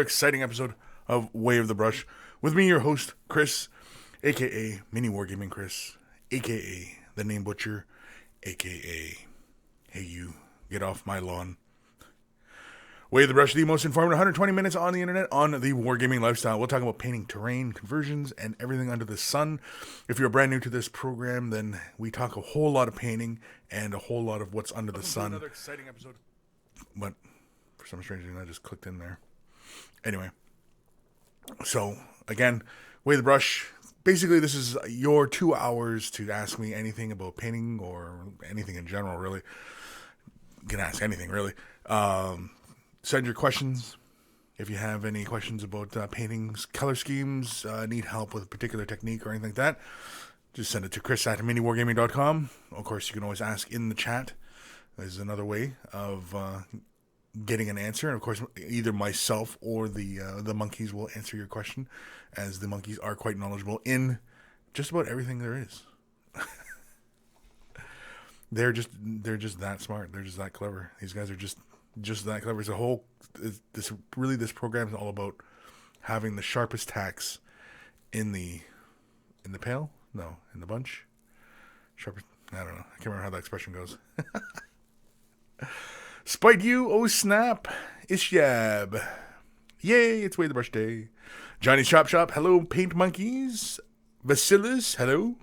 Exciting episode of Way of the Brush with me, your host, Kris, aka Mini Wargaming Kris, aka The Name Butcher, aka Hey You, Get Off My Lawn. Way of the Brush, the most informative 120 minutes on the internet on the wargaming lifestyle. We'll talk about painting, terrain, conversions, and everything under the sun. If you're brand new to this program, then we talk a whole lot of painting and a whole lot of what's under the sun. Another exciting episode. But for some strange reason, I just clicked in there. Anyway, so again, Way of the Brush. Basically, this is your 2 hours to ask me anything about painting or anything in general, really. You can ask anything, really. Send your questions. If you have any questions about paintings, color schemes, need help with a particular technique or anything like that, just send it to Kris@miniwargaming.com. Of course, you can always ask in the chat. There's another way of getting an answer, and of course either myself or the monkeys will answer your question, as the monkeys are quite knowledgeable in just about everything there is. they're just that smart. They're just that clever. These guys are just that clever. This program is all about having the sharpest tacks in the pail. No, in the bunch. Sharpest. I don't know. I can't remember how that expression goes. Spite you, oh snap, Ishyab. Yay, it's Way the Brush Day. Johnny's Chop Shop, hello, Paint Monkeys. Vasilis, hello.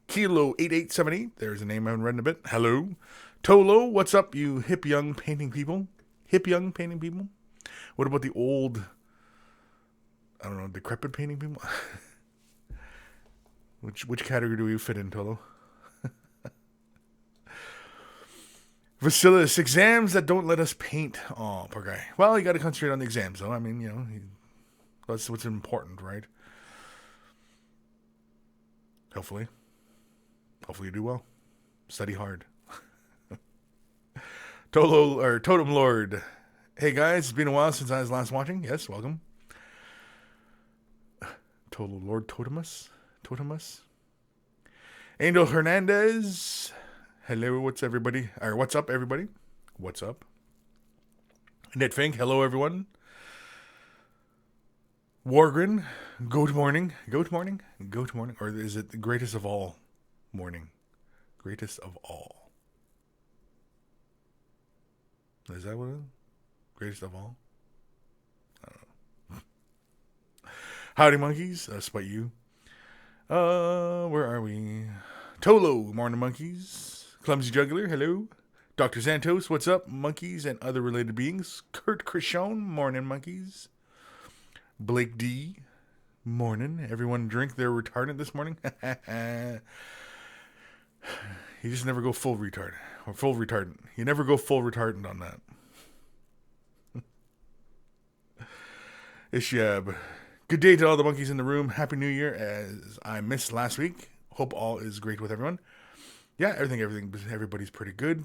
Kilo 8878, there's a name I haven't read in a bit, hello. Tolo, what's up, you hip young painting people? What about the old, I don't know, decrepit painting people? Which category do we fit in, Tolo? Vasilis, exams that don't let us paint. Oh, poor guy. Well, you got to concentrate on the exams, though. I mean, you know, that's what's important, right? Hopefully you do well. Study hard. Totem Lord. Hey guys, it's been a while since I was last watching. Yes, welcome. Total Lord Totemus. Angel Hernandez. Hello, what's up, everybody? What's up? Ned Fink, hello, everyone. Wargren, goat morning. Or is it the greatest of all morning? Greatest of all. Is that what it is? Greatest of all? I don't know. Howdy, monkeys. Spite you. Where are we? Tolo, morning, monkeys. Clumsy Juggler, hello. Dr. Santos, what's up, monkeys and other related beings? Kurt Krishon, morning, monkeys. Blake D, morning. Everyone drink their retardant this morning? You just never go full retard. Or full retardant. You never go full retardant on that. Ishyab. Good day to all the monkeys in the room. Happy New Year, as I missed last week. Hope all is great with everyone. Yeah, everybody's pretty good.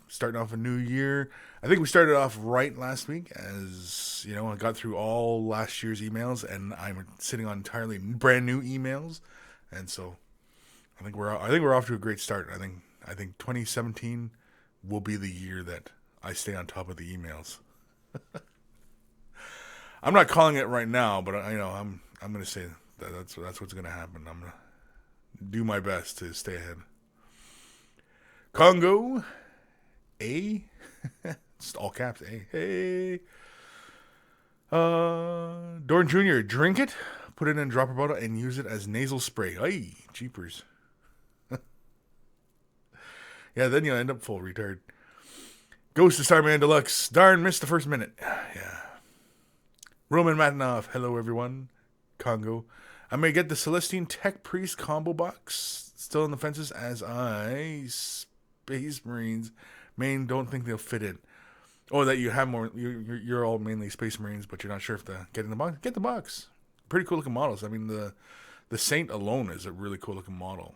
Starting off a new year. I think we started off right last week, as you know, I got through all last year's emails, and I'm sitting on entirely brand new emails, and so I think we're off to a great start. I think 2017 will be the year that I stay on top of the emails. I'm not calling it right now, but I'm going to say that's what's going to happen. I'm going to do my best to stay ahead. Congo, A, it's all caps, A. Hey, Dorn Jr., drink it, put it in a dropper bottle, and use it as nasal spray. Ay, jeepers. Yeah, then you'll end up full retard. Ghost of Starman Deluxe, darn, missed the first minute. Yeah. Roman Matinov, hello everyone. Congo, I may get the Celestine Tech Priest combo box. Still in the fences as Space Marines don't think they'll fit in. Oh, that you have more. You're all mainly Space Marines, but you're not sure if getting the box. Get the box. Pretty cool looking models. I mean, the Saint alone is a really cool looking model.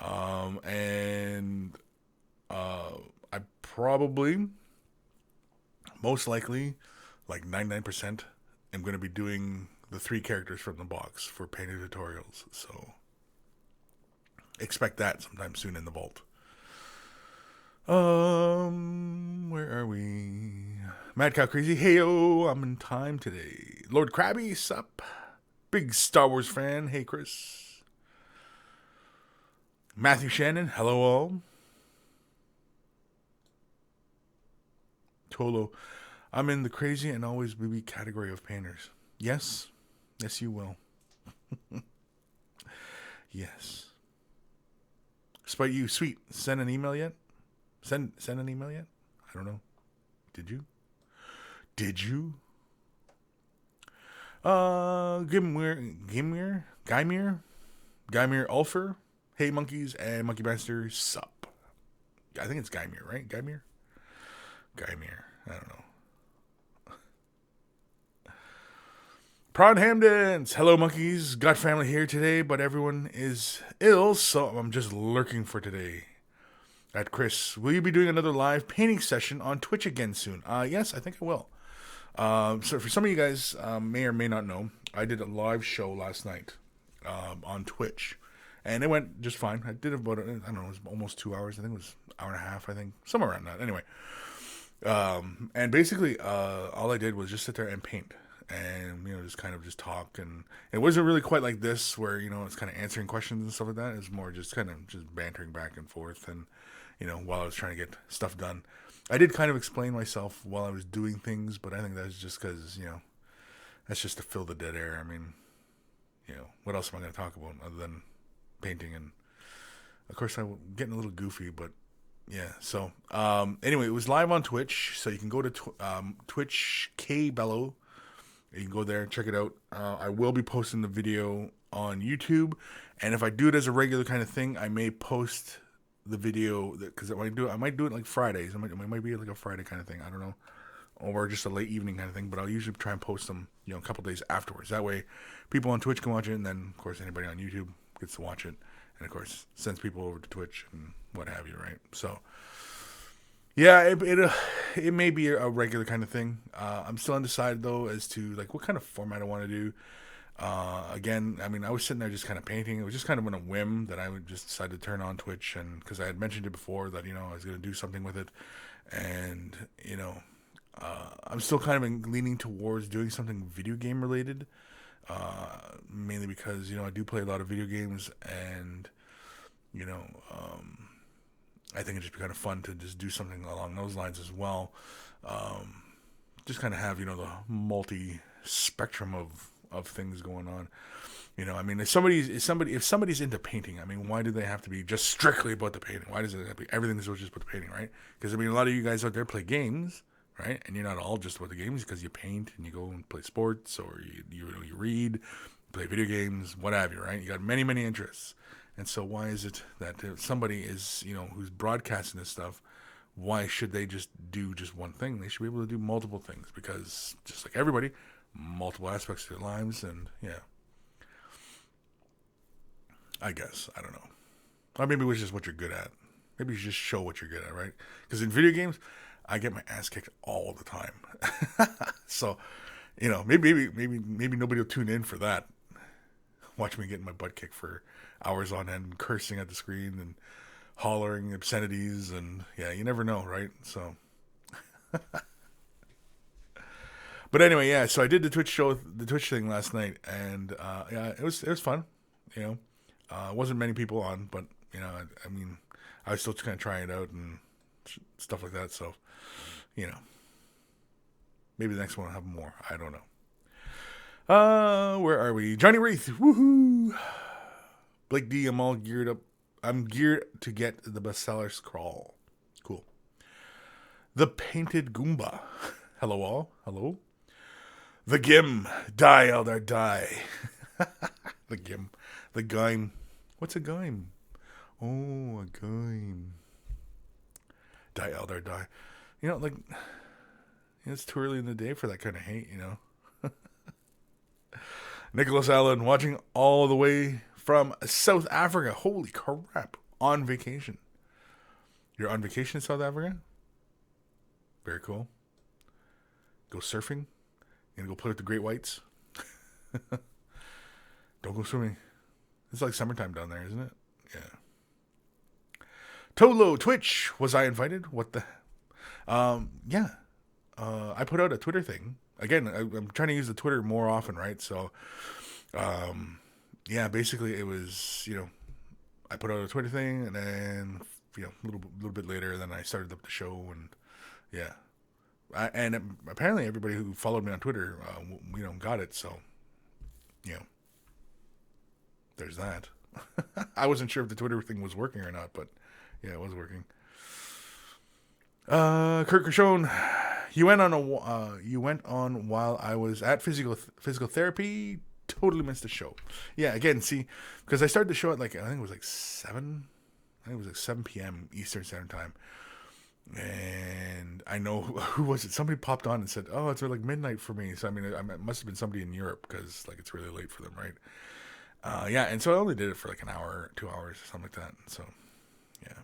I probably, most likely, like 99%, am going to be doing the 3 characters from the box for painting tutorials. So expect that sometime soon in the vault. Where are we? Mad Cow Crazy. Heyo, I'm in time today. Lord Krabby, sup? Big Star Wars fan. Hey, Kris. Matthew Shannon. Hello, all. Tolo. I'm in the crazy and always baby category of painters. Yes. Yes, you will. Yes. Despite you, sweet. Send an email yet? Send an email yet? I don't know. Did you? Did you? Gymir, Ulfer. Hey, monkeys and monkey masters. Sup? I think it's Gymir, right? Gymir. I don't know. Prod Hamdens. Hello, monkeys. Got family here today, but everyone is ill, so I'm just lurking for today. At Kris, will you be doing another live painting session on Twitch again soon? Yes, I think I will. So for some of you guys may or may not know, I did a live show last night on Twitch, and it went just fine. I did about, I don't know, it was almost 2 hours. I think it was an hour and a half, I think. Somewhere around that. Anyway. And basically, all I did was just sit there and paint. And, just kind of just talk. And it wasn't really quite like this where, it's kind of answering questions and stuff like that. It was more just kind of just bantering back and forth. And, while I was trying to get stuff done. I did kind of explain myself while I was doing things, but I think that's just because, that's just to fill the dead air. I mean, what else am I going to talk about other than painting? And, of course, I'm getting a little goofy, but, yeah. So, anyway, it was live on Twitch. So you can go to Twitch KBello. You can go there and check it out. I will be posting the video on YouTube. And if I do it as a regular kind of thing, I may post the video, because when I do it, I might do it like Fridays. It might be like a Friday kind of thing. I don't know. Or just a late evening kind of thing. But I'll usually try and post them, a couple days afterwards. That way, people on Twitch can watch it. And then, of course, anybody on YouTube gets to watch it. And, of course, sends people over to Twitch and what have you, right? So, yeah, it may be a regular kind of thing. I'm still undecided, though, as to, like, what kind of format I want to do. Again, I mean, I was sitting there just kind of painting. It was just kind of on a whim that I would just decide to turn on Twitch, and because I had mentioned it before that, I was going to do something with it. And, I'm still kind of leaning towards doing something video game related. Mainly because, I do play a lot of video games, and, I think it'd just be kind of fun to just do something along those lines as well. Just kind of have, the multi-spectrum of things going on. I mean, if somebody's into painting, I mean, why do they have to be just strictly about the painting? Why does it have to be everything's just about the painting, right? Because, I mean, a lot of you guys out there play games, right? And you're not all just about the games, because you paint and you go and play sports, or you read, play video games, what have you, right? You got many, many interests. And so why is it that if somebody is, who's broadcasting this stuff, why should they just do just one thing? They should be able to do multiple things, because just like everybody, multiple aspects of their lives. And yeah, I guess, I don't know. Or maybe it's just what you're good at. Maybe you just show what you're good at, right? Because in video games, I get my ass kicked all the time. So, maybe nobody will tune in for that. Watch me getting my butt kicked for hours on end, cursing at the screen and hollering obscenities, and yeah, you never know, right? So, but anyway, yeah. So I did the Twitch thing last night, and yeah, it was fun. Wasn't many people on, but I mean, I was still kind of trying it out and stuff like that. So, maybe the next one will have more. I don't know. Where are we? Johnny Wraith. Woohoo! Blake D, I'm all geared up. I'm geared to get the bestseller scrawl. Cool. The Painted Goomba. Hello all. Hello. The Gim. Die, Eldar, die. The Gim. The Gime. What's a Gime? Oh, a Gime. Die, Eldar, die. It's too early in the day for that kind of hate, Nicholas Allen, watching all the way from South Africa. Holy crap. On vacation. You're on vacation in South Africa? Very cool. Go surfing? You gonna go play with the great whites? Don't go swimming. It's like summertime down there, isn't it? Yeah. Tolo, Twitch. Was I invited? What the? Yeah. I put out a Twitter thing. Again, I'm trying to use the Twitter more often, right? So, yeah, basically it was, I put out a Twitter thing, and then, a little bit later, then I started up the show, and yeah. And apparently everybody who followed me on Twitter, got it, so, there's that. I wasn't sure if the Twitter thing was working or not, but yeah, it was working. Kurt Gershon, you went on while I was at physical therapy. Totally missed the show. Yeah, again, see, because I started the show at I think it was 7. I think it was 7 p.m. Eastern Standard Time. And I know, who was it? Somebody popped on and said, "Oh, it's midnight for me." So I mean, it must have been somebody in Europe, because it's really late for them, right? Yeah, and so I only did it for an hour, 2 hours, or something like that. So yeah,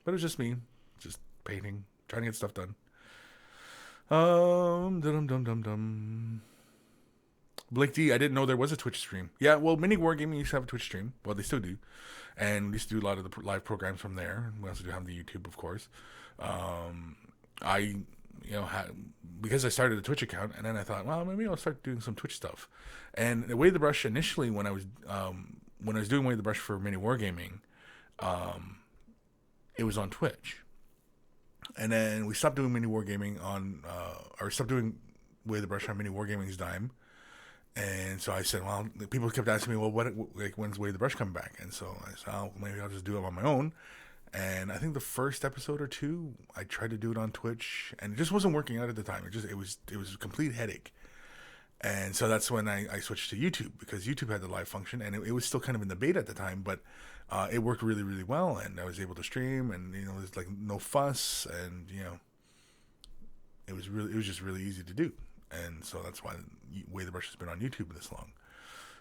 but it was just me, just painting, trying to get stuff done. Blake D, I didn't know there was a Twitch stream. Yeah, well, Mini Wargaming used to have a Twitch stream. Well, they still do. And we used to do a lot of the live programs from there. We also do have the YouTube, of course. Because I started a Twitch account, and then I thought, well, maybe I'll start doing some Twitch stuff. And the Way the Brush, initially, when I was doing Way the Brush for Mini Wargaming, it was on Twitch. And then we stopped doing Mini Wargaming stopped doing Way the Brush on Mini Wargaming's dime. And so I said, well, people kept asking me, well, when's Way the Brush coming back? And so I said, oh, maybe I'll just do it on my own. And I think the first episode or two, I tried to do it on Twitch, and it just wasn't working out at the time. It was a complete headache. And so that's when I switched to YouTube, because YouTube had the live function, and it was still kind of in the beta at the time, but it worked really, really well, and I was able to stream, and there's no fuss, and it was just really easy to do. And so that's why Way the Brush has been on YouTube this long.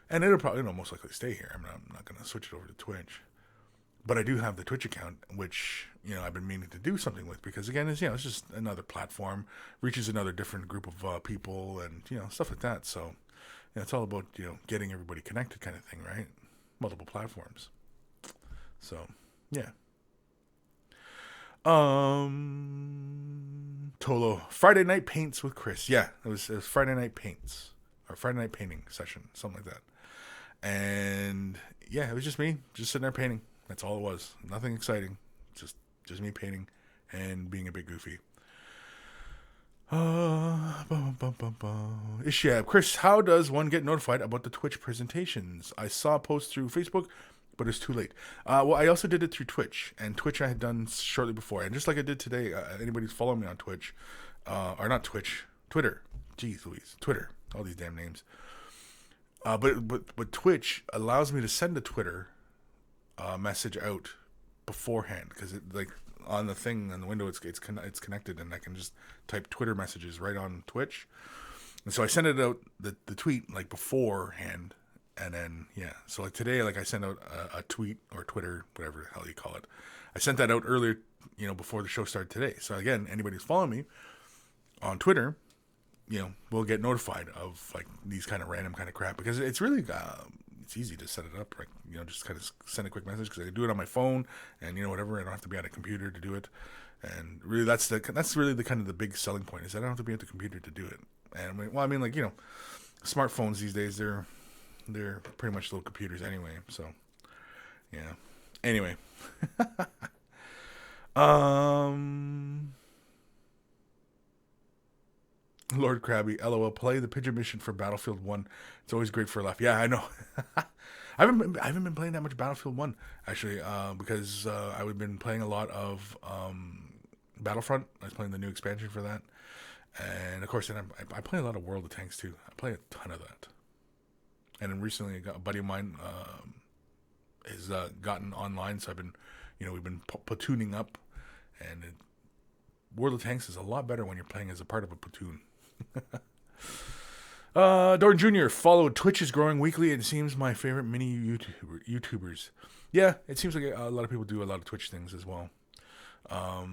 And it'll probably most likely stay here. I'm not going to switch it over to Twitch. But I do have the Twitch account, which, I've been meaning to do something with, because again, it's just another platform, reaches another different group of people, and, stuff like that. So, it's all about, getting everybody connected kind of thing, right? Multiple platforms. So, yeah. Tolo, Friday night paints with Kris. Yeah, it was Friday night paints, or Friday night painting session, something like that. And yeah, it was just me, just sitting there painting. That's all it was. Nothing exciting. Just me painting and being a bit goofy. Ishab, Kris, how does one get notified about the Twitch presentations? I saw a post through Facebook, but it's too late. Well, I also did it through Twitch, and Twitch I had done shortly before. And just like I did today, anybody who's following me on Twitch, or not Twitch, Twitter. Jeez Louise, Twitter. All these damn names. But Twitch allows me to send a Twitter message out beforehand, because it on the thing on the window it's connected, and I can just type Twitter messages right on Twitch. And so I sent it out the tweet beforehand. And then, yeah, so today, I sent out a tweet, or Twitter, whatever the hell you call it. I sent that out earlier, before the show started today. So again, anybody who's following me on Twitter, will get notified of these kind of random kind of crap, because it's really, it's easy to set it up, just kind of send a quick message, because I can do it on my phone, and whatever. I don't have to be on a computer to do it. And really, that's really the kind of the big selling point, is I don't have to be at the computer to do it. And smartphones these days, they're pretty much little computers anyway, so yeah. Anyway. Lord Krabby, LOL, play the Pigeon Mission for Battlefield 1. It's always great for a laugh. Yeah, I know. I haven't been playing that much Battlefield 1, actually, because I've been playing a lot of Battlefront. I was playing the new expansion for that. And, of course, then I play a lot of World of Tanks, too. I play a ton of that. And then recently, a buddy of mine has gotten online, so I've been, we've been platooning up, and World of Tanks is a lot better when you're playing as a part of a platoon. Dorn Jr., followed Twitch is growing weekly, and seems my favorite mini YouTubers. Yeah, it seems like a lot of people do a lot of Twitch things as well. I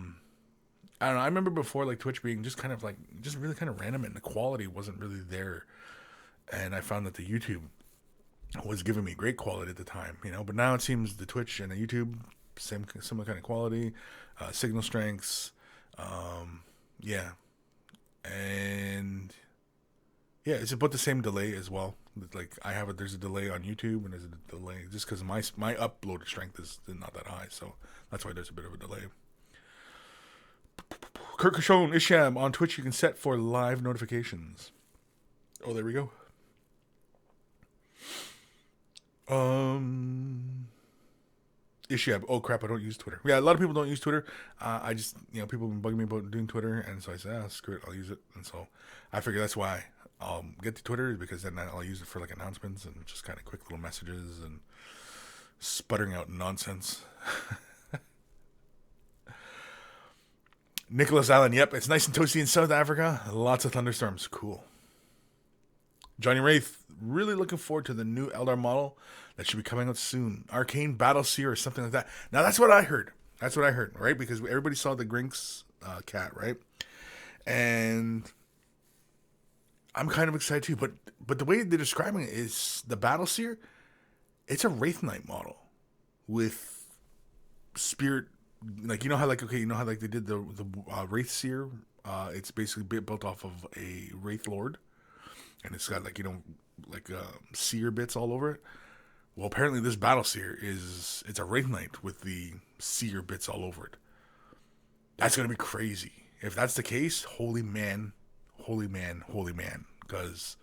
don't know, I remember before, Twitch being just kind of just really kind of random, and the quality wasn't really there. And I found that the YouTube was giving me great quality at the time, but now it seems the Twitch and the YouTube, similar kind of quality, signal strengths, yeah, and yeah, it's about the same delay as well. Like there's a delay on YouTube, and there's a delay just because my upload strength is not that high, so that's why there's a bit of a delay. Kurt Kashon, Isham on Twitch, you can set for live notifications. Oh, there we go. Isham, oh crap, I don't use Twitter. Yeah, a lot of people don't use Twitter. I just, people have been bugging me about doing Twitter, and so I said, screw it, I'll use it. And so I figure that's why I'll get to Twitter, because then I'll use it for like announcements and just kind of quick little messages and sputtering out nonsense. Nicholas Allen, yep, it's nice and toasty in South Africa. Lots of thunderstorms. Cool. Johnny Wraith, really looking forward to the new Eldar model that should be coming out soon. Arcane Battle Seer or something like that. Now, that's what I heard. Right? Because everybody saw the Grinks cat, right? And I'm kind of excited too. But the way they're describing it is the Battle Seer, it's a Wraith Knight model with spirit. Like, they did the Wraith Seer. It's basically built off of a Wraith Lord, and it's got seer bits all over it. Well, apparently this Battle Seer it's a Wraith Knight with the seer bits all over it. That's gonna be crazy. If that's the case, holy man, because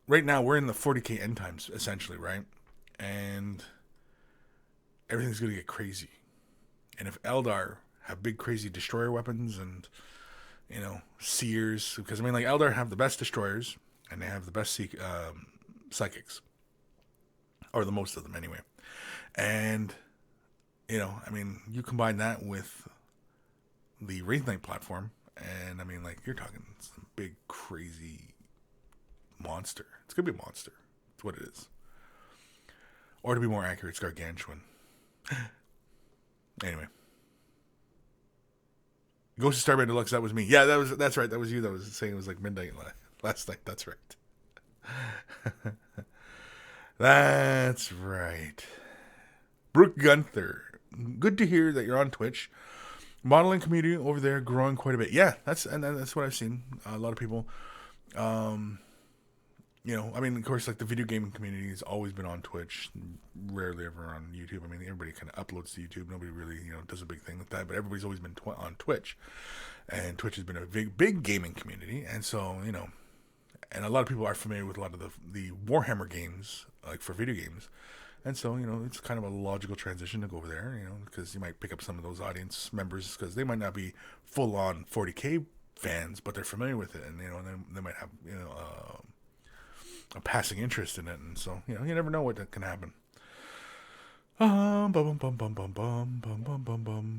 right now we're in the 40k end times essentially, right? And everything's going to get crazy. And if Eldar have big, crazy destroyer weapons and, seers, because, Eldar have the best destroyers, and they have the best psychics. Or the most of them, anyway. And, you combine that with the Wraith Knight platform, and, you're talking some big, crazy monster. It's going to be a monster. It's what it is. Or to be more accurate, it's gargantuan. Anyway, Ghost of Starman Deluxe, that was me. Yeah, that's right. That was you that was saying it was like midnight last night. That's right. That's right. Brooke Gunther, good to hear that you're on Twitch. Modeling community over there growing quite a bit. Yeah, that's what I've seen. A lot of people. Of course, the video gaming community has always been on Twitch, rarely ever on YouTube. Everybody kind of uploads to YouTube. Nobody really, does a big thing like that, but everybody's always been on Twitch. And Twitch has been a big gaming community. And so, and a lot of people are familiar with a lot of the Warhammer games, like for video games. And so, it's kind of a logical transition to go over there, because you might pick up some of those audience members, because they might not be full-on 40K fans, but they're familiar with it. And, they might have, a passing interest in it, and so you never know what can happen.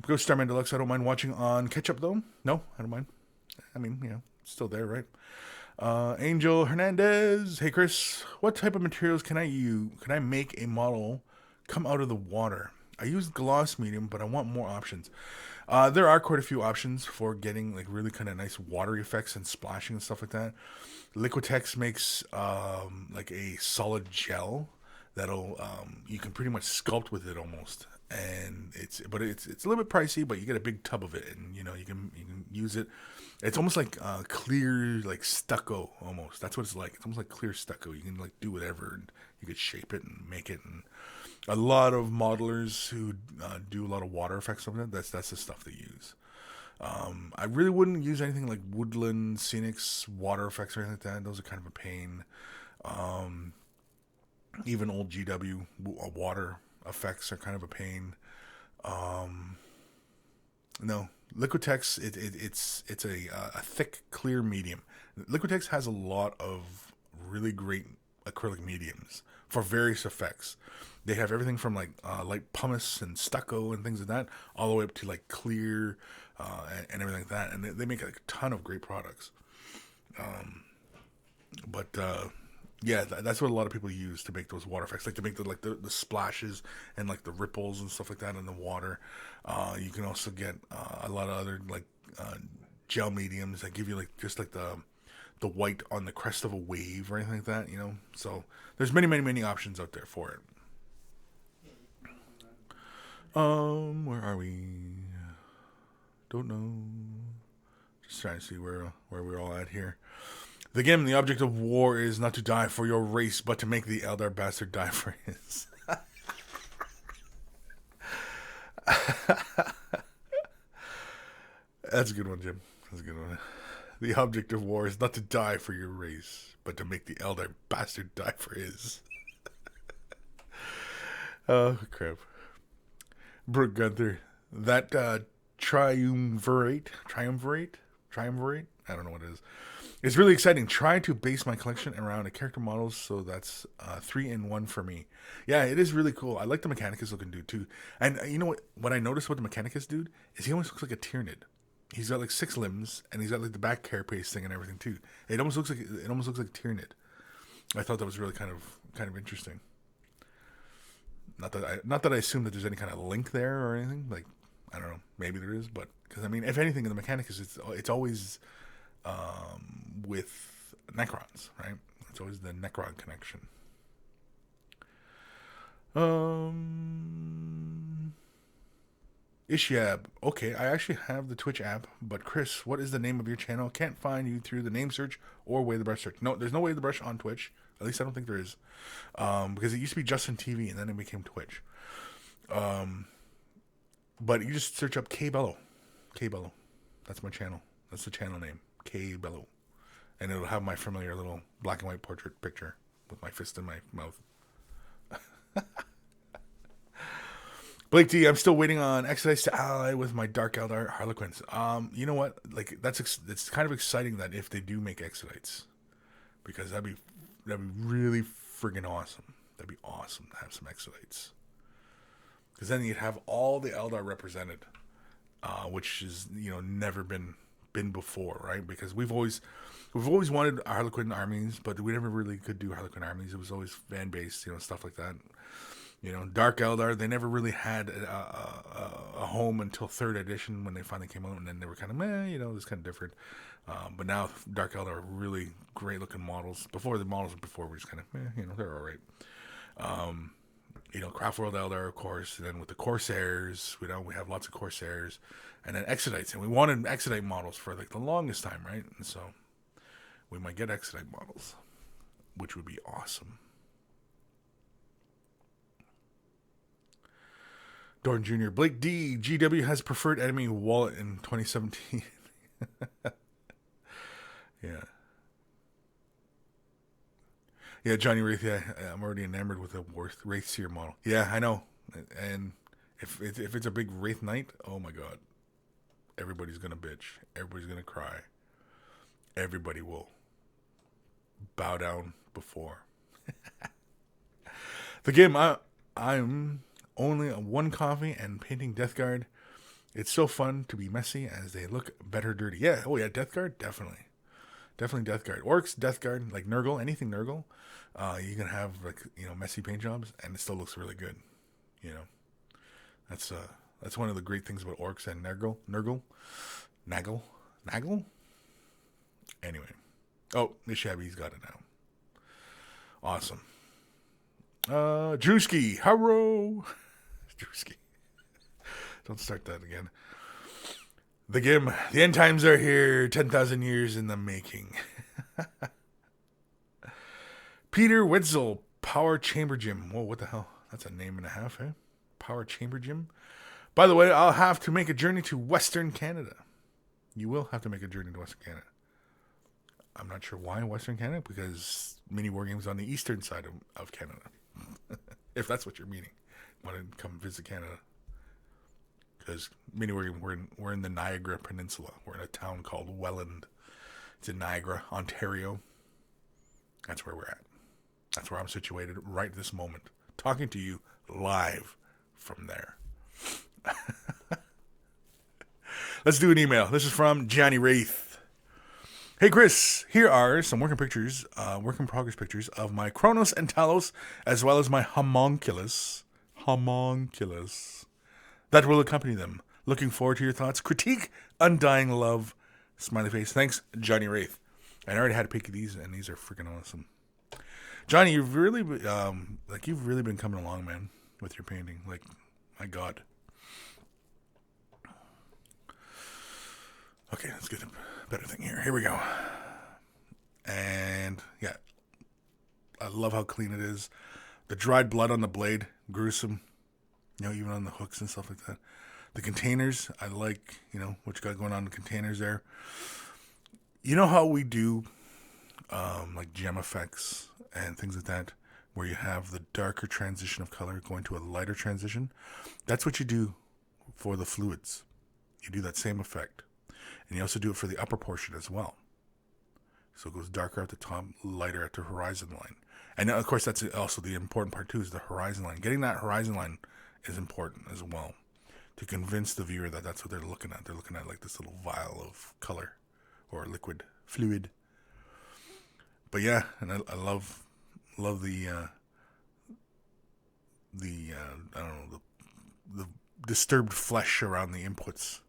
Ghost Starman Deluxe, I don't mind watching on catch up though. No, I don't mind. It's still there, right? Angel Hernandez, hey Kris, what type of materials can I make a model come out of the water? I use gloss medium, but I want more options. There are quite a few options for getting really kind of nice watery effects and splashing and stuff like that. Liquitex makes a solid gel that'll you can pretty much sculpt with it almost, and it's a little bit pricey, but you get a big tub of it, and you can use it. It's almost like clear stucco almost. That's what it's like. It's almost like clear stucco. You can do whatever, and you could shape it and make it. And a lot of modelers who do a lot of water effects on that, that's the stuff they use. I really wouldn't use anything like Woodland, Scenics, water effects or anything like that. Those are kind of a pain. Even old GW water effects are kind of a pain. No, Liquitex, it's a thick, clear medium. Liquitex has a lot of really great acrylic mediums for various effects. They have everything from light pumice and stucco and things like that, all the way up to clear and everything like that. And they make a ton of great products. Yeah, that's what a lot of people use to make those water effects, to make the splashes and the ripples and stuff like that in the water. You can also get a lot of other gel mediums that give you just the white on the crest of a wave or anything like that. So there's many options out there for it. Where are we? Don't know. Just trying to see where we're all at here. Again, the object of war is not to die for your race, but to make the elder bastard die for his. That's a good one, Jim. That's a good one. The object of war is not to die for your race, but to make the elder bastard die for his. Oh, crap. Brooke Gunther. That triumvirate? I don't know what it is. It's really exciting. Try to base my collection around a character models, so that's 3-in-1 for me. Yeah, it is really cool. I like the Mechanicus looking dude too. And you know what I noticed with the Mechanicus dude is he almost looks like a Tyrannid. He's got like 6 limbs, and he's got like the back carapace thing and everything too. It almost looks like Tyrannid. I thought that was really kind of interesting. Not that I assume that there's any kind of link there or anything. Like, I don't know, maybe there is, but because I mean, if anything, in the Mechanicus, it's always with Necrons, right? It's always the Necron connection. Ishiab. Okay, I actually have the Twitch app, but Kris, what is the name of your channel? Can't find you through the name search or Way of the Brush search. No, there's no Way of the Brush on Twitch. At least I don't think there is. Because it used to be Justin TV and then it became Twitch. But you just search up K-Bello. K-Bello. That's my channel. That's the channel name. K-Bello. And it'll have my familiar little black and white portrait picture with my fist in my mouth. Blake D, I'm still waiting on Exodites to ally with my Dark Eldar Harlequins. You know what? Like it's kind of exciting that if they do make Exodites, because that'd be really friggin' awesome. That'd be awesome to have some Exodites, because then you'd have all the Eldar represented, which is never been before, right? Because we've always wanted Harlequin armies, but we never really could do Harlequin armies. It was always fan based, stuff like that. Dark Eldar, they never really had a home until 3rd edition when they finally came out, and then they were kind of it's kind of different. But now Dark Eldar are really great looking models. Before the models before were just kind of they're all right. Craftworld Eldar, of course, and then with the Corsairs, we have lots of Corsairs, and then Exodites, and we wanted Exodite models for like the longest time, right? And so we might get Exodite models, which would be awesome. Dorn Jr. Blake D. GW has preferred enemy wallet in 2017. Yeah, Johnny Wraith. Yeah, I'm already enamored with the Wraith Seer model. Yeah, I know. And if it's a big Wraith Knight, oh my god, everybody's gonna bitch. Everybody's gonna cry. Everybody will bow down before the game. I'm only one coffee and painting Death Guard. It's so fun to be messy as they look better dirty. Yeah, oh yeah, Death Guard, definitely Death Guard. Orcs, Death Guard, like Nurgle, anything Nurgle. You can have like messy paint jobs and it still looks really good. That's one of the great things about Orcs and Nagel. Anyway, oh, Nishabi's got it now. Awesome. Drewski, hello. Drewski. Don't start that again. The end times are here. 10,000 years in the making. Peter Wetzel, Power Chamber Gym. Whoa, what the hell? That's a name and a half, eh? Power Chamber Gym. By the way, I'll have to make a journey to Western Canada. You will have to make a journey to Western Canada. I'm not sure why Western Canada, because mini war games on the eastern side of Canada. If that's what you're meaning. Want to come visit Canada. Because mini war game, we're in the Niagara Peninsula. We're in a town called Welland. It's in Niagara, Ontario. That's where we're at. That's where I'm situated right this moment. Talking to you live from there. Let's do an email. This is from Johnny Wraith. Hey Kris, here are some work in progress pictures of my Kronos and Talos, as well as my homunculus that will accompany them. Looking forward to your thoughts. Critique, undying love, smiley face. Thanks, Johnny Wraith. I already had a pick of these, and these are freaking awesome. Johnny, you've really been coming along, man, with your painting. Like, my God, Okay, let's get a better thing here. Here we go. And yeah, I love how clean it is. The dried blood on the blade, gruesome. You know, even on the hooks and stuff like that. The containers, I like, you know, what you got going on in the containers there. You know how we do like gem effects and things like that, where you have the darker transition of color going to a lighter transition? That's what you do for the fluids. You do that same effect. And you also do it for the upper portion as well. So it goes darker at the top, lighter at the horizon line. And of course, that's also the important part too, is the horizon line. Getting that horizon line is important as well, to convince the viewer that that's what they're looking at. They're looking at like this little vial of color or liquid fluid. But yeah, and I love the I don't know, the disturbed flesh around the inputs.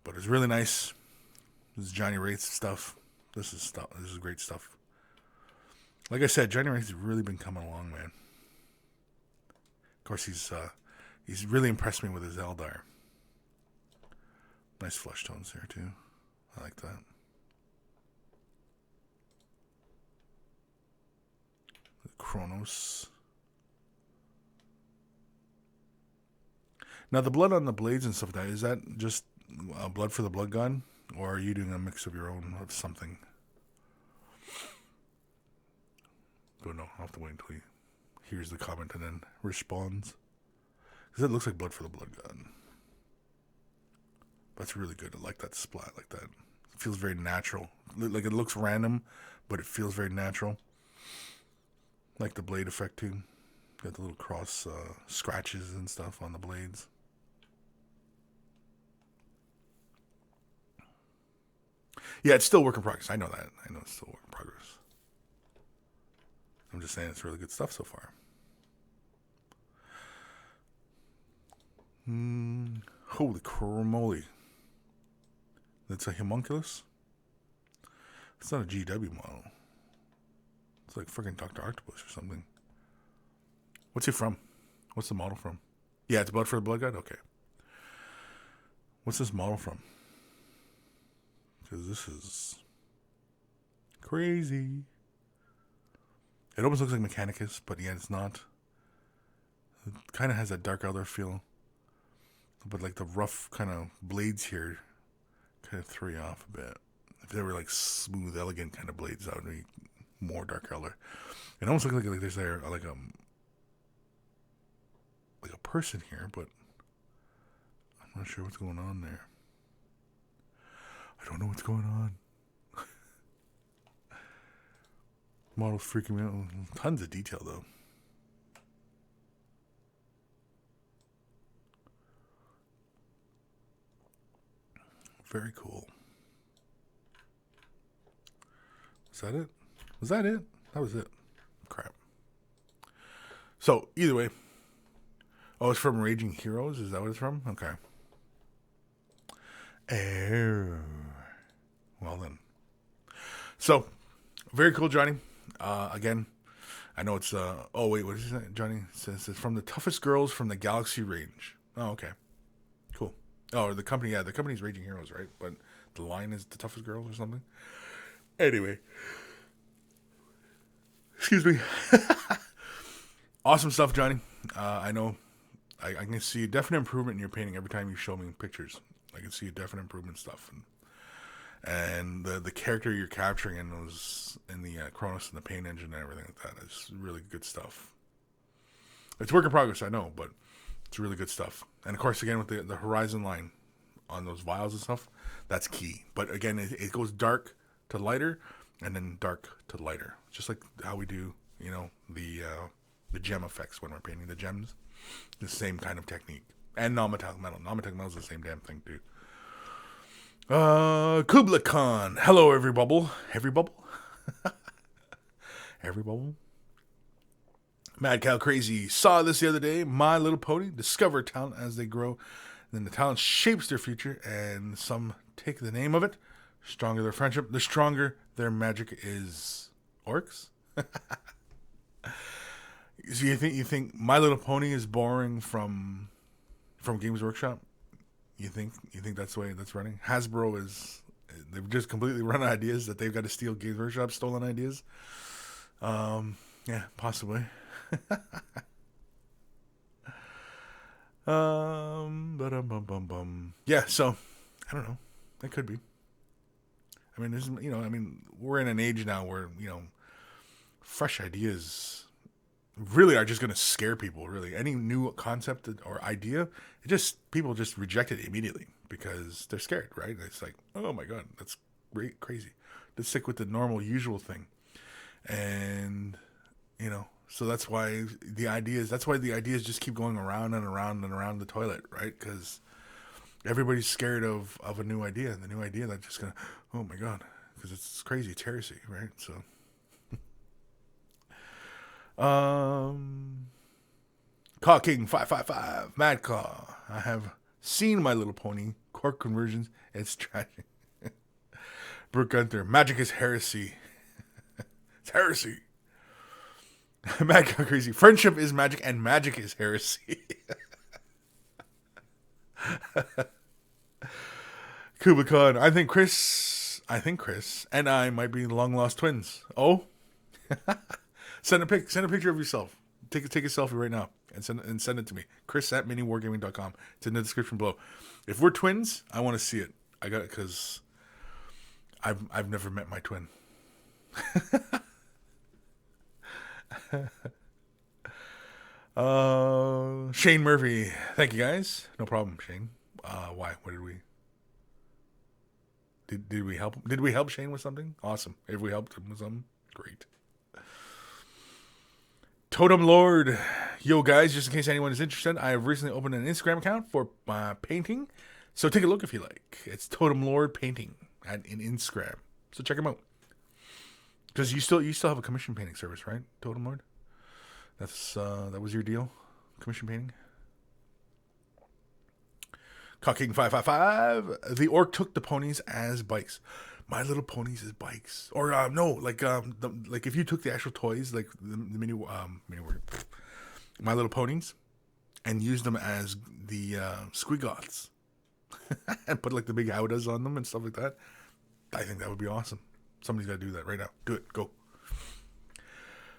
But it's really nice. This is Johnny Wraith's stuff. This is great stuff. Like I said, Johnny Wraith has really been coming along, man. Of course, he's really impressed me with his Eldar. Nice flesh tones there too. I like that. Kronos. Now the blood on the blades and stuff like that, is that just blood for the blood gun? Or are you doing a mix of your own of something? Don't know. I'll have to wait until he hears the comment and then responds. Because it looks like blood for the blood gun. That's really good. I like that splat like that. It feels very natural. Like it looks random, but it feels very natural. Like the blade effect too. Got the little cross scratches and stuff on the blades. Yeah, it's still work in progress. I know that. I know it's still work in progress. I'm just saying it's really good stuff so far. Holy cramoly. That's a homunculus? It's not a GW model. It's like freaking Dr. Octopus or something. What's he from? What's the model from? Yeah, it's blood for the blood god? Okay. What's this model from? Because this is crazy. It almost looks like Mechanicus, but yet it's not. It kind of has that Dark Elder feel. But like the rough kind of blades here kind of throw you off a bit. If they were like smooth, elegant kind of blades, that would be more Dark Elder. It almost looks like there's there like a person here, but I'm not sure what's going on there. I don't know what's going on. Model's freaking me out. Tons of detail though. Very cool. Was that it? Was that it? That was it. Crap. So, either way. Oh, it's from Raging Heroes? Is that what it's from? Okay. Oh. Well then. So, very cool, Johnny. Again, I know it's, oh wait, what did you say, Johnny? It says it's from the toughest girls from the Galaxy range. Oh, okay. Cool. Oh, the company, yeah, the company's Raging Heroes, right? But the line is the toughest girls or something? Anyway. Excuse me. Awesome stuff, Johnny. I know I can see a definite improvement in your painting every time you show me pictures. I can see a definite improvement stuff. And the character you're capturing in the Kronos and the paint engine and everything like that is really good stuff. It's work in progress, I know, but it's really good stuff. And of course, again, with the horizon line on those vials and stuff, that's key. But again, it goes dark to lighter and then dark to lighter. Just like how we do, you know, the gem effects when we're painting the gems. The same kind of technique. And non-metallic metal. Non-metallic metal is the same damn thing, too. Kubla Khan. Hello, every bubble. Every bubble? Every bubble? Mad Cow Crazy. Saw this the other day. My Little Pony. Discover talent as they grow. Then the talent shapes their future. And some take the name of it. Stronger their friendship, the stronger their magic is. Orcs? So you think My Little Pony is borrowing from Games Workshop? You think that's the way that's running? Hasbro is, they've just completely run ideas that they've got to steal Games Workshop stolen ideas. Yeah, possibly. Yeah, so I don't know. It could be. I mean, there's, we're in an age now where, fresh ideas really are just going to scare people. Really, any new concept or idea, people just reject it immediately because they're scared, right? It's like, oh my god, that's crazy. Let's stick with the normal, usual thing, and so that's why the ideas just keep going around and around and around the toilet, right? Because everybody's scared of a new idea, and the new idea that's just gonna, oh my god, because it's crazy, it's heresy, right? So. Caw King 555 Mad Caw. I have seen My Little Pony Cork conversions. It's tragic. Brooke Gunther. Magic is heresy. It's heresy. Mad Caw Crazy. Friendship is magic and magic is heresy. Kubakan. I think Kris and I might be long lost twins. Oh. Send a picture of yourself. Take a selfie right now and send it to me. Kris at miniwargaming.com. It's in the description below. If we're twins, I want to see it. I got it because I've never met my twin. Shane Murphy. Thank you guys. No problem, Shane. Why? What did we? Did we help? Did we help Shane with something? Awesome. If we helped him with something, great. Totem Lord. Yo, guys, just in case anyone is interested, I have recently opened an Instagram account for painting. So take a look if you like. It's Totem Lord Painting in Instagram. So check him out. Because you still have a commission painting service, right, Totem Lord? That was your deal? Commission painting? Cocking 555. The orc took the ponies as bikes. My Little Ponies is bikes, or no, like if you took the actual toys, like the My Little Ponies, and used them as the squigots, and put like the big howdahs on them and stuff like that. I think that would be awesome. Somebody's got to do that right now. Do it. Go.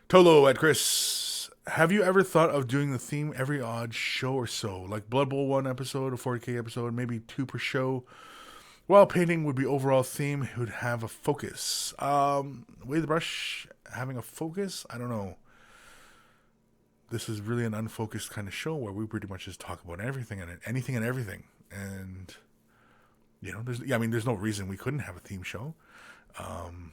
Tolo at Kris. Have you ever thought of doing the theme every odd show or so, like Blood Bowl 1 episode, a 40K episode, maybe 2 per show? While painting would be overall theme, it would have a focus. Way the brush having a focus? I don't know. This is really an unfocused kind of show where we pretty much just talk about everything and anything and everything. And, there's no reason we couldn't have a theme show. Same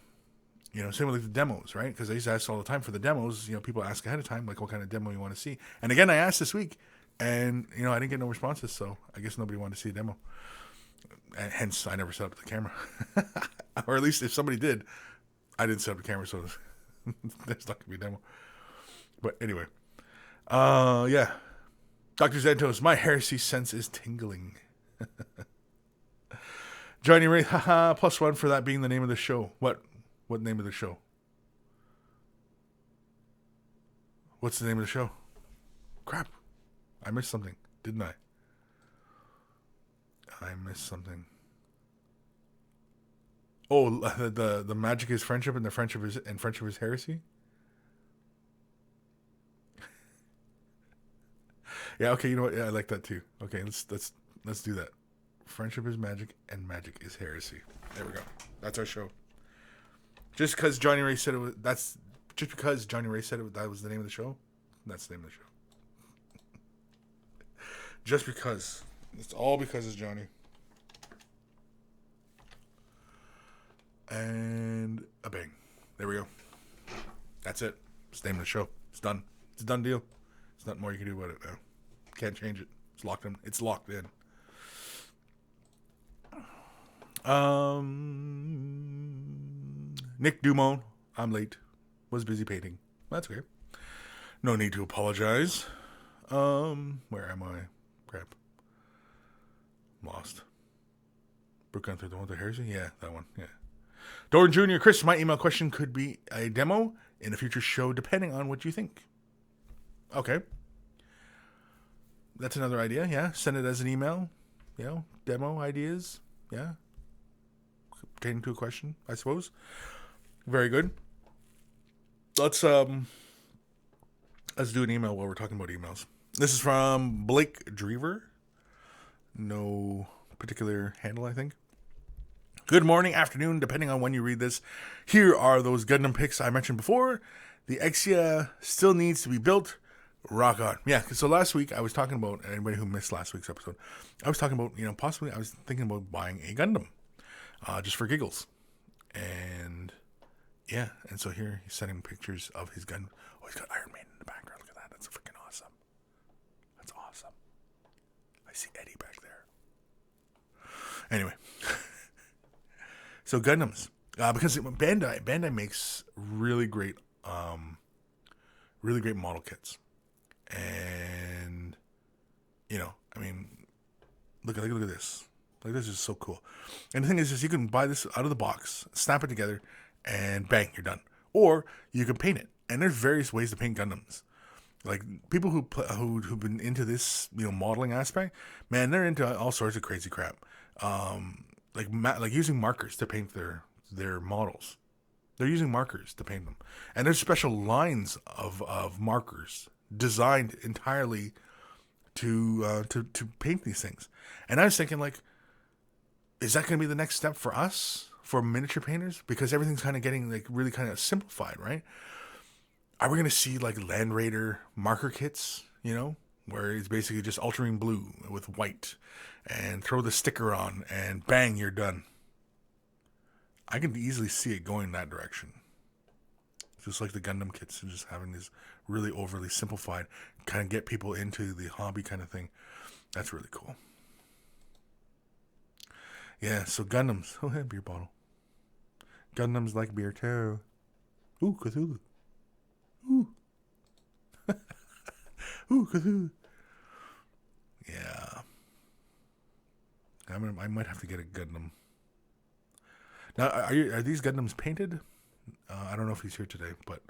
with like the demos, right? Because I used to ask all the time for the demos. People ask ahead of time, like, what kind of demo you want to see. And again, I asked this week, and, I didn't get no responses, so I guess nobody wanted to see a demo. And hence, I never set up the camera. Or at least if somebody did, I didn't set up the camera, so there's not going to be a demo. But anyway. Yeah. Dr. Zantos, my heresy sense is tingling. Johnny Ray, haha, +1 for that being the name of the show. What name of the show? What's the name of the show? Crap. I missed something, didn't I? I missed something. Oh, the magic is friendship and friendship is heresy? Yeah, okay, you know what? Yeah, I like that too. Okay, let's do that. Friendship is magic and magic is heresy. There we go. That's our show. Just because Johnny Ray said that was the name of the show. That's the name of the show. Just because. It's all because it's Johnny. And a bang. There we go. That's it. It's the name of the show. It's done. It's a done deal. There's nothing more you can do about it now. Can't change it. It's locked in. It's locked in. Nick Dumont. I'm late. Was busy painting. That's okay. No need to apologize. Where am I? Crap. I'm lost. Brooke Gunther, the one with the heresy? Yeah, that one. Yeah. Doran Jr. Kris, my email question could be a demo in a future show, depending on what you think. Okay. That's another idea, yeah. Send it as an email. demo ideas. Yeah. Pertaining to a question, I suppose. Very good. Let's do an email while we're talking about emails. This is from Blake Drever. No particular handle, I think. Good morning, afternoon, depending on when you read this. Here are those Gundam pics I mentioned before. The Exia still needs to be built. Rock on. Yeah, so last week I was talking about, anybody who missed last week's episode, I was talking about, possibly I was thinking about buying a Gundam, just for giggles. And yeah, and so here he's sending pictures of his Gundam. Oh, he's got Iron Maiden in the background. Look at that. That's freaking awesome. That's awesome. I see Eddie back there. Anyway. So Gundams, because Bandai makes really great model kits, and look at this. Like, this is so cool. And the thing is you can buy this out of the box, snap it together, and bang, you're done. Or you can paint it, and there's various ways to paint Gundams. Like, people who've been into this modeling aspect, man, they're into all sorts of crazy crap. Like using markers to paint their models. They're using markers to paint them. And there's special lines of markers designed entirely to paint these things. And I was thinking, like, is that going to be the next step for us, for miniature painters? Because everything's kind of getting, like, really kind of simplified, right? Are we going to see, like, Land Raider marker kits, where it's basically just ultramarine blue with white, and throw the sticker on, and bang, you're done. I can easily see it going that direction. Just like the Gundam kits, and just having these really overly simplified, kind of get people into the hobby kind of thing. That's really cool. Yeah, so Gundams. Oh, hey, beer bottle. Gundams like beer too. Ooh, Cthulhu. Ooh. Ooh, Cthulhu. Yeah. I might have to get a Gundam. Now, are these Gundams painted? I don't know if he's here today, but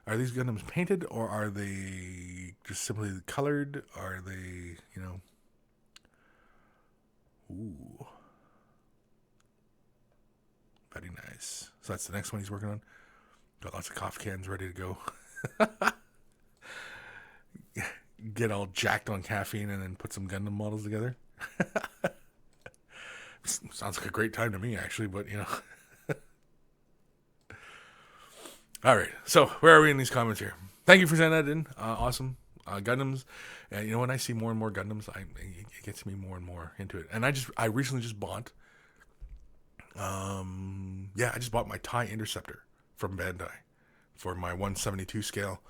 are these Gundams painted, or are they just simply colored? Are they, Ooh. Very nice. So that's the next one he's working on. Got lots of coffee cans ready to go. Get all jacked on caffeine and then put some Gundam models together. Sounds like a great time to me, actually, but All right, so where are we in these comments here? Thank you for sending that in. Awesome. Gundams. When I see more and more Gundams, it gets me more and more into it. And I recently just bought, I just bought my TIE Interceptor from Bandai for my 172 scale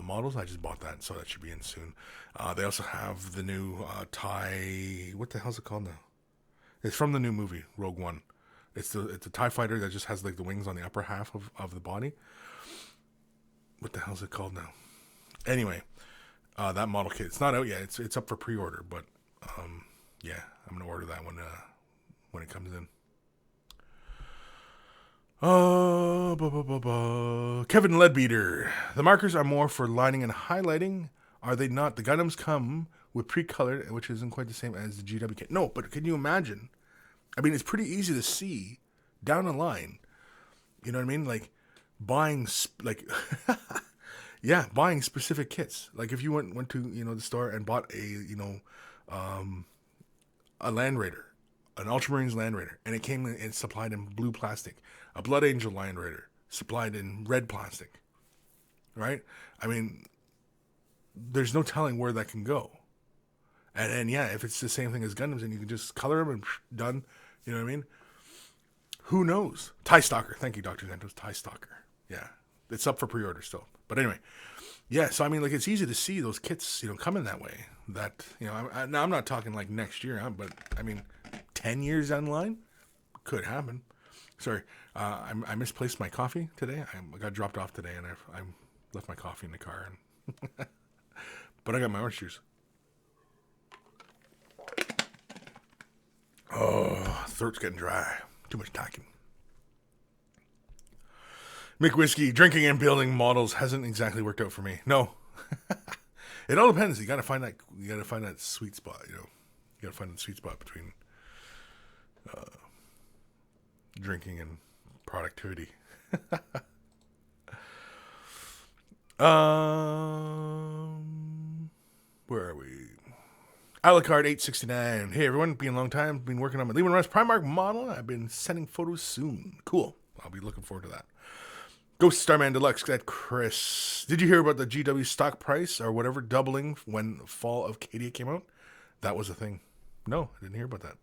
models. I just bought that, so that should be in soon. They also have the new TIE. What the hell's it called now? It's from the new movie Rogue One. It's a TIE fighter that just has like the wings on the upper half of the body. What the hell's it called now? Anyway, that model kit. It's not out yet. It's up for pre-order, but I'm gonna order that one when it comes in. Kevin Leadbeater. The markers are more for lining and highlighting, are they not? The Gundams come with pre-colored, which isn't quite the same as the GW kit. No, but can you imagine? I mean, it's pretty easy to see down the line. You know what I mean? Like buying buying specific kits. Like if you went to the store and bought a Land Raider, an Ultramarines Land Raider, and it came and supplied in blue plastic. A Blood Angel Land Raider supplied in red plastic. Right? I mean, there's no telling where that can go. And if it's the same thing as Gundams, and you can just color them and done, you know what I mean? Who knows? TIE Stalker. Thank you, Dr. Zentos. TIE Stalker. Yeah. It's up for pre-order still. But anyway, yeah, so I mean, like, it's easy to see those kits, coming that way. That, now I'm not talking like next year, but I mean, 10 years down the line? Could happen. Sorry, I misplaced my coffee today. I got dropped off today, and I left my coffee in the car. And but I got my orange juice. Oh, throat's getting dry. Too much talking. Mick Whiskey, drinking and building models hasn't exactly worked out for me. No. It all depends. You gotta find that sweet spot, You gotta find the sweet spot between drinking and productivity. Where are we? Alucard 869. Hey everyone, been a long time. Been working on my Lehman Russ Primark model. I've been sending photos soon. Cool. I'll be looking forward to that. Ghost Starman Deluxe at Kris. Did you hear about the GW stock price or whatever doubling when Fall of Cadia came out? That was a thing. No, I didn't hear about that.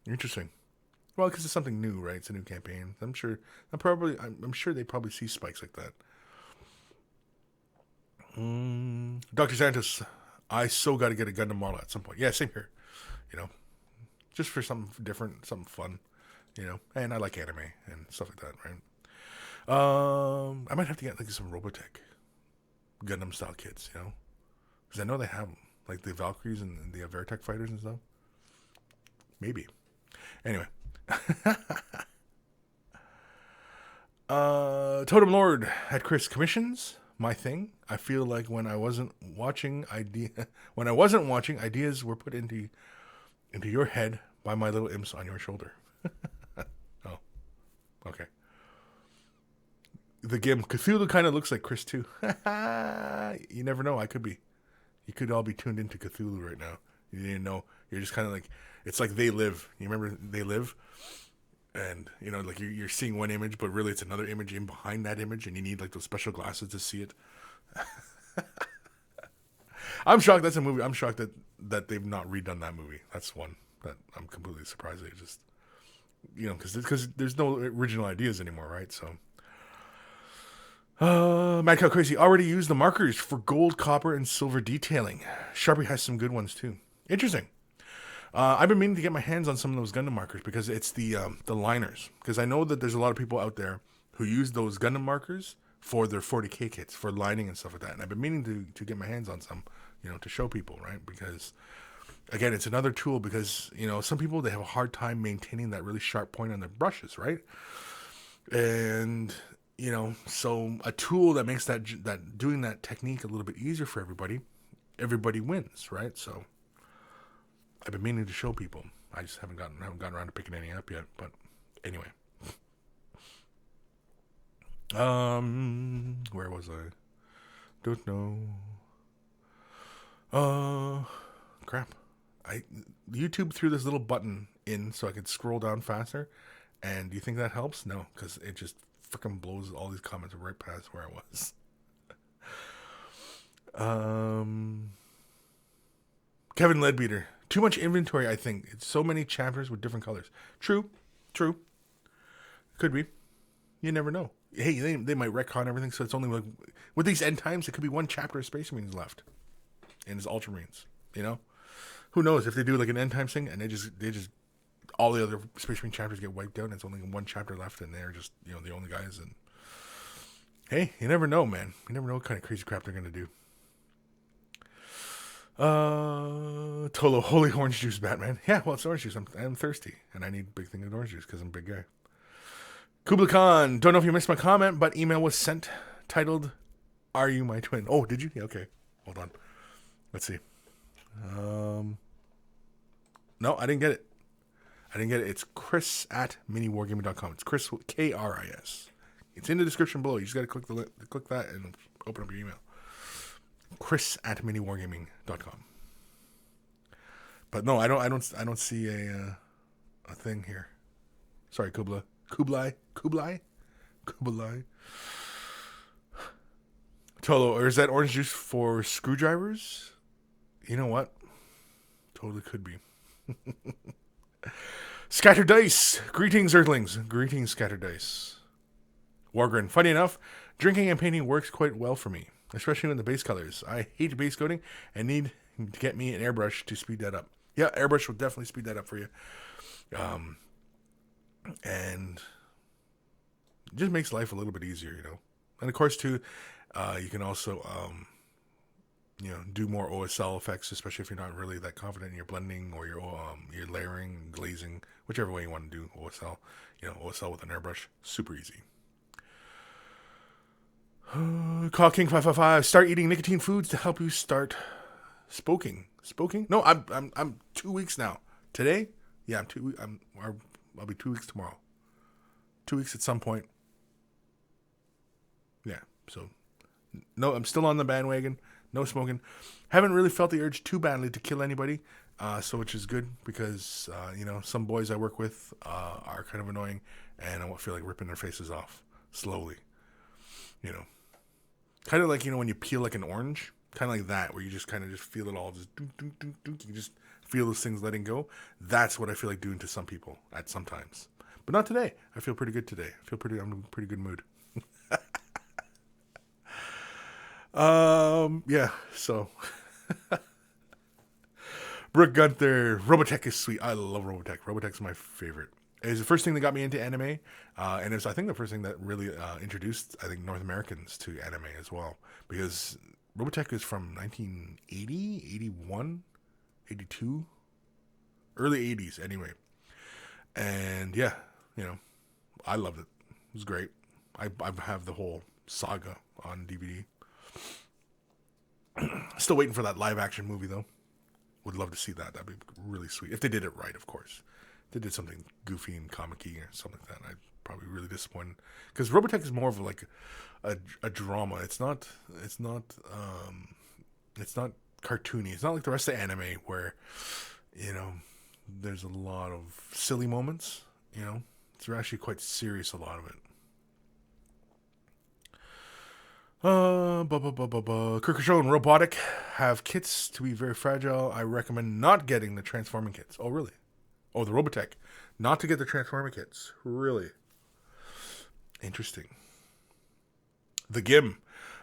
Interesting. Well, because it's something new, right? It's a new campaign. I'm sure they probably see spikes like that. Dr. Santos, I so got to get a Gundam model at some point. Yeah, same here. You know, just for something different, something fun. You know, and I like anime and stuff like that, right? I might have to get like some Robotech Gundam style kits, you know, because I know they have them, like the Valkyries and the Veritech fighters and stuff. Maybe. Anyway. Totem Lord at Kris commissions. My thing. I feel like when I wasn't watching, ideas were put into your head by my little imps on your shoulder. Oh, okay. The Gim Cthulhu kind of looks like Kris too. You never know. I could be. You could all be tuned into Cthulhu right now. You didn't know. You're just kind of like, it's like They Live. You remember They Live? And, you know, like you're seeing one image, but really it's another image in behind that image, and you need like those special glasses to see it. I'm shocked that's a movie. I'm shocked that they've not redone that movie. That's one that I'm completely surprised. They just, you know, because there's no original ideas anymore, right? So. Mad Cow Crazy already used the markers for gold, copper, and silver detailing. Sharpie has some good ones too. Interesting. I've been meaning to get my hands on some of those Gundam markers because it's the liners. Because I know that there's a lot of people out there who use those Gundam markers for their 40K kits, for lining and stuff like that. And I've been meaning to get my hands on some, you know, to show people, right? Because, again, it's another tool because, you know, some people, they have a hard time maintaining that really sharp point on their brushes, right? And, you know, so a tool that makes that doing that technique a little bit easier for everybody wins, right? So I've been meaning to show people. I just haven't gotten around to picking any up yet. But anyway, where was I? Don't know. Crap. YouTube threw this little button in so I could scroll down faster. And do you think that helps? No, because it just freaking blows all these comments right past where I was. Kevin Leadbeater. Too much inventory, I think. It's so many chapters with different colors. True. Could be. You never know. Hey, they might retcon everything, so it's only like, with these end times, it could be one chapter of Space Marines left. And it's Ultramarines, you know? Who knows if they do like an end times thing and they just all the other Space Marine chapters get wiped out and it's only one chapter left and they're just, you know, the only guys. And hey, you never know, man. You never know what kind of crazy crap they're going to do. Tolo, holy orange juice, Batman. Yeah, well, it's orange juice. I'm thirsty and I need a big thing of orange juice because I'm a big guy. Kubla Khan, don't know if you missed my comment, but email was sent titled, "Are you my twin?" Oh, did you? Yeah, okay. Hold on. Let's see. No, I didn't get it. It's Kris at miniwargaming.com. It's Kris, Kris. It's in the description below. You just got to click click that and open up your email. Kris at miniwargaming.com. But no, I don't see a thing here. Sorry, Kublai. Tolo, or is that orange juice for screwdrivers? You know what? Totally could be. Scattered Dice. Greetings, Earthlings. Greetings, Scattered Dice. Wargren. Funny enough, drinking and painting works quite well for me, especially in the base colors. I hate base coating and need to get me an airbrush to speed that up. Yeah, airbrush will definitely speed that up for you. And it just makes life a little bit easier, you know. And of course, too, you can also, do more OSL effects, especially if you're not really that confident in your blending or your layering, glazing, whichever way you want to do OSL. You know, OSL with an airbrush, super easy. Call King 555. Start eating nicotine foods to help you start smoking. Spoking? No, I'm 2 weeks now. Today? Yeah, I'm 2 weeks. I'll be 2 weeks tomorrow. 2 weeks at some point. Yeah. So, no, I'm still on the bandwagon. No smoking. Haven't really felt the urge too badly to kill anybody. So which is good because some boys I work with are kind of annoying, and I feel like ripping their faces off slowly. Kind of like when you peel like an orange, kind of like that, where you just kind of just feel it all just dunk, dunk, dunk, dunk. You just feel those things letting go. That's what I feel like doing to some people at sometimes, but not today. I feel pretty good today. I'm in a pretty good mood. Yeah. So. Brooke Gunther, Robotech is sweet. I love Robotech. Robotech's my favorite. It was the first thing that got me into anime, and it was, I think, the first thing that really introduced, I think, North Americans to anime as well, because Robotech is from 1980, 81, 82, early 80s anyway. And yeah, I loved it. It was great. I have the whole saga on DVD. Still waiting for that live action movie though. Would love to see that. That'd be really sweet. If they did it right, of course. If they did something goofy and comic-y or something like that, I'd probably be really disappointed. Because Robotech is more of like a drama. It's not cartoony. It's not like the rest of anime where, there's a lot of silly moments. It's actually quite serious, a lot of it. Kirkishow and Robotic have kits to be very fragile. I recommend not getting the transforming kits. Oh, really? Oh, the Robotech. Not to get the transforming kits. Really? Interesting. The Gim.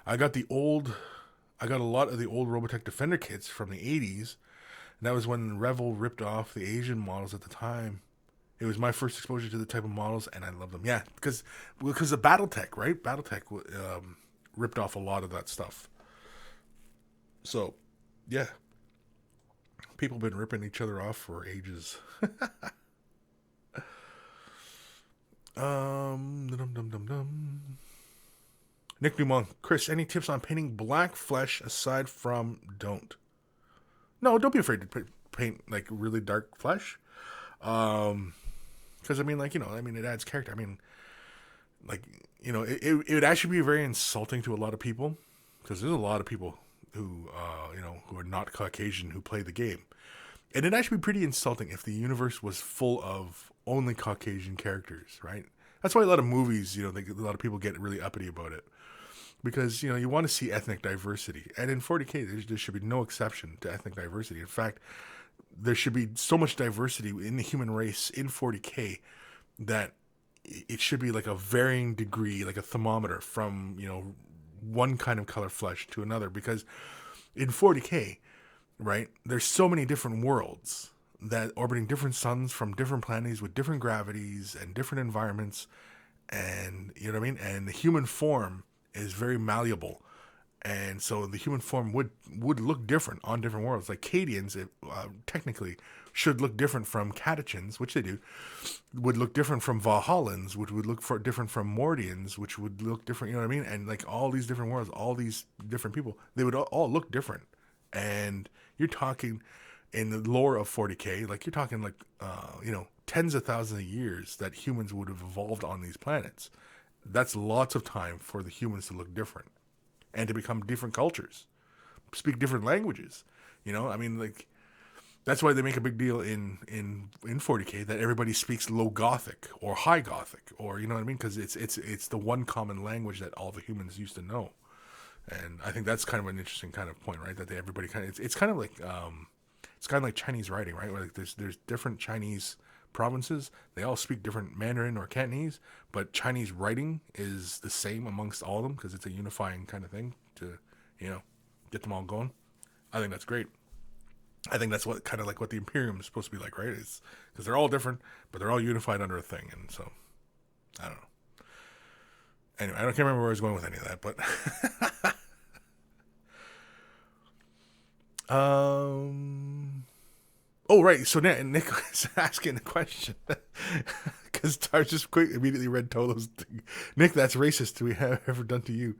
I got a lot of the old Robotech Defender kits from the 80s. And that was when Revell ripped off the Asian models at the time. It was my first exposure to the type of models, and I love them. Yeah, because of Battletech, right? Battletech ripped off a lot of that stuff. So, yeah. People have been ripping each other off for ages. Nick Dumont. Kris, any tips on painting black flesh aside from don't? No, don't be afraid to paint like really dark flesh. Because it adds character. It would actually be very insulting to a lot of people, because there's a lot of people who are not Caucasian who play the game, and it'd actually be pretty insulting if the universe was full of only Caucasian characters, right? That's why a lot of movies, a lot of people get really uppity about it, because you want to see ethnic diversity, and in 40K there should be no exception to ethnic diversity. In fact, there should be so much diversity in the human race in 40K that it should be like a varying degree, like a thermometer from, one kind of color flesh to another. Because in 40K, right, there's so many different worlds that orbiting different suns from different planets with different gravities and different environments. And, And the human form is very malleable. And so the human form would look different on different worlds. Like Cadians, technically, should look different from Catachans, which they do, would look different from Valhallans, which would look different from Mordians, which would look different, And like all these different worlds, all these different people, they would all look different. And you're talking in the lore of 40K, like you're talking like, tens of thousands of years that humans would have evolved on these planets. That's lots of time for the humans to look different. And to become different cultures, speak different languages, that's why they make a big deal in 40K that everybody speaks Low Gothic or High Gothic, or because it's the one common language that all the humans used to know. And I think that's kind of an interesting kind of point, right? That everybody it's kind of like Chinese writing, right? Where like there's different Chinese provinces, they all speak different Mandarin or Cantonese, but Chinese writing is the same amongst all of them because it's a unifying kind of thing to, get them all going. I think that's great. I think that's what the Imperium is supposed to be like, right? It's because they're all different, but they're all unified under a thing. And so, I don't know. Anyway, I can't remember where I was going with any of that, but oh, right. So Nick was asking a question because Tar just immediately read Tolo's thing. Nick, that's racist. We have ever done to you?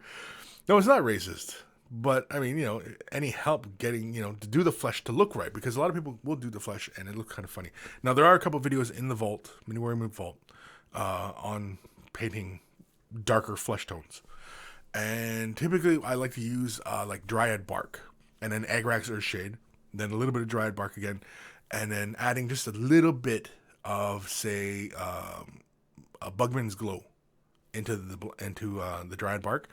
No, it's not racist. But I mean, any help getting, to do the flesh to look right, because a lot of people will do the flesh and it looks kind of funny. Now there are a couple of videos in the vault, Mini Wargaming Vault, on painting darker flesh tones, and typically I like to use like dryad bark, and then Agrax Earthshade, then a little bit of dryad bark again, and then adding just a little bit of, say, a Bugman's Glow into the dryad bark,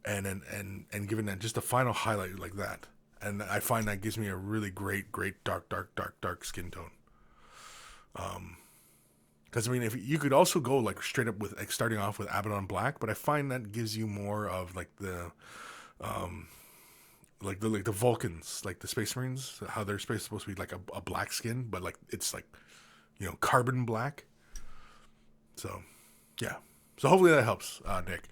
and then and giving that just a final highlight like that. And I find that gives me a really great dark skin tone. Because I mean, if you could also go like straight up with like starting off with Abaddon Black, but I find that gives you more of like the the Vulcans, like the Space Marines, how they're supposed to be like a black skin, but like it's like carbon black. So yeah, so hopefully that helps, Nick.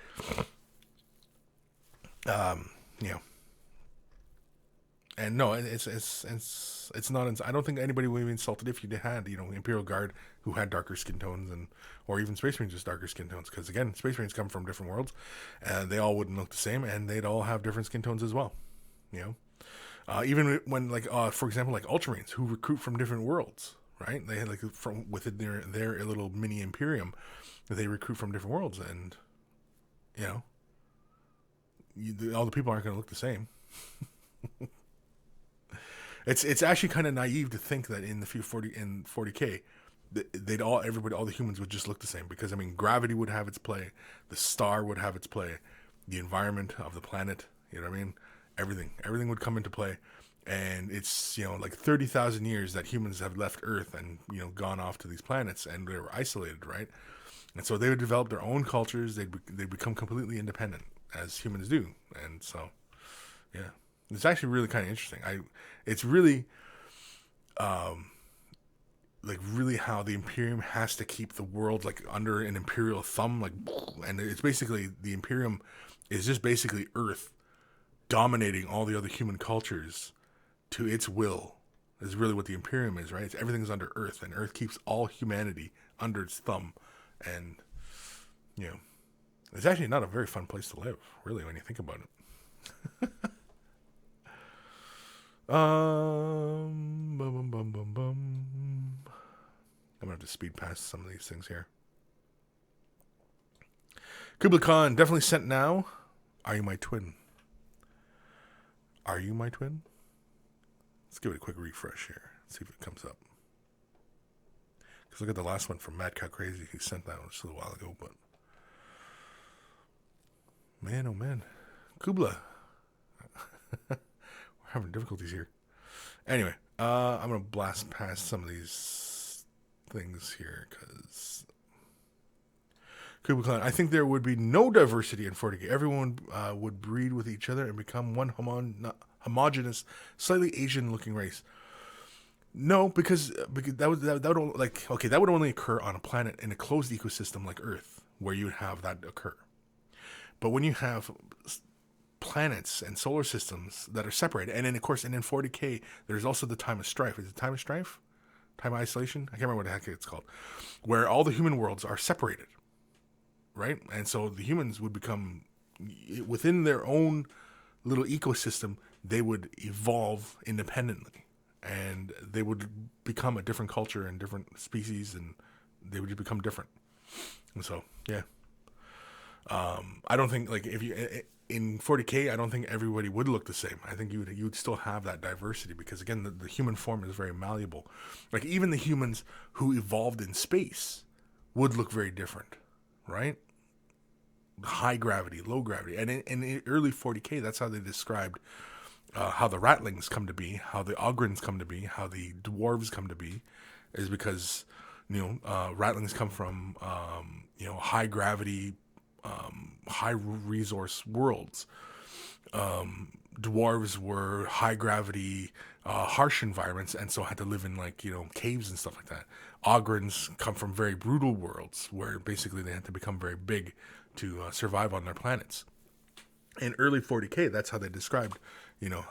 And no, it's not. I don't think anybody would be insulted if you had Imperial Guard who had darker skin tones, or even Space Marines with darker skin tones, because again, Space Marines come from different worlds, and they all wouldn't look the same, and they'd all have different skin tones as well. Even when for example, like Ultramarines who recruit from different worlds, right? They had from within their little mini Imperium, they recruit from different worlds, and all the people aren't going to look the same. It's actually kind of naive to think that in 40K, all the humans would just look the same, because I mean, gravity would have its play, the star would have its play, the environment of the planet, you know what I mean? Everything would come into play, and it's like 30,000 years that humans have left Earth and gone off to these planets, and they were isolated, right? And so they would develop their own cultures. They'd become completely independent, as humans do, and so yeah. It's actually really kind of interesting. It's really, really how the Imperium has to keep the world like under an Imperial thumb, and it's basically the Imperium is just basically Earth dominating all the other human cultures to its will. Is really what the Imperium is, right? Everything's under Earth, and Earth keeps all humanity under its thumb, and it's actually not a very fun place to live, really, when you think about it. I'm gonna have to speed past some of these things here. Kublai Khan, definitely sent now. Are you my twin? Are you my twin? Let's give it a quick refresh here. See if it comes up. Because look at the last one from Mad Cow Crazy. He sent that one just a little while ago, but man, oh man, Kublai. Having difficulties here. Anyway, I'm going to blast past some of these things here, because Kublai Khan, I think there would be no diversity in 40K. Everyone would breed with each other and become one homogenous, slightly Asian-looking race. No, because that would only occur on a planet in a closed ecosystem like Earth, where you would have that occur. But when you have planets and solar systems that are separated, and then of course, in 40K, there's also the time of strife. Is it time of strife? Time of isolation? I can't remember what the heck it's called. Where all the human worlds are separated, right? And so the humans would become, within their own little ecosystem, they would evolve independently, and they would become a different culture and different species, and they would just become different. And so, yeah. I don't think if you in 40K, I don't think everybody would look the same. I think you'd still have that diversity, because again, the human form is very malleable. Like even the humans who evolved in space would look very different, right? High gravity, low gravity, and in early 40K, that's how they described how the Ratlings come to be, how the Ogrins come to be, how the Dwarves come to be, is because Ratlings come from high gravity, high resource worlds. Dwarves were high gravity, harsh environments, and so had to live in caves and stuff like that. Ogrins come from very brutal worlds where basically they had to become very big to survive on their planets. In early 40K, that's how they described,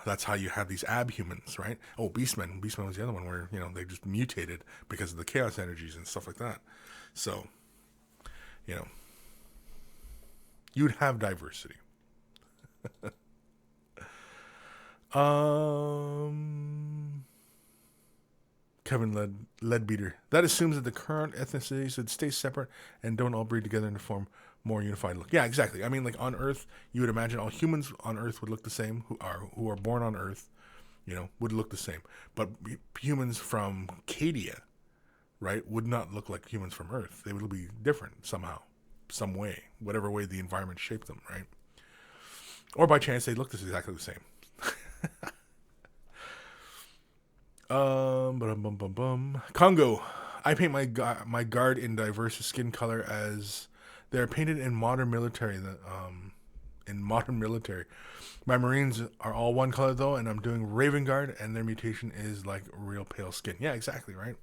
that's how you had these abhumans, right? Oh, Beastmen. Beastmen was the other one where, they just mutated because of the chaos energies and stuff like that. So, you'd have diversity. Um, Kevin Leadbeater. That assumes that the current ethnicities would stay separate and don't all breed together and form more unified look. Yeah, exactly. I mean, like on Earth, you would imagine all humans on Earth would look the same. Who are born on Earth, would look the same. But humans from Cadia, right, would not look like humans from Earth. They would be different somehow, some way, whatever way the environment shaped them, right? Or by chance they look exactly the same. Congo. I paint my guard in diverse skin color as they're painted in modern military. My Marines are all one color though, and I'm doing Raven Guard, and their mutation is like real pale skin. Yeah, exactly, right.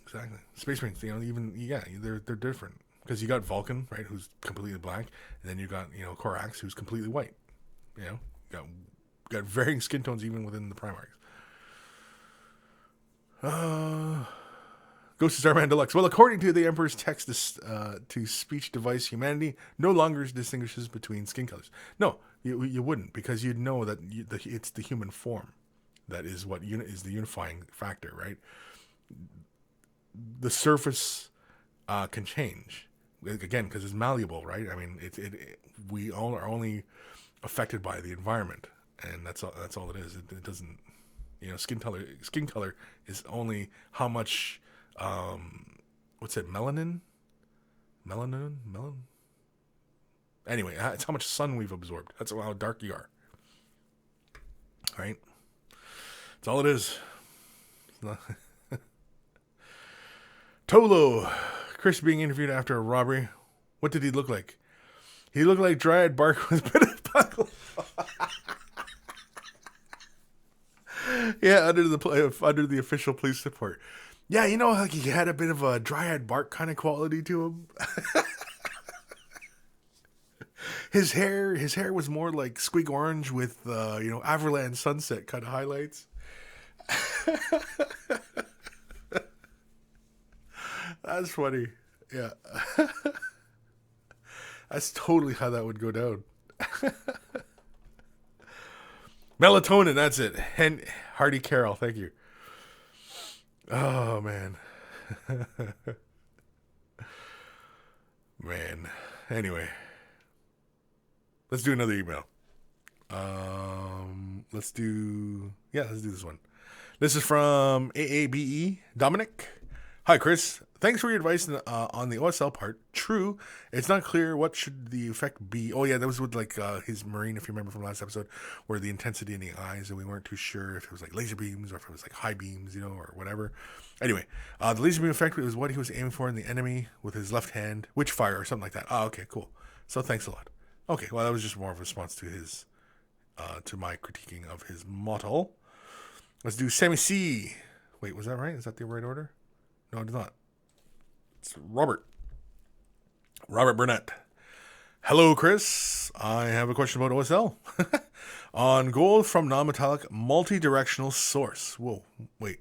Exactly. Space Marines, they're different because you got Vulcan, right, who's completely black, and then you got Korax, who's completely white. You got varying skin tones even within the Primarchs. Ghost of Starman Deluxe. Well, according to the Emperor's text to speech device, humanity no longer distinguishes between skin colors. No, you wouldn't, because you'd know that it's the human form that is what is the unifying factor, right? The surface can change again because it's malleable, right? I mean, we all are only affected by the environment, and that's all it is. It doesn't, skin color is only how much what's it, melanin. Anyway, it's how much sun we've absorbed. That's how dark you are, right? That's all it is. Tolo. Kris being interviewed after a robbery. What did he look like? He looked like Dryad Bark with a bit of buckle. Yeah, under the official police report. Yeah, like he had a bit of a Dryad Bark kind of quality to him. His hair was more like squig orange with Everland sunset kind of highlights. That's funny. Yeah. That's totally how that would go down. Melatonin, that's it. Hardy Carroll, thank you. Oh, man. Man. Anyway. Let's do another email. Let's do this one. This is from AABE Dominic. Hi, Kris. Thanks for your advice on the OSL part. True, it's not clear what should the effect be. Oh, yeah, that was with his Marine, if you remember from last episode, where the intensity in the eyes, and we weren't too sure if it was like laser beams or if it was like high beams, or whatever. Anyway, the laser beam effect was what he was aiming for in the enemy with his left hand, Witchfire or something like that. Oh, okay, cool. So thanks a lot. Okay, well, that was just more of a response to his, to my critiquing of his model. Let's do Sammy C. Wait, was that right? Is that the right order? No, it's not. It's Robert Burnett. Hello, Kris. I have a question about OSL. On gold from non-metallic multi-directional source. Whoa, wait.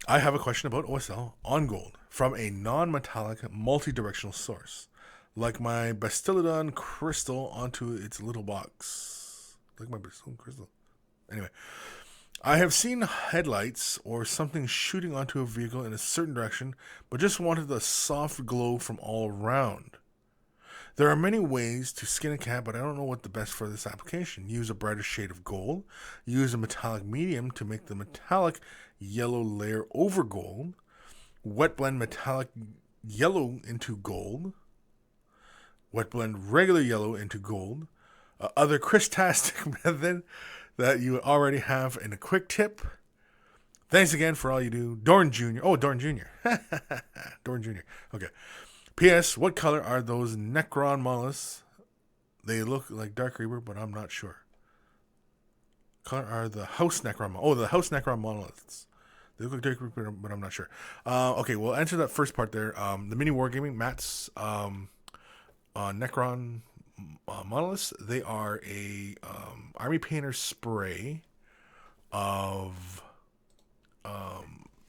I have a question about OSL on gold from a non-metallic multi-directional source. Like my Bastillodon crystal onto its little box. Like my Bastillodon crystal. Anyway. I have seen headlights or something shooting onto a vehicle in a certain direction, but just wanted a soft glow from all around. There are many ways to skin a cat, but I don't know what the best for this application. Use a brighter shade of gold. Use a metallic medium to make the metallic yellow layer over gold. Wet blend metallic yellow into gold. Wet blend regular yellow into gold. Other Kristastic method that you already have in a quick tip. Thanks again for all you do. Dorn Jr. Oh, Dorn Jr. Dorn Jr. Okay. P.S. What color are those Necron mollusks? They look like Dark Reaper, but I'm not sure. Color are the House Necron mollusks. Oh, the House Necron mollusks. They look like Dark Reaper, but I'm not sure. Okay, we'll answer that first part there. The mini wargaming Matt's Necron monoliths. They are a army painter spray of I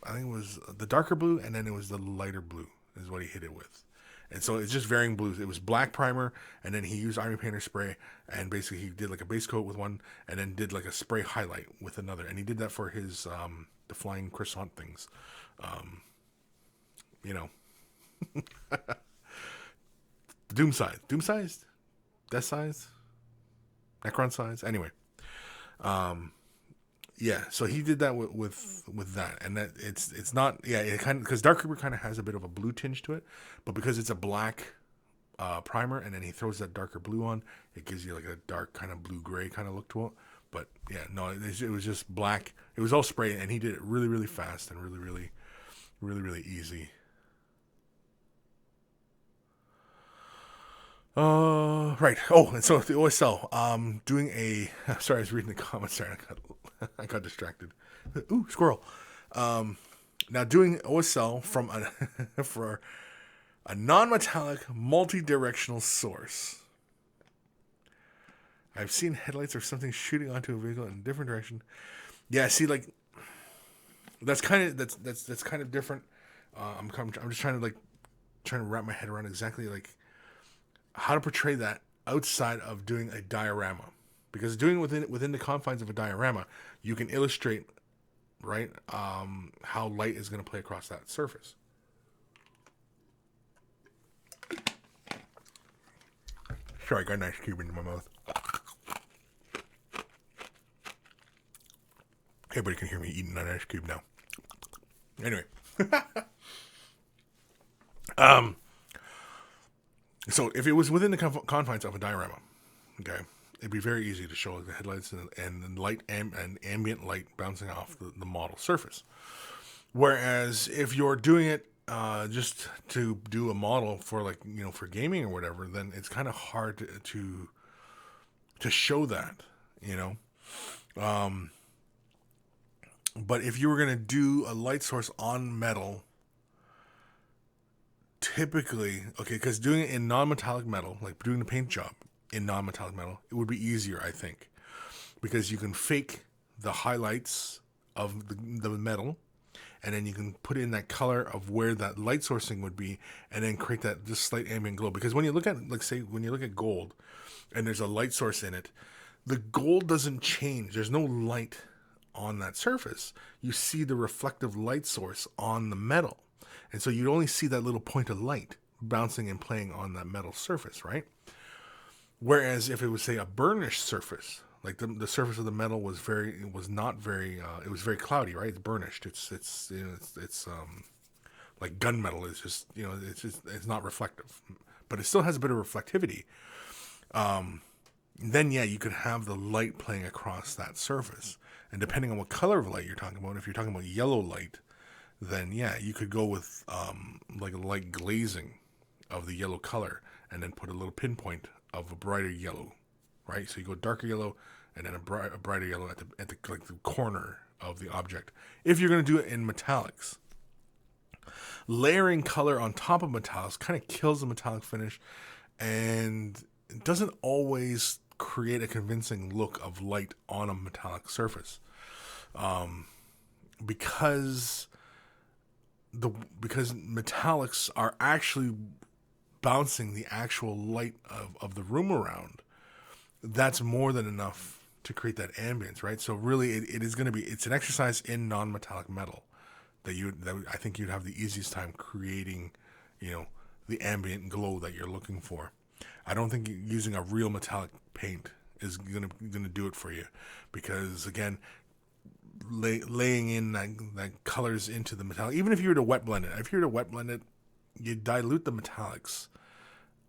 think it was the darker blue, and then it was the lighter blue is what he hit it with, And so it's just varying blues. It was black primer, and then he used Army Painter spray, and basically he did like a base coat with one, and then did like a spray highlight with another. And he did that for his the flying croissant things. You know, Doom size, Death size, Necron size. Anyway, yeah. So he did that with that, and that it's not it kind of because Dark Reaper kind of has a bit of a blue tinge to it, but because it's a black primer, and then he throws that darker blue on, it gives you like a dark kind of blue gray kind of look to it. But yeah, no, it was just black. It was all spray, and he did it really, really fast and really, really easy. Right. Oh, and so the OSL, doing a. Sorry, I was reading the comments there. I got distracted. Ooh, squirrel. Now doing OSL from for a non-metallic, multi-directional source. I've seen headlights or something shooting onto a vehicle in a different direction. Yeah, see, like that's kind of different. I'm just trying to wrap my head around exactly like how to portray that outside of doing a diorama, because doing it within the confines of a diorama, you can illustrate, right, how light is going to play across that surface. Sorry, I got an ice cube into my mouth. Everybody can hear me eating an ice cube now. Anyway. So if it was within the confines of a diorama, okay, it'd be very easy to show the headlights and light and ambient light bouncing off the model surface. Whereas if you're doing it just to do a model for for gaming or whatever, then it's kind of hard to show that, But if you were going to do a light source on metal, typically, okay, because doing it in non-metallic metal, like doing the paint job in non-metallic metal, it would be easier, I think, because you can fake the highlights of the metal, and then you can put in that color of where that light sourcing would be, and then create that just slight ambient glow. Because when you look at, when you look at gold, and there's a light source in it, the gold doesn't change. There's no light on that surface. You see the reflective light source on the metal. And so you only see that little point of light bouncing and playing on that metal surface, right? Whereas if it was, say, a burnished surface, like the surface of the metal was very cloudy, right? It's burnished. It's like gunmetal is just, it's not reflective, but it still has a bit of reflectivity. Then yeah, you could have the light playing across that surface, and depending on what color of light you're talking about, if you're talking about yellow light, then yeah, you could go with like a light glazing of the yellow color, and then put a little pinpoint of a brighter yellow, right? So you go darker yellow, and then a brighter yellow at the corner of the object. If you're going to do it in metallics, layering color on top of metallics kind of kills the metallic finish, and it doesn't always create a convincing look of light on a metallic surface, because metallics are actually bouncing the actual light of the room around. That's more than enough to create that ambience, right? So really, it's an exercise in non-metallic metal that I think you'd have the easiest time creating, the ambient glow that you're looking for. I don't think using a real metallic paint is gonna do it for you, because again, laying in that colors into the metallic, even if you were to wet blend it, you dilute the metallics,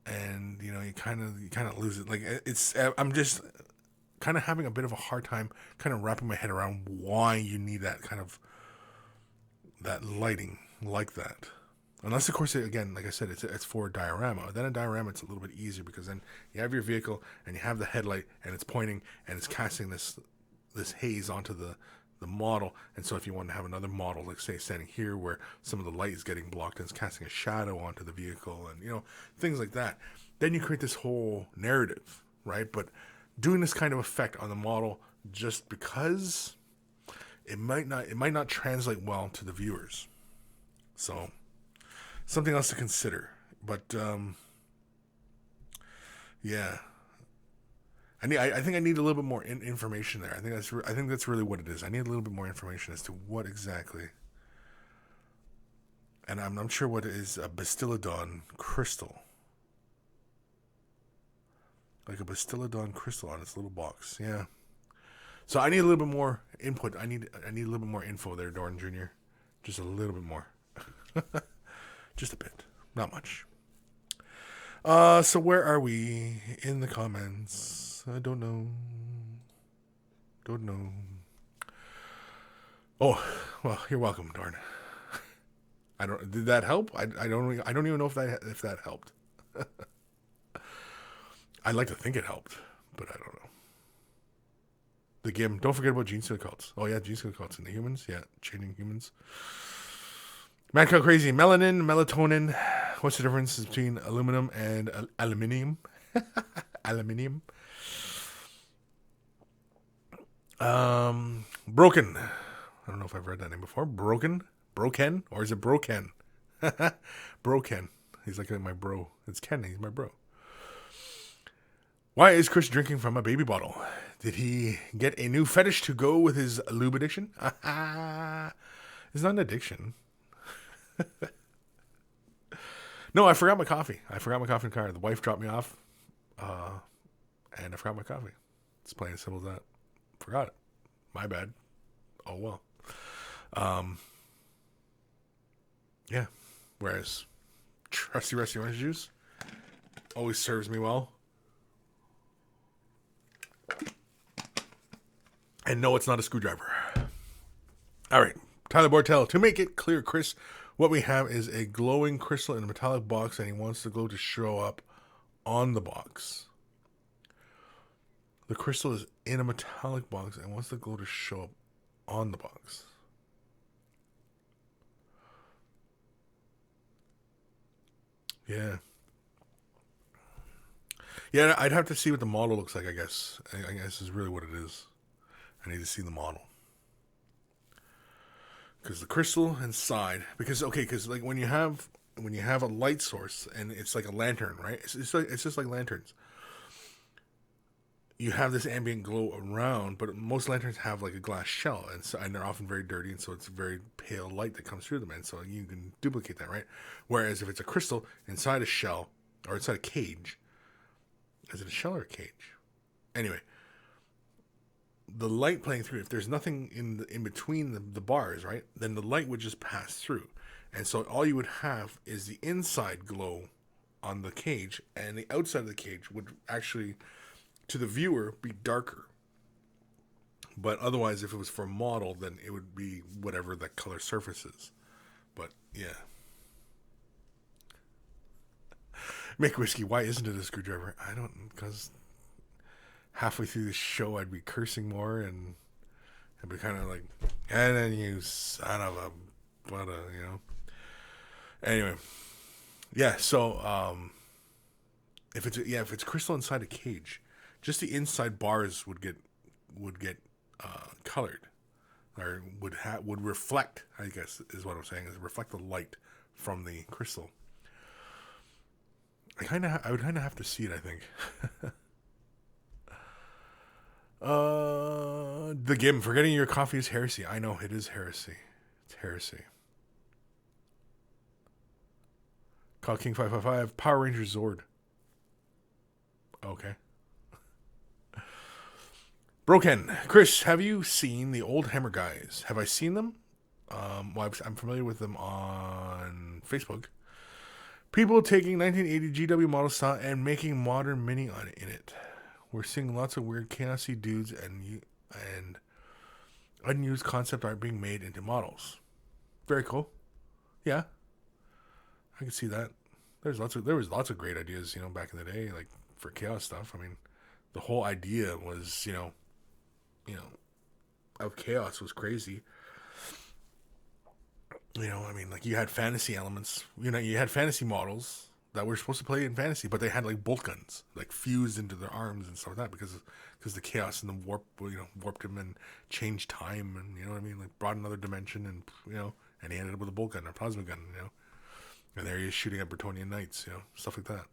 and you kind of lose it. Like I'm just kind of having a bit of a hard time kind of wrapping my head around why you need that kind of that lighting like that. Unless, of course, again, like I said, it's for a diorama. Then a diorama, it's a little bit easier, because then you have your vehicle and you have the headlight and it's pointing and it's casting this haze onto the model. And so if you want to have another model, like say standing here where some of the light is getting blocked and it's casting a shadow onto the vehicle, and things like that, then you create this whole narrative, right? But doing this kind of effect on the model just because it might not translate well to the viewers. So something else to consider But yeah, I think I need a little bit more information there. I think that's really what it is. I need a little bit more information as to what exactly. And I'm not sure what is a Bastillodon crystal. Like a Bastillodon crystal on its little box. Yeah. So I need a little bit more input. I need a little bit more info there, Dorn Jr. Just a little bit more. Just a bit. Not much. So where are we in the comments? I don't know. Don't know. Oh, well, you're welcome, Dorn. I don't. Did that help? I don't. I don't even know if that helped. I'd like to think it helped, but I don't know. The GIM. Don't forget about gene stealer cults. Oh yeah, gene stealer cults in the humans. Yeah, chaining humans. Man Cow Crazy. Melanin, melatonin. What's the difference between aluminum and aluminium? Aluminium. Broken. I don't know if I've read that name before. Broken? Or is it Broken? Broken. He's like my bro. It's Ken. He's my bro. Why is Kris drinking from a baby bottle? Did he get a new fetish to go with his lube addiction? It's not an addiction. No, I forgot my coffee. I forgot my coffee in the car. The wife dropped me off, and I forgot my coffee. It's plain as simple as that. Forgot it. My bad. Oh well. Yeah. Whereas trusty rusty orange juice always serves me well. And no, it's not a screwdriver. All right. Tyler Bortel. To make it clear, Kris, what we have is a glowing crystal in a metallic box, and he wants the glow to show up on the box. The crystal is in a metallic box and wants the glow to show up on the box. Yeah. Yeah, I'd have to see what the model looks like, I guess. I guess is really what it is. I need to see the model. Because the crystal inside, because like when you have a light source and it's like a lantern, right? It's just like lanterns. You have this ambient glow around, but most lanterns have like a glass shell, and they're often very dirty, and so it's very pale light that comes through them, and so you can duplicate that, right? Whereas if it's a crystal inside a shell or inside a cage, is it a shell or a cage? Anyway, the light playing through, if there's nothing in between the bars, right, then the light would just pass through, and so all you would have is the inside glow on the cage, and the outside of the cage would actually, to the viewer, be darker. But otherwise, if it was for a model, then it would be whatever that color surface is. But yeah. Make whiskey. Why isn't it a screwdriver? I don't, because halfway through the show I'd be cursing more, and I'd be kind of like, and then you son of a butter, you know. Anyway, yeah. So if it's crystal inside a cage, just the inside bars would get colored, or would reflect. I guess is what I'm saying, is reflect the light from the crystal. I would kind of have to see it, I think. The GIM. Forgetting your coffee is heresy. I know, it is heresy. It's heresy. Call King 555. Power Ranger Zord. Okay. Broken. Kris, have you seen the old Hammer guys? Have I seen them? Well, I'm familiar with them on Facebook. People taking 1980 GW model style and making modern mini in it. We're seeing lots of weird chaosy dudes and unused concept art being made into models. Very cool. Yeah, I can see that. There was lots of great ideas, back in the day, like for chaos stuff. I mean, the whole idea was, of chaos was crazy. I mean, like, you had fantasy elements. You had fantasy models that were supposed to play in fantasy, but they had like bolt guns, like fused into their arms and stuff like that, because the chaos and the warp, warped him and changed time, and like brought another dimension, and and he ended up with a bolt gun or a plasma gun, And there he is shooting at Bretonian Knights, stuff like that.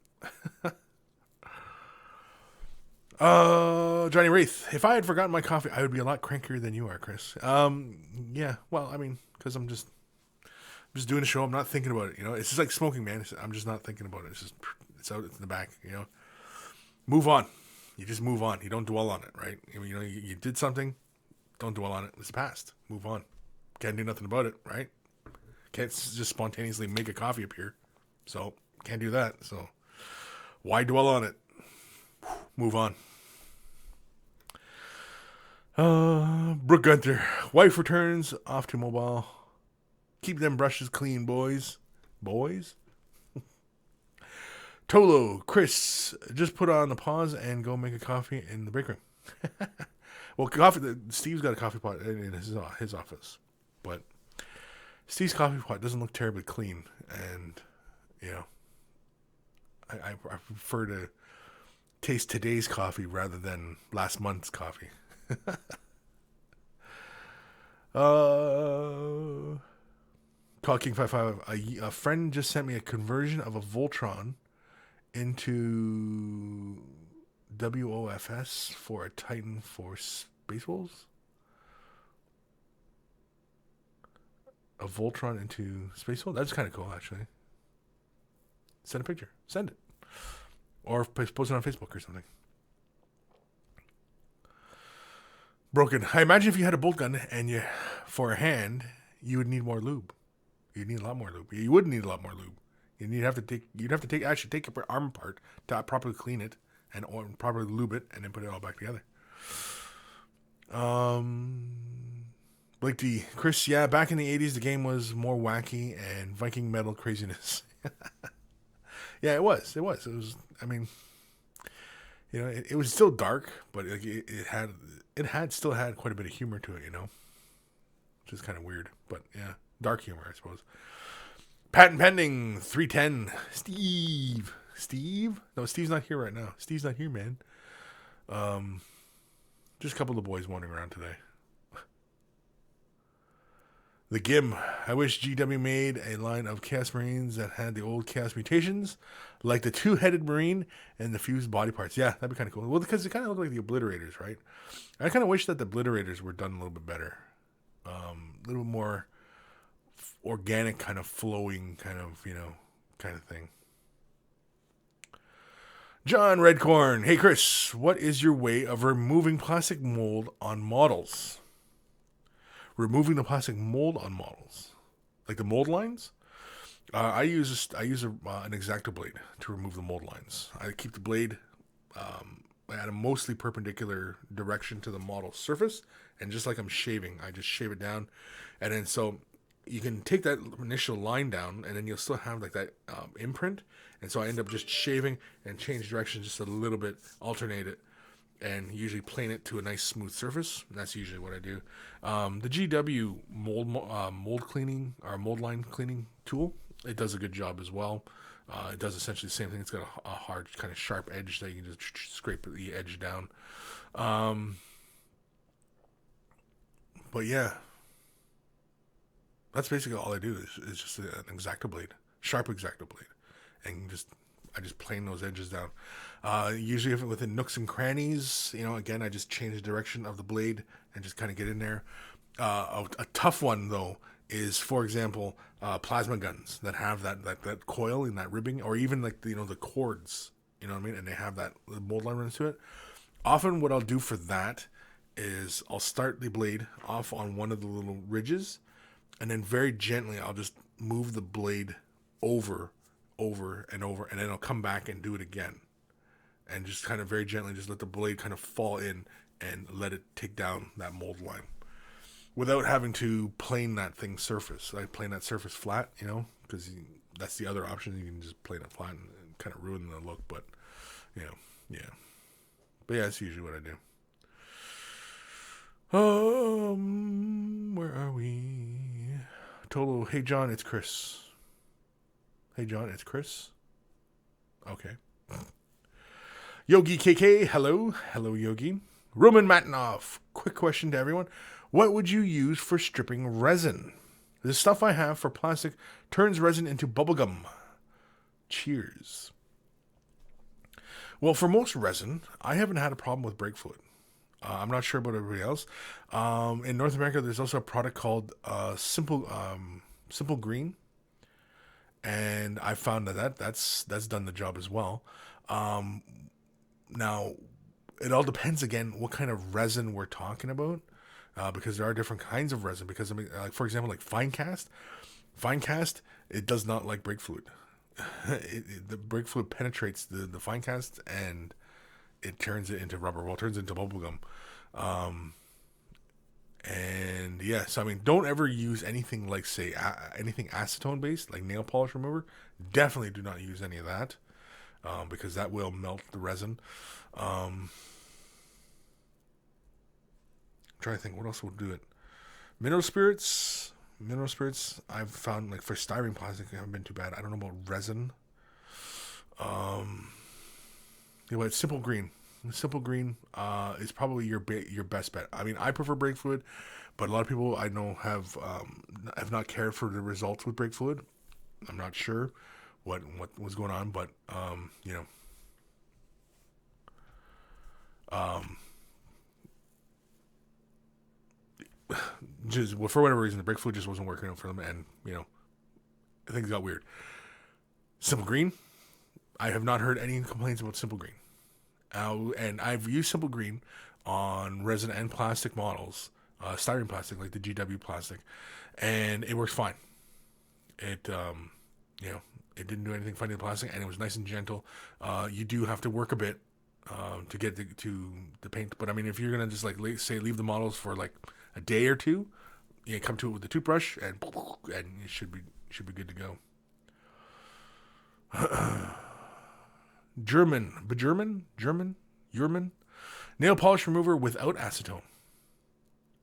Johnny Wraith. If I had forgotten my coffee, I would be a lot crankier than you are, Kris. Yeah. Well, I mean, because I'm just doing a show. I'm not thinking about it. It's just like smoking, man. I'm just not thinking about it. It's out in the back. Move on. You just move on. You don't dwell on it, right? You did something. Don't dwell on it. It's past. Move on. Can't do nothing about it, right? Can't just spontaneously make a coffee appear. So can't do that. So why dwell on it? Move on. Brooke Gunther. Wife returns off to mobile. Keep them brushes clean, boys. Boys? Tolo. Kris. Just put on the pause and go make a coffee in the break room. Well, Steve's got a coffee pot in his office. But Steve's coffee pot doesn't look terribly clean. And, I prefer to taste today's coffee rather than last month's coffee. Call King 55. A friend just sent me a conversion of a Voltron into WOFS for a Titan for Spaceballs. A Voltron into Spaceballs? That's kind of cool, actually. Send a picture. Send it. Or post it on Facebook or something. Broken. I imagine if you had a bolt gun and for a hand, you would need more lube. You'd need a lot more lube. You would need a lot more lube. You'd have to take your arm apart to properly clean it and properly lube it and then put it all back together. Blake D. Kris, yeah, back in the 80s, the game was more wacky and Viking metal craziness. Yeah, it was. It was. I mean, it was still dark, but it still had quite a bit of humor to it, which is kind of weird. But yeah, dark humor, I suppose. Patent pending 310. Steve? No, Steve's not here right now. Steve's not here, man. Just a couple of boys wandering around today. The Gim. I wish GW made a line of Chaos Marines that had the old Chaos mutations, like the two-headed Marine and the fused body parts. Yeah, that'd be kind of cool. Well, because they kind of look like the Obliterators, right? I kind of wish that the Obliterators were done a little bit better. A little more organic, kind of flowing, kind of thing. John Redcorn. Hey, Kris, what is your way of removing plastic mold on models? Removing the plastic mold on models, like the mold lines. I use an X-Acto blade to remove the mold lines. I keep the blade at a mostly perpendicular direction to the model surface, and just like I'm shaving, I just shave it down, and then so you can take that initial line down, and then you'll still have like that imprint, and so I end up just shaving and change direction just a little bit, alternate it. And usually plane it to a nice smooth surface. And that's usually what I do. The GW mold cleaning or mold line cleaning tool, it does a good job as well. It does essentially the same thing. It's got a hard kind of sharp edge that you can just scrape the edge down. But yeah, that's basically all I do is just an X-Acto blade, sharp X-Acto blade, and I just plane those edges down. Usually if within nooks and crannies, again, I just change the direction of the blade and just kind of get in there. A tough one, though, is, for example, plasma guns that have that coil and that ribbing, or even like, the cords, you know what I mean? And they have the mold line runs to it. Often what I'll do for that is I'll start the blade off on one of the little ridges, and then very gently I'll just move the blade over and over, and then I'll come back and do it again, and just kind of very gently just let the blade kind of fall in and let it take down that mold line without having to plane that thing surface. I plane that surface flat, because that's the other option. You can just plane it flat and kind of ruin the look, but yeah. But yeah, that's usually what I do. Where are we? Tolo. Hey John, it's Kris. Hey John, it's Kris. Okay. Yogi KK, hello. Hello, Yogi. Roman Matinov, quick question to everyone. What would you use for stripping resin? The stuff I have for plastic turns resin into bubblegum. Cheers. Well, for most resin, I haven't had a problem with brake fluid. I'm not sure about everybody else. In North America, there's also a product called Simple Green, and I found that's done the job as well. Now, it all depends again what kind of resin we're talking about, because there are different kinds of resin. Because I mean, like for example, like fine cast, it does not like brake fluid. The brake fluid penetrates the fine cast and it turns it into rubber. Well, it turns it into bubblegum. And yeah, so I mean, don't ever use anything like, say, anything acetone based, like nail polish remover. Definitely do not use any of that, because that will melt the resin. I'm trying to think what else would do it. Mineral spirits, I've found, like for styrene plastic, haven't been too bad. I don't know about resin. Yeah, but Simple Green. Simple Green is probably your best bet. I mean, I prefer brake fluid, but a lot of people I know have not cared for the results with brake fluid. I'm not sure what was going on, but you know, just well, for whatever reason, the brake fluid just wasn't working out for them, and you know, things got weird. Simple Green, I have not heard any complaints about Simple Green. And I've used Simple Green on resin and plastic models, styrene plastic, like the GW plastic, and it works fine. It, you know, it didn't do anything funny to the plastic, and it was nice and gentle. You do have to work a bit to get to the paint, but I mean, if you're gonna just like leave the models for like a day or two, you come to it with the toothbrush, and it should be good to go. German nail polish remover without acetone.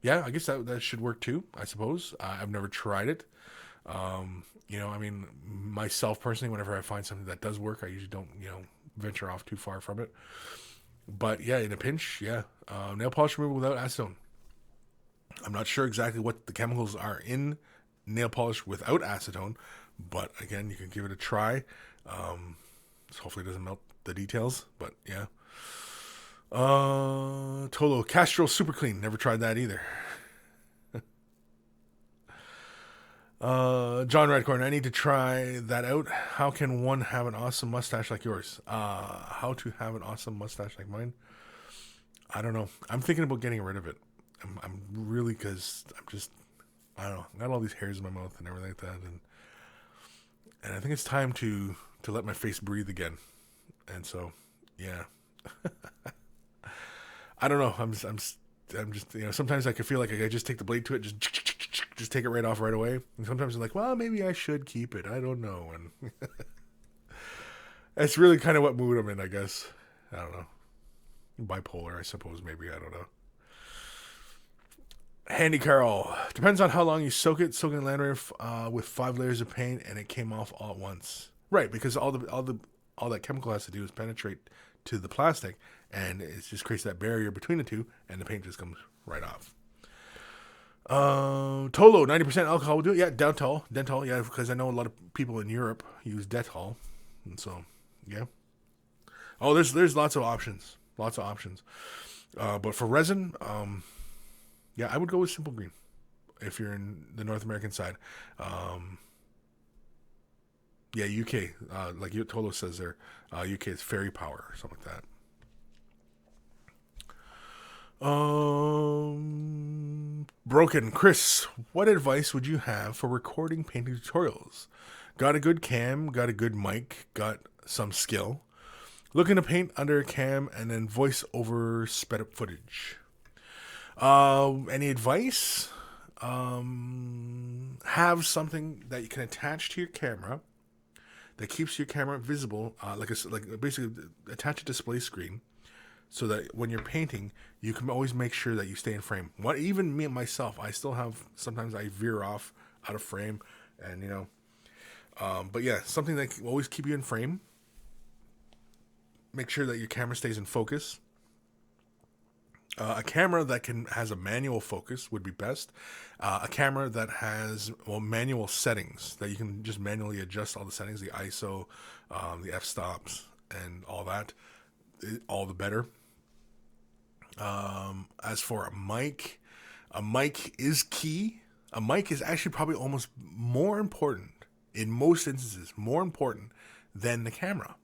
Yeah, I guess that should work too, I suppose. I've never tried it. You know, I mean, myself personally, whenever I find something that does work, I usually don't, you know, venture off too far from it. But yeah, in a pinch, yeah, nail polish remover without acetone. I'm not sure exactly what the chemicals are in nail polish without acetone, but again, you can give it a try. So hopefully it doesn't melt the details, but yeah. Tolo Castrol Super Clean. Never tried that either. John Redcorn, I need to try that out. How can one have an awesome mustache like yours? How to have an awesome mustache like mine? I don't know. I'm thinking about getting rid of it. I'm really, because I don't know. I got all these hairs in my mouth and everything like that, and I think it's time to let my face breathe again. And so, yeah. I don't know. I'm just, you know, sometimes I can feel like I just take the blade to it, just take it right off right away. And sometimes I'm like, well, maybe I should keep it. I don't know. And that's really kind of what mood I'm in, I guess. I don't know. Bipolar, I suppose, maybe. I don't know. Handy Carol. Depends on how long you soak it. Soaking lantern with 5 layers of paint, and it came off all at once. Right, because all that chemical has to do is penetrate to the plastic, and it just creates that barrier between the two, and the paint just comes right off. Tolo, 90% alcohol will do it. Yeah, Dettol, yeah, because I know a lot of people in Europe use Dettol, and so, yeah. Oh, there's lots of options. But for resin, yeah, I would go with Simple Green if you're in the North American side. Yeah, UK, like Tolo says there, UK is Fairy Power or something like that. Broken Kris, what advice would you have for recording painting tutorials? Got a good cam, got a good mic, got some skill. Looking to paint under a cam and then voice over sped up footage. Any advice? Have something that you can attach to your camera that keeps your camera visible, like basically attach a display screen, so that when you're painting, you can always make sure that you stay in frame. Even me myself, I still have, sometimes I veer off out of frame, and you know, but yeah, something that will always keep you in frame. Make sure that your camera stays in focus. A camera that has a manual focus would be best. A camera that has manual settings that you can just manually adjust all the settings, the ISO, the f-stops, and all that. All the better. As for a mic is key. A mic is actually probably almost more important, in most instances, more important than the camera.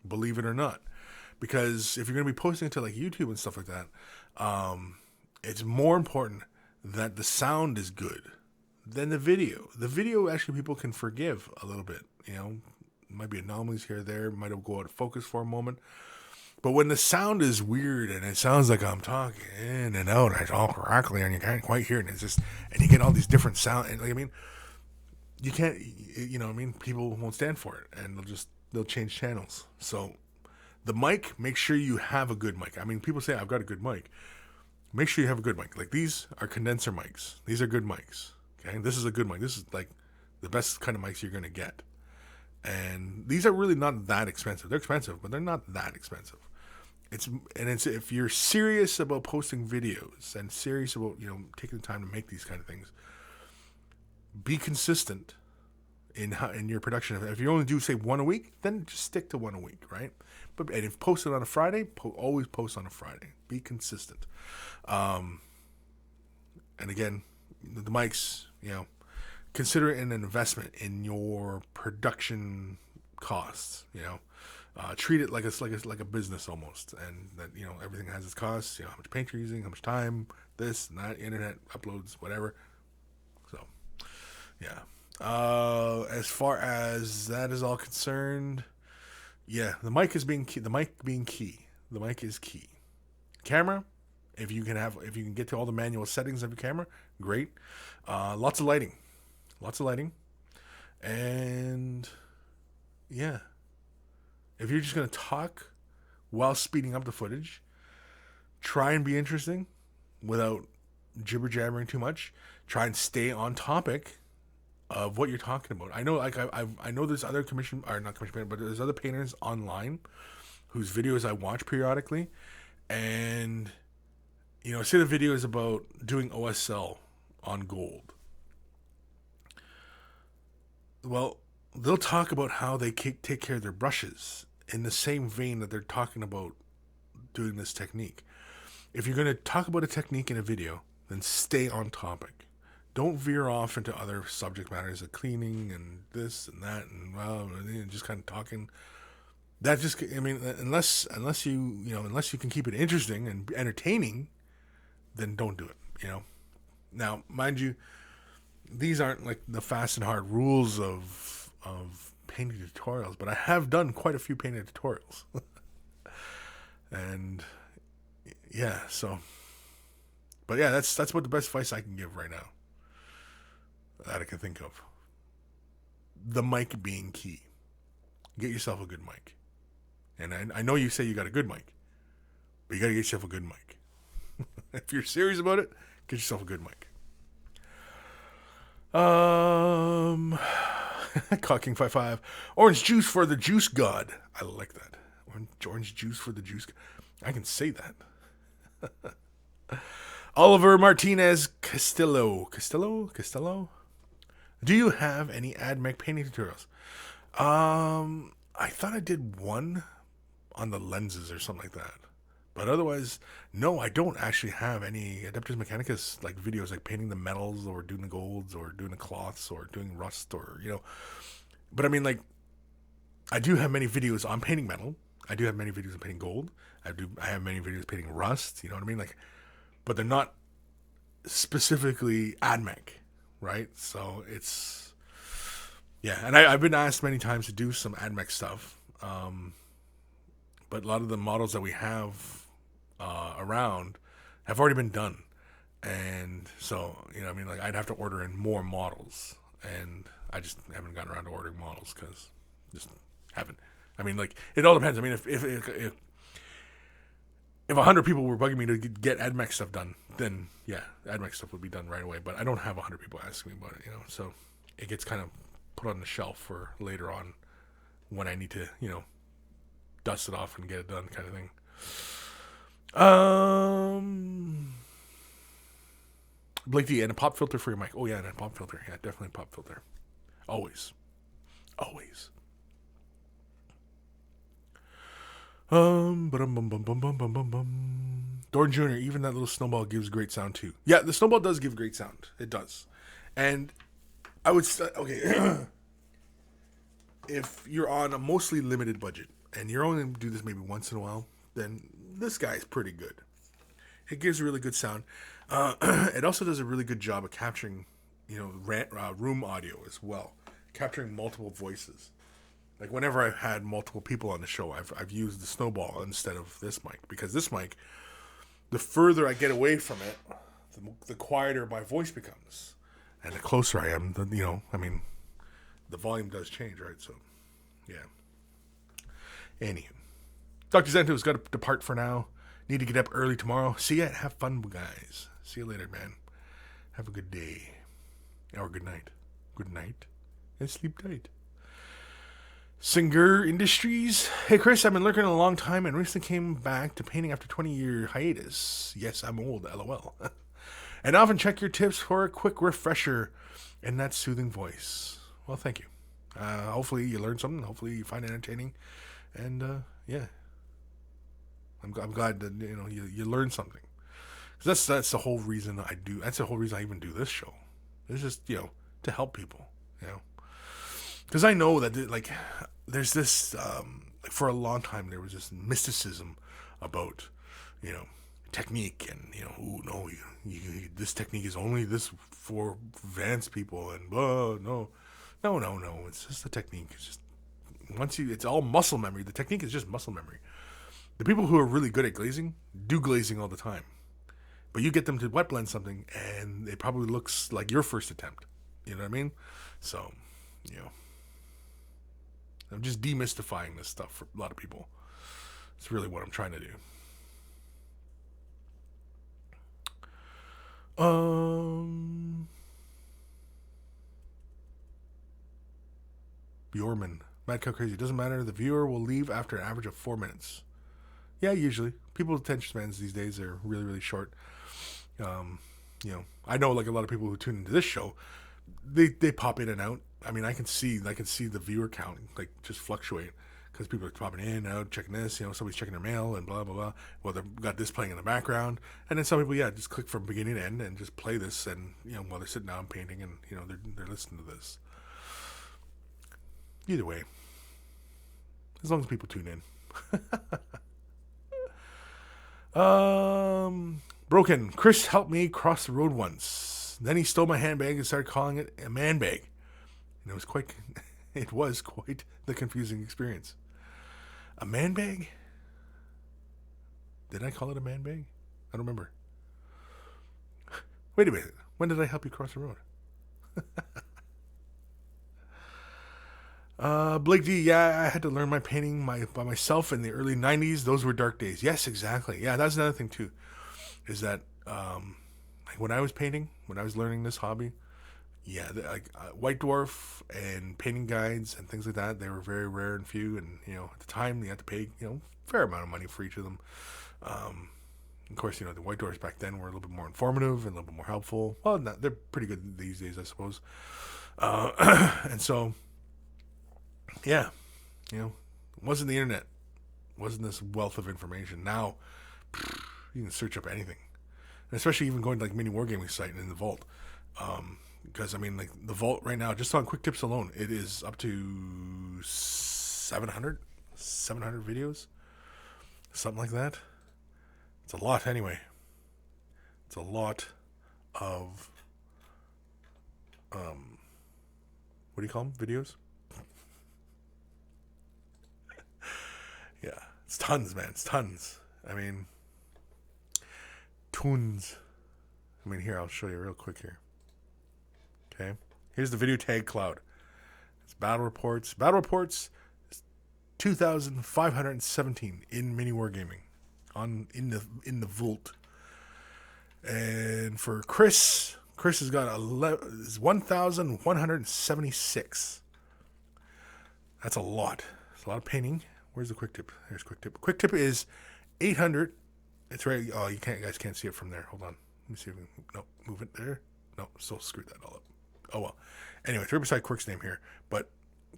Believe it or not. Because if you're going to be posting it to like YouTube and stuff like that, it's more important that the sound is good than the video. The video, actually, people can forgive a little bit. You know, might be anomalies here or there, might go out of focus for a moment. But when the sound is weird and it sounds like I'm talking in and out, it's all correctly, and you can't quite hear it, and it's just, and you get all these different sounds. Like, I mean, you can't, you know, I mean, people won't stand for it, and they'll change channels. So the mic, make sure you have a good mic. I mean, people say I've got a good mic. Make sure you have a good mic. Like, these are condenser mics. These are good mics. Okay, this is a good mic. This is like the best kind of mics you're gonna get. And these are really not that expensive. They're expensive, but they're not that expensive. It's if you're serious about posting videos and serious about, you know, taking the time to make these kind of things, be consistent in your production. If you only do, say, one a week, then just stick to one a week, right? And if post it on a Friday, always post on a Friday. Be consistent. And again, the mics, you know, consider it an investment in your production costs. You know, treat it like a business almost, and that, you know, everything has its costs. You know, how much paint you're using, how much time, this and that, internet uploads, whatever. So, yeah. As far as that is all concerned, yeah, the mic is being key. The mic being key. The mic is key. Camera, if you can get to all the manual settings of your camera, great. Lots of lighting, and yeah, if you're just gonna talk while speeding up the footage, try and be interesting without jibber jabbering too much. Try and stay on topic of what you're talking about. I know, like, I know there's other but there's other painters online whose videos I watch periodically, and, you know, say the video is about doing OSL on gold. Well, they'll talk about how they take care of their brushes in the same vein that they're talking about doing this technique. If you're going to talk about a technique in a video, then stay on topic. Don't veer off into other subject matters like cleaning and this and that and just kind of talking. That just, I mean, unless you can keep it interesting and entertaining, then don't do it. You know. Now, mind you, these aren't like the fast and hard rules of painting tutorials, but I have done quite a few painting tutorials, and yeah, so. But yeah, that's what the best advice I can give right now that I can think of. The mic being key. Get yourself a good mic. And I know you say you got a good mic, but you got to get yourself a good mic. If you're serious about it, get yourself a good mic. Cocking 55. Orange juice for the juice god. I like that. Orange juice for the juice god. I can say that. Oliver Martinez Castillo. Do you have any AdMech painting tutorials? I thought I did one on the lenses or something like that. But otherwise, no, I don't actually have any Adeptus Mechanicus like videos like painting the metals or doing the golds or doing the cloths or doing rust or, you know. But I mean, like, I do have many videos on painting metal. I do have many videos on painting gold. I have many videos painting rust, you know what I mean? Like, but they're not specifically AdMech, right? So it's, yeah. And I've been asked many times to do some AdMech stuff. But a lot of the models that we have around have already been done. And so, you know, I mean, like, I'd have to order in more models. And I just haven't gotten around to ordering models because just haven't. I mean, like, it all depends. I mean, if 100 people were bugging me to get AdMech stuff done, then yeah, AdMech stuff would be done right away. But I don't have 100 people asking me about it, you know. So it gets kind of put on the shelf for later on when I need to, you know, dust it off and get it done, kind of thing. Blake D, and a pop filter for your mic. Oh yeah, and a pop filter. Yeah, definitely a pop filter. Always. Always. Dorn Jr., even that little snowball gives great sound too. Yeah, the snowball does give great sound. It does. And I would okay. If you're on a mostly limited budget and you're only going to do this maybe once in a while, then this guy's pretty good. It gives a really good sound. It also does a really good job of capturing, room audio as well, capturing multiple voices. Like whenever I've had multiple people on the show, I've used the snowball instead of this mic, because this mic, the further I get away from it, the quieter my voice becomes, and the closer I am, the volume does change, right? So, yeah. Anywho, Dr. Zento's got to depart for now. Need to get up early tomorrow. See ya. Have fun, guys. See you later, man. Have a good day. Or good night. Good night. And sleep tight. Singer Industries. Hey, Kris, I've been lurking a long time and recently came back to painting after 20-year hiatus. Yes, I'm old, LOL. And often check your tips for a quick refresher in that soothing voice. Well, thank you. Hopefully you learned something. Hopefully you find it entertaining. And, yeah. I'm glad that, you learned something. Because that's the whole reason I do. That's the whole reason I even do this show. It's just, to help people, Because I know that, there's this, for a long time, there was this mysticism about, technique and, this technique is only this for advanced people and blah, no. It's just the technique. It's just, it's all muscle memory. The technique is just muscle memory. The people who are really good at glazing do glazing all the time. But you get them to wet blend something and it probably looks like your first attempt. You know what I mean? So, I'm just demystifying this stuff for a lot of people. It's really what I'm trying to do. Bjorman. Mad Cow Crazy. It doesn't matter. The viewer will leave after an average of 4 minutes. Yeah, usually. People's attention spans these days are really, really short. I know like a lot of people who tune into this show, they pop in and out. I mean, I can see the viewer count like just fluctuate because people are popping in and out, checking this. Somebody's checking their mail and blah blah blah. Well, they've got this playing in the background, and then some people, just click from beginning to end and just play this, and while they're sitting down painting, and they're listening to this. Either way, as long as people tune in. Broken. Kris helped me cross the road once. Then he stole my handbag and started calling it a man bag. And it was quite the confusing experience. A man bag? Did I call it a man bag? I don't remember. Wait a minute. When did I help you cross the road? Blake D, I had to learn my painting by myself in the early 90s. Those were dark days. Yes, exactly. Yeah, that's another thing too. Is that when I was painting, when I was learning this hobby, White Dwarf and painting guides and things like that, they were very rare and few. And at the time, you had to pay fair amount of money for each of them. Of course, the White Dwarfs back then were a little bit more informative and a little bit more helpful. Well, they're pretty good these days, I suppose. And so. Yeah, it wasn't the internet. It wasn't this wealth of information. Now, you can search up anything. And especially even going to mini wargaming site and in the vault. Because, the vault right now, just on quick tips alone, it is up to 700 videos. Something like that. It's a lot anyway. It's a lot of, what do you call them? Videos? Yeah, it's tons, man. It's tons. Tons. Here, I'll show you real quick here. Okay. Here's the video tag cloud. It's battle reports. Battle reports, 2,517 in mini wargaming in the vault. And for Kris has got 1,176. That's a lot. It's a lot of painting. Where's the quick tip? Here's quick tip. Quick tip is 800 It's right. Oh, you guys can't see it from there. Hold on. Let me see if we can, no, move it there. No, still screwed that all up. Oh well. Anyway, it's right beside Quirk's name here. But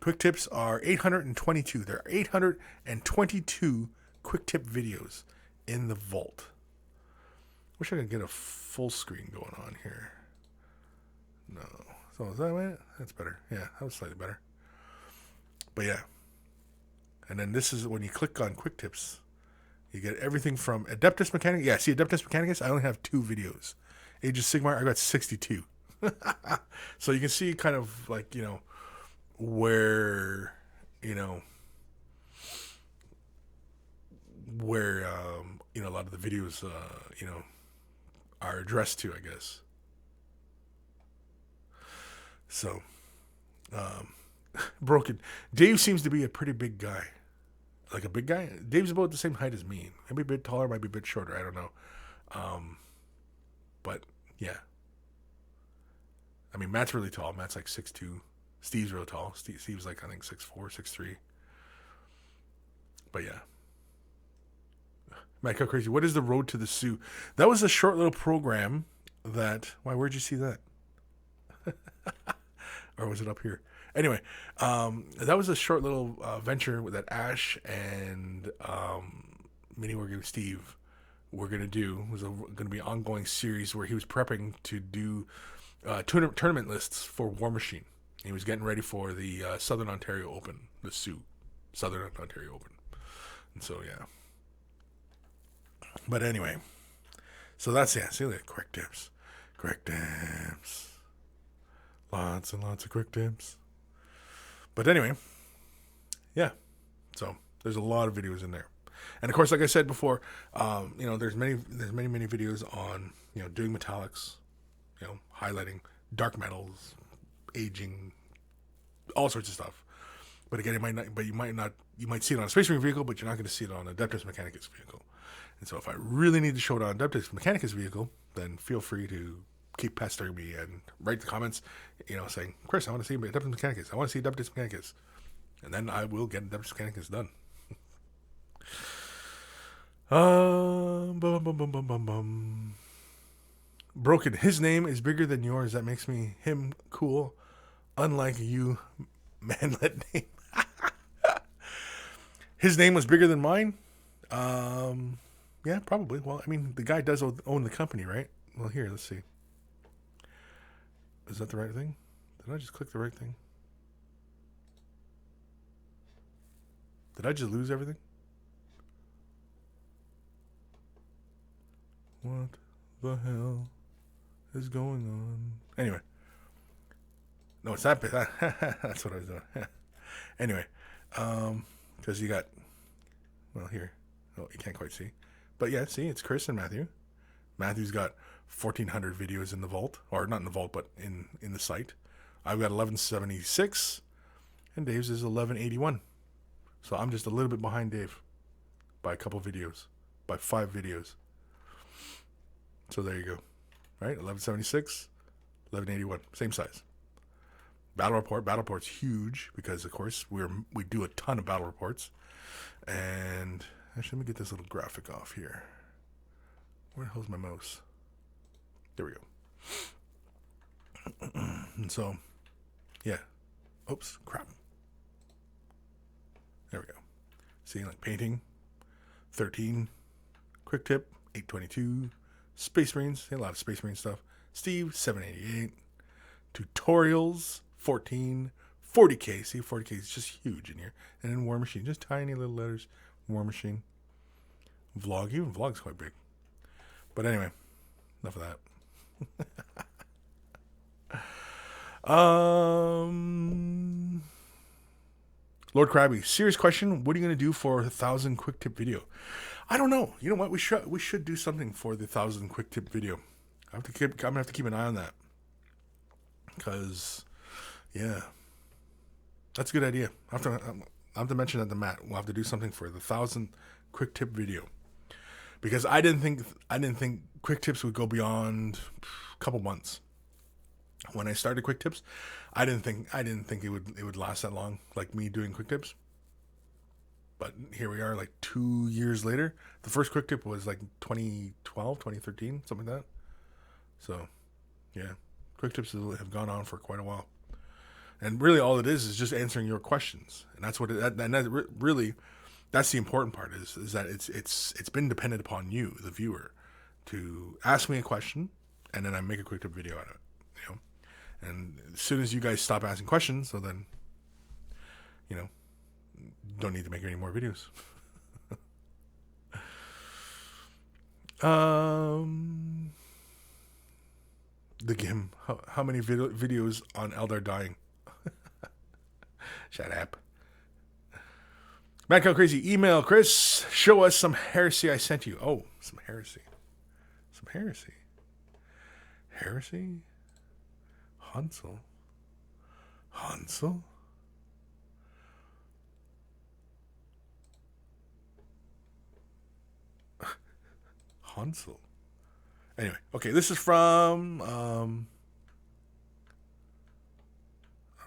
quick tips are 822. There are 822 quick tip videos in the vault. Wish I could get a full screen going on here. No. So is that way? That's better. Yeah, that was slightly better. But yeah. And then this is when you click on quick tips, you get everything from Adeptus Mechanicus. Yeah, see Adeptus Mechanicus? I only have 2 videos. Age of Sigmar, I got 62. So you can see kind of like, where, a lot of the videos, are addressed to, I guess. So, Broken. Dave seems to be a pretty big guy. Like a big guy? Dave's about the same height as me. Maybe a bit taller, might be a bit shorter. I don't know. But, yeah. I mean, Matt's really tall. Matt's like 6'2". Steve's real tall. Steve's like, I think, 6'4", 6'3". But, yeah. Matt, go crazy. What is the Road to the Sioux? That was a short little program that... Why, where'd you see that? Or was it up here? Anyway, that was a short little venture that Ash and Mini Wargaming Steve were going to do. It was going to be an ongoing series where he was prepping to do tournament lists for War Machine. He was getting ready for the Southern Ontario Open, the Sioux Southern Ontario Open. And so, yeah. But anyway, so that's, yeah, see, like quick tips. Quick tips. Lots and lots of quick tips. But anyway, yeah. So there's a lot of videos in there, and of course, like I said before, there's many videos on doing metallics, highlighting dark metals, aging, all sorts of stuff. But again, you might see it on a Space Marine vehicle, but you're not going to see it on a Adeptus Mechanicus vehicle. And so, if I really need to show it on a Adeptus Mechanicus vehicle, then feel free to keep pestering me and write the comments, saying, Chris, I want to see Adeptus Mechanicus. I want to see Adeptus Mechanicus. And then I will get Adeptus Mechanicus done. Broken. His name is bigger than yours. That makes him cool. Unlike you, manlet name. His name was bigger than mine? Yeah, probably. Well, I mean, the guy does own the company, right? Well, here, let's see. Is that the right thing? Did I just click the right thing? Did I just lose everything? What the hell is going on? Anyway. No, it's that bit. That's what I was doing. Anyway. Because you got... Well, here. Oh, you can't quite see. But yeah, see, it's Chris and Matthew. Matthew's got 1,400 videos in the vault. Or not in the vault, but in the site. I've got 1176. And Dave's is 1181. So I'm just a little bit behind Dave. By a couple videos. By 5 videos. So there you go. Right? 1176. 1181. Same size. Battle report. Battle report's huge. Because, of course, we do a ton of battle reports. And... Actually, let me get this little graphic off here. Where the hell's my mouse? There we go. And so, yeah. Oops, crap. There we go. See, like painting, 13. Quick tip, 822. Space Marines, a lot of Space Marine stuff. Steve, 788. Tutorials, 14. 40K, see, 40K is just huge in here. And then War Machine, just tiny little letters. War Machine. Vlog. Even Vlog's quite big. But anyway, enough of that. Lord Krabby, serious question. What are you going to do for 1,000 quick tip video? I don't know. You know what? We should do something for the 1,000 quick tip video. I'm going to have to keep an eye on that. Because, yeah. That's a good idea. I have to mention that to Matt. We'll have to do something for the 1,000 quick tip video, because I didn't think quick tips would go beyond a couple months. When I started quick tips, I didn't think it would last that long, like me doing quick tips. But here we are, like 2 years later. The first quick tip was like 2012, 2013, something like that. So, yeah, quick tips have gone on for quite a while. And really, all it is just answering your questions, and that's what really, that's the important part is that it's been dependent upon you, the viewer, to ask me a question, and then I make a quick tip video out of it. And as soon as you guys stop asking questions, so then, don't need to make any more videos. The game. How many videos on Eldar dying? Shut up. Mad Cow Crazy. Email Kris. Show us some heresy I sent you. Oh, some heresy. Some heresy. Heresy? Hansel? Hansel? Hansel. Anyway, okay, this is from I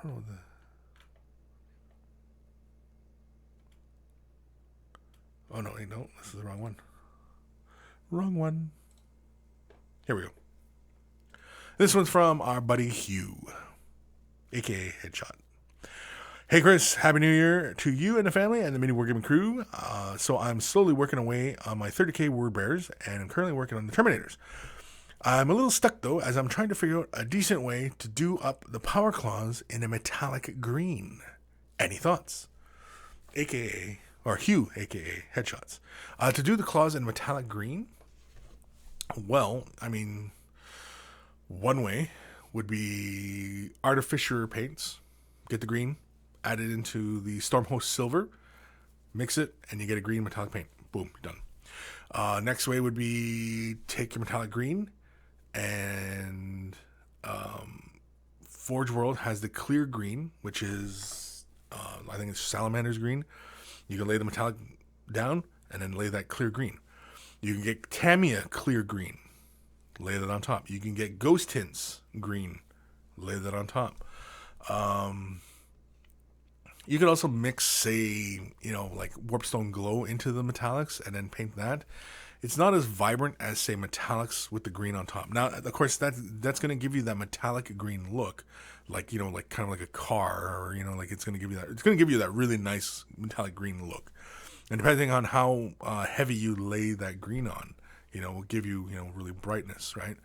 don't know oh no, wait, no, this is the wrong one. Wrong one. Here we go. This one's from our buddy Hugh, aka Headshot. Hey Kris, Happy New Year to you and the family and the mini wargaming crew. So I'm slowly working away on my 30k word bears, and I'm currently working on the Terminators. I'm a little stuck though, as I'm trying to figure out a decent way to do up the power claws in a metallic green. Any thoughts? AKA, or Hugh, aka Headshots. To do the claws in metallic green, well, I mean, one way would be artificer paints. Get the green, add it into the Stormhost silver, mix it, and you get a green metallic paint. Boom, done. Next way would be take your metallic green, and Forge World has the clear green, which is, I think it's Salamander's green. You can lay the metallic down and then lay that clear green. You can get Tamiya clear green, lay that on top. You can get Ghost Tints green, lay that on top. You could also mix, say, like Warpstone Glow into the metallics and then paint that. It's not as vibrant as, say, metallics with the green on top. Now, of course, that's going to give you that metallic green look, like, like kind of like a car, or, like it's going to give you that. It's going to give you that really nice metallic green look. And depending on how heavy you lay that green on, will give you, really brightness, right?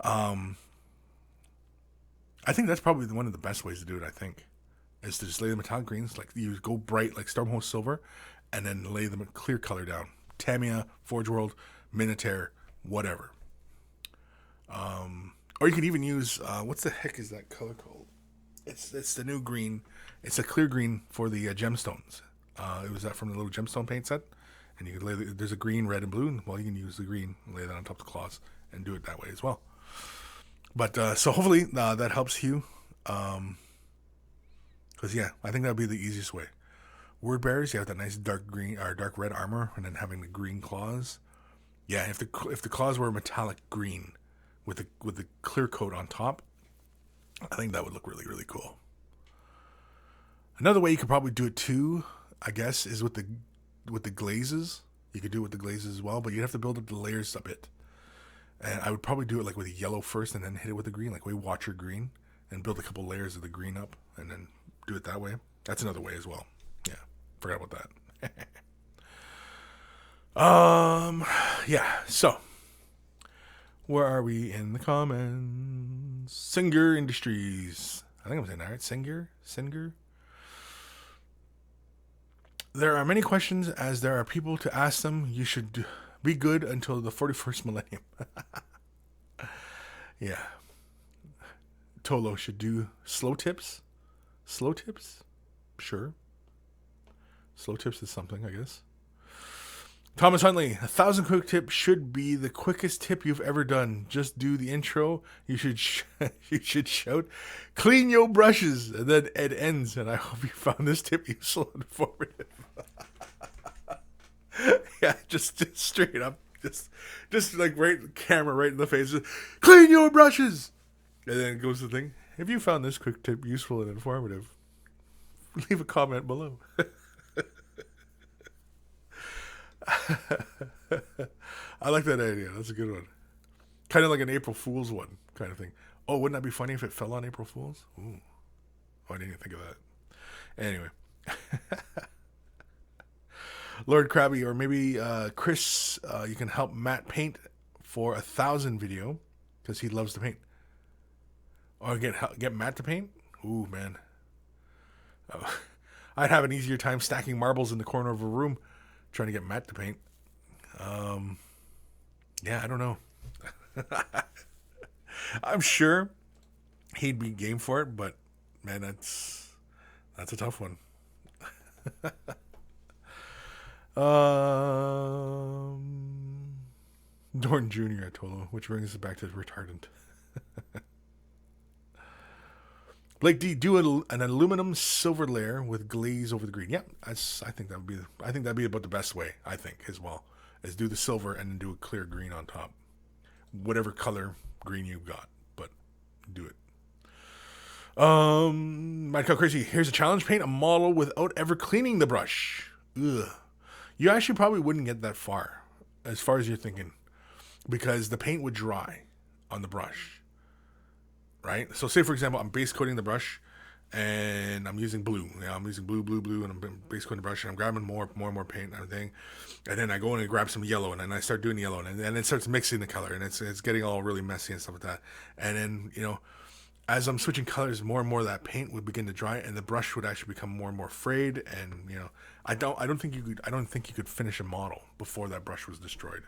I think that's probably one of the best ways to do it, I think, is to just lay the metallic greens, like you go bright like Stormhost Silver, and then lay the clear color down. Tamiya, Forge World, Minotaur, whatever. Or you can even use, what's the heck is that color called? It's the new green. It's a clear green for the gemstones. It was that from the little gemstone paint set. And you can lay there's a green, red, and blue. Well, you can use the green, lay that on top of the claws, and do it that way as well. But, so hopefully that helps you. Because, yeah, I think that would be the easiest way. Word bearers, you have that nice dark green or dark red armor, and then having the green claws. Yeah, if the claws were metallic green with the clear coat on top, I think that would look really, really cool. Another way you could probably do it too, I guess, is with the glazes. You could do it with the glazes as well, but you'd have to build up the layers a bit. And I would probably do it like with yellow first, and then hit it with the green, like Watcher green, and build a couple layers of the green up, and then do it that way. That's another way as well. Yeah, forgot about that. Yeah. So, where are we in the comments? Singer Industries. I think I'm saying that right. Singer. There are many questions, as there are people to ask them. You should be good until the 41st millennium. Yeah. Tolo should do slow tips. Slow tips? Sure. Slow tips is something, I guess. Thomas Huntley, 1,000 quick tips should be the quickest tip you've ever done. Just do the intro. You should shout, clean your brushes, and then it ends. And I hope you found this tip useful and informative. Yeah, just straight up, just like right camera right in the face. Just, clean your brushes, and then goes the thing. If you found this quick tip useful and informative, leave a comment below. I like that idea. That's a good one. Kind of like an April Fool's one kind of thing. Oh, wouldn't that be funny if it fell on April Fool's? Ooh. Oh, I didn't even think of that. Anyway. Lord Krabby, or maybe Kris, you can help Matt paint for 1,000 video because he loves to paint. Or get Matt to paint? Ooh, man. Oh, I'd have an easier time stacking marbles in the corner of a room trying to get Matt to paint. Yeah, I don't know. I'm sure he'd be game for it, but man, that's a tough one. Dorn Jr. Atolo, which brings us back to retardant. Blake D, do an aluminum silver layer with glaze over the green. Yeah, I think that'd be about the best way. I think as well, is do the silver and then do a clear green on top, whatever color green you've got, but do it. Michael Crazy, here's a challenge: paint a model without ever cleaning the brush. Ugh. You actually probably wouldn't get that far as you're thinking, because the paint would dry on the brush. Right? So say, for example, I'm base coating the brush and I'm using blue. Yeah, I'm using blue, and I'm base coating the brush and I'm grabbing more paint and everything. And then I go in and grab some yellow and then I start doing yellow and then it starts mixing the color and it's getting all really messy and stuff like that. And then, as I'm switching colors, more and more of that paint would begin to dry and the brush would actually become more and more frayed. And, I don't think you could finish a model before that brush was destroyed.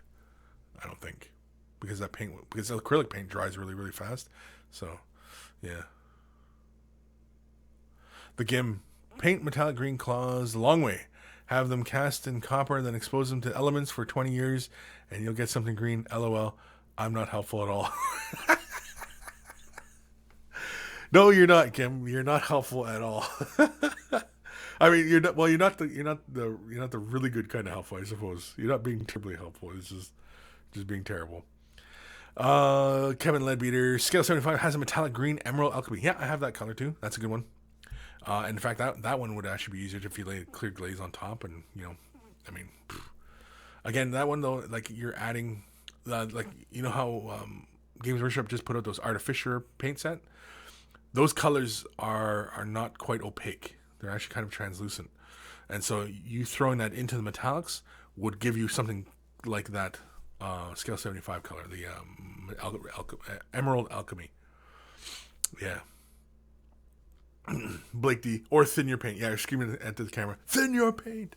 I don't think. Because acrylic paint dries really, really fast. So, yeah. The Gim. Paint metallic green claws the long way. Have them cast in copper, then expose them to elements for 20 years, and you'll get something green. LOL. I'm not helpful at all. No, you're not, Gim. You're not helpful at all. I mean, you're not. Well, you're not the really good kind of helpful, I suppose. You're not being terribly helpful. It's just being terrible. Kevin Leadbeater, scale 75 has a metallic green emerald alchemy. Yeah, I have that color too. That's a good one. In fact, that one would actually be easier if you lay clear glaze on top, and again, that one though, like you're adding, how Games Workshop just put out those artificial paint set. Those colors are not quite opaque. They're actually kind of translucent, and so you throwing that into the metallics would give you something like that. Scale 75 color, the emerald alchemy. Yeah. Blake D, or thin your paint. Yeah, you're screaming at the camera. Thin your paint.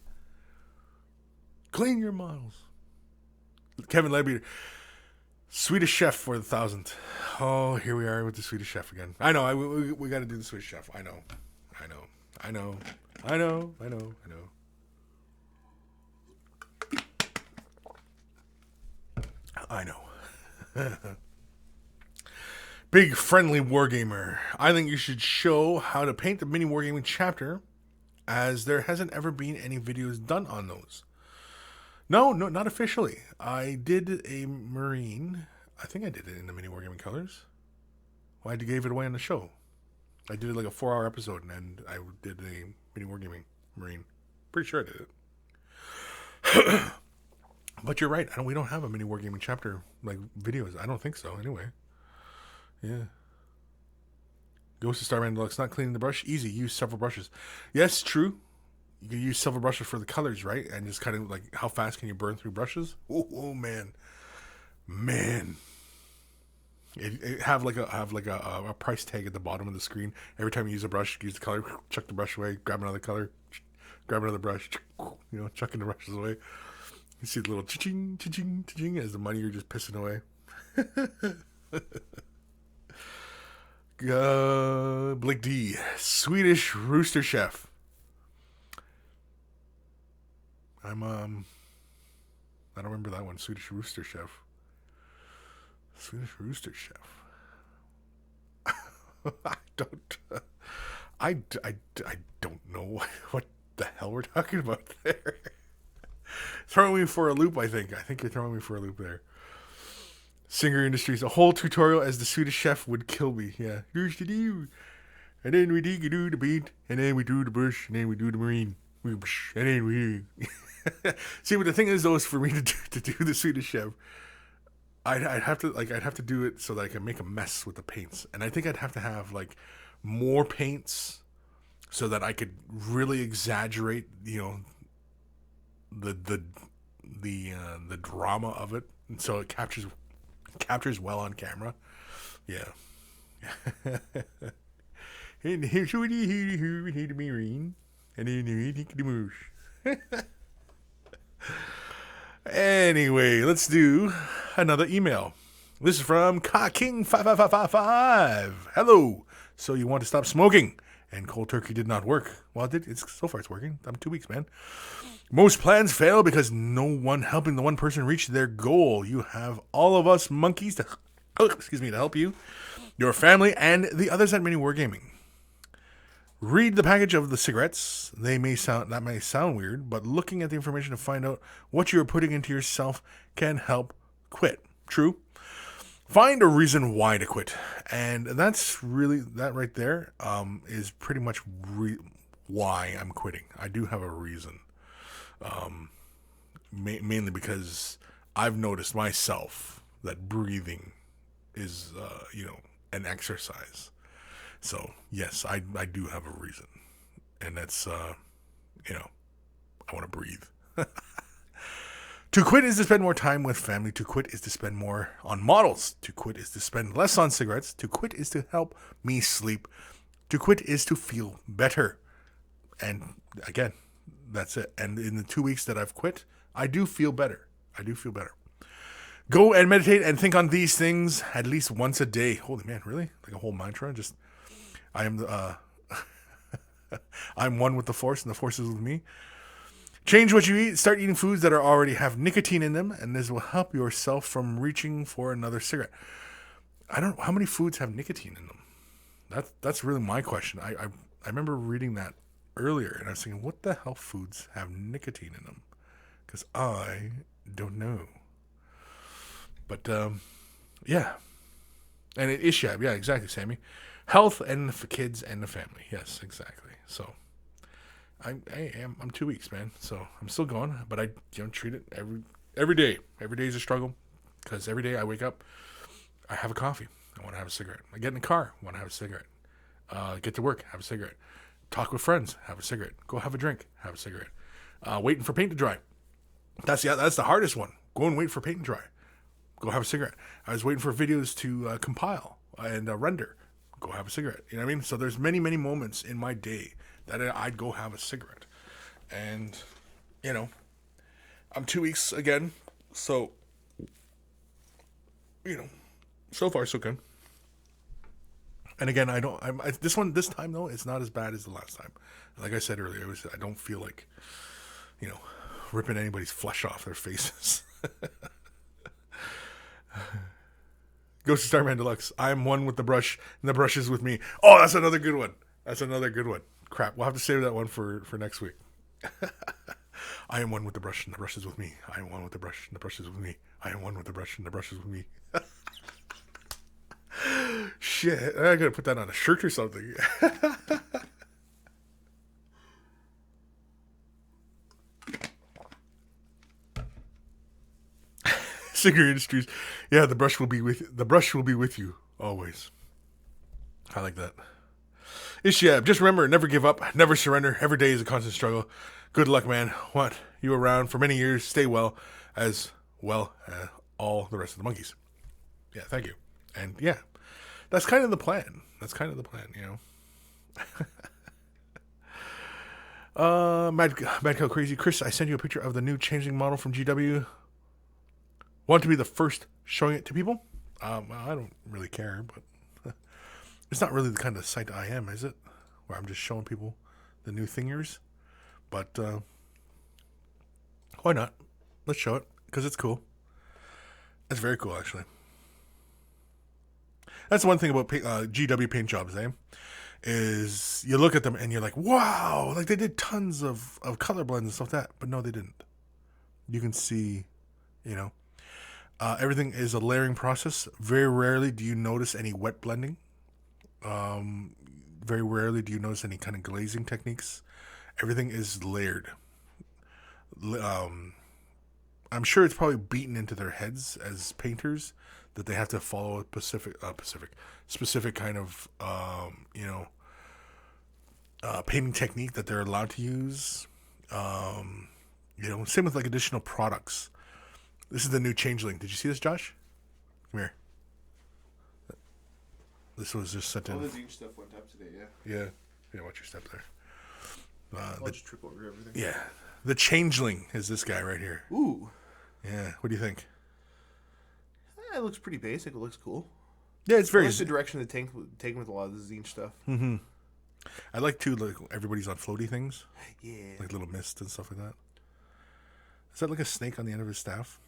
Clean your models. Kevin Leadbeater, Swedish Chef for the 1,000th. Oh, here we are with the Swedish Chef again. I know. We got to do the Swedish Chef. I know. I know. Big friendly wargamer. I think you should show how to paint the mini wargaming chapter, as there hasn't ever been any videos done on those. No, not officially. I did a Marine. I think I did it in the mini wargaming colors. Well, I gave it away on the show. I did like a 4-hour episode, and I did a mini wargaming Marine. Pretty sure I did it. But you're right. We don't have a mini wargaming chapter like videos. I don't think so. Anyway, yeah. Ghost of Starman Deluxe, not cleaning the brush. Easy. Use several brushes. Yes, true. You can use several brushes for the colors, right? And just kind of like, how fast can you burn through brushes? Oh man. It have a price tag at the bottom of the screen. Every time you use a brush, use the color, chuck the brush away, grab another color, grab another brush, chucking the brushes away. You see the little cha-ching, cha-ching, cha-ching as the money you're just pissing away. Blake D, Swedish Rooster Chef. I don't remember that one. Swedish Rooster Chef. Swedish Rooster Chef. I don't know what the hell we're talking about there. Throwing me for a loop, I think. I think you're throwing me for a loop there. Singer Industries. A whole tutorial as the Swedish Chef would kill me. Yeah. And then we do the beat. And then we do the bush. And then we do the marine. And then we... See, but the thing is, though, is for me to do the Swedish Chef, I'd have to do it so that I can make a mess with the paints, and I think I'd have to have like more paints so that I could really exaggerate, the drama of it, and so it captures well on camera. Yeah. Anyway, let's do another email. This is from King5555. Hello. So you want to stop smoking? And cold turkey did not work. Well, it did. So far it's working. I'm 2 weeks, man. Most plans fail because no one helping the one person reach their goal. You have all of us monkeys to help you, your family, and the others at Mini Wargaming. Read the package of the cigarettes. That may sound weird, but looking at the information to find out what you are putting into yourself can help quit. True. Find a reason why to quit, and that's really that right there. Is pretty much why I'm quitting. I do have a reason, mainly because I've noticed myself that breathing is an exercise. So yes, I do have a reason, and that's I want to breathe. To quit is to spend more time with family. To quit is to spend more on models. To quit is to spend less on cigarettes. To quit is to help me sleep. To quit is to feel better. And again, that's it. And in the 2 weeks that I've quit, I do feel better. Go and meditate and think on these things at least once a day. Holy man, really? Like a whole mantra? I'm one with the Force, and the Force is with me. Change what you eat. Start eating foods that already have nicotine in them, and this will help yourself from reaching for another cigarette. I don't know how many foods have nicotine in them. That's really my question. I remember reading that earlier, and I was thinking, what the hell foods have nicotine in them? Because I don't know. But yeah, and it is Ishab. Yeah, exactly, Sammy. Health and for kids and the family. Yes, exactly. So I'm 2 weeks, man. So I'm still going, but I treat it every day. Every day is a struggle because every day I wake up, I have a coffee. I want to have a cigarette. I get in the car, want to have a cigarette. Get to work, have a cigarette. Talk with friends, have a cigarette. Go have a drink, have a cigarette. Waiting for paint to dry. That's the hardest one. Go and wait for paint to dry. Go have a cigarette. I was waiting for videos to compile and render. Go have a cigarette. You know what I mean? So there's many, many moments in my day that I'd go have a cigarette. And, I'm 2 weeks again. So, so far so good. And again, this time though, it's not as bad as the last time. Like I said earlier, I don't feel like, ripping anybody's flesh off their faces. Ghost of Starman Deluxe. I'm one with the brush, and the brush is with me. Oh, that's another good one. Crap, we'll have to save that one for next week. I am one with the brush, and the brush is with me. I am one with the brush, and the brush is with me. I am one with the brush, and the brush is with me. Shit, I gotta put that on a shirt or something. Cigarette Industries. Yeah, the brush will be with you always. I like that. Ishab, just remember, never give up, never surrender. Every day is a constant struggle. Good luck, man. Want you around for many years. Stay well as all the rest of the monkeys. Yeah, thank you. And yeah, that's kind of the plan. Mad Cow Crazy. Kris, I sent you a picture of the new changing model from GW. Want to be the first showing it to people? Well, I don't really care, but it's not really the kind of site I am, is it? Where I'm just showing people the new thingers. But why not? Let's show it, because it's cool. It's very cool, actually. That's one thing about GW paint jobs, is you look at them and you're like, wow, like they did tons of color blends and stuff like that. But no, they didn't. You can see, everything is a layering process. Very rarely do you notice any wet blending. Very rarely do you notice any kind of glazing techniques. Everything is layered. I'm sure it's probably beaten into their heads as painters that they have to follow a specific kind of, painting technique that they're allowed to use. Same with like additional products. This is the new Changeling. Did you see this, Josh? Come here. This was just sent in. All the Zinch stuff went up today, yeah. Yeah, watch your step there. I'll just trip over everything. Yeah. The Changeling is this guy right here. Ooh. Yeah. What do you think? It looks pretty basic. It looks cool. Yeah, it's very... I like the direction they're taking with a lot of the Zinch stuff. Mm-hmm. I like, too, like, everybody's on floaty things. Yeah. Like little mist and stuff like that. Is that like a snake on the end of his staff?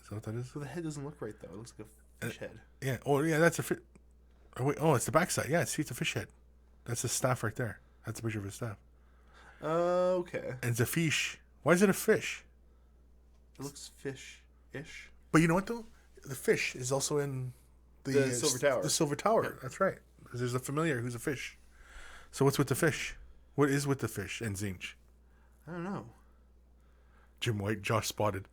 Is that what that is? So the head doesn't look right, though. It looks like a fish head. Yeah. Oh, yeah, that's a fish... Oh, wait. Oh, it's the backside. Yeah, see, it's a fish head. That's his staff right there. That's a picture of his staff. Okay. And it's a fish. Why is it a fish? It looks fish-ish. But you know what, though? The fish is also in the Silver Tower. The Silver Tower. Yep. That's right. There's a familiar who's a fish. So what's with the fish? What is with the fish and Zinch? I don't know. Jim White, Josh spotted.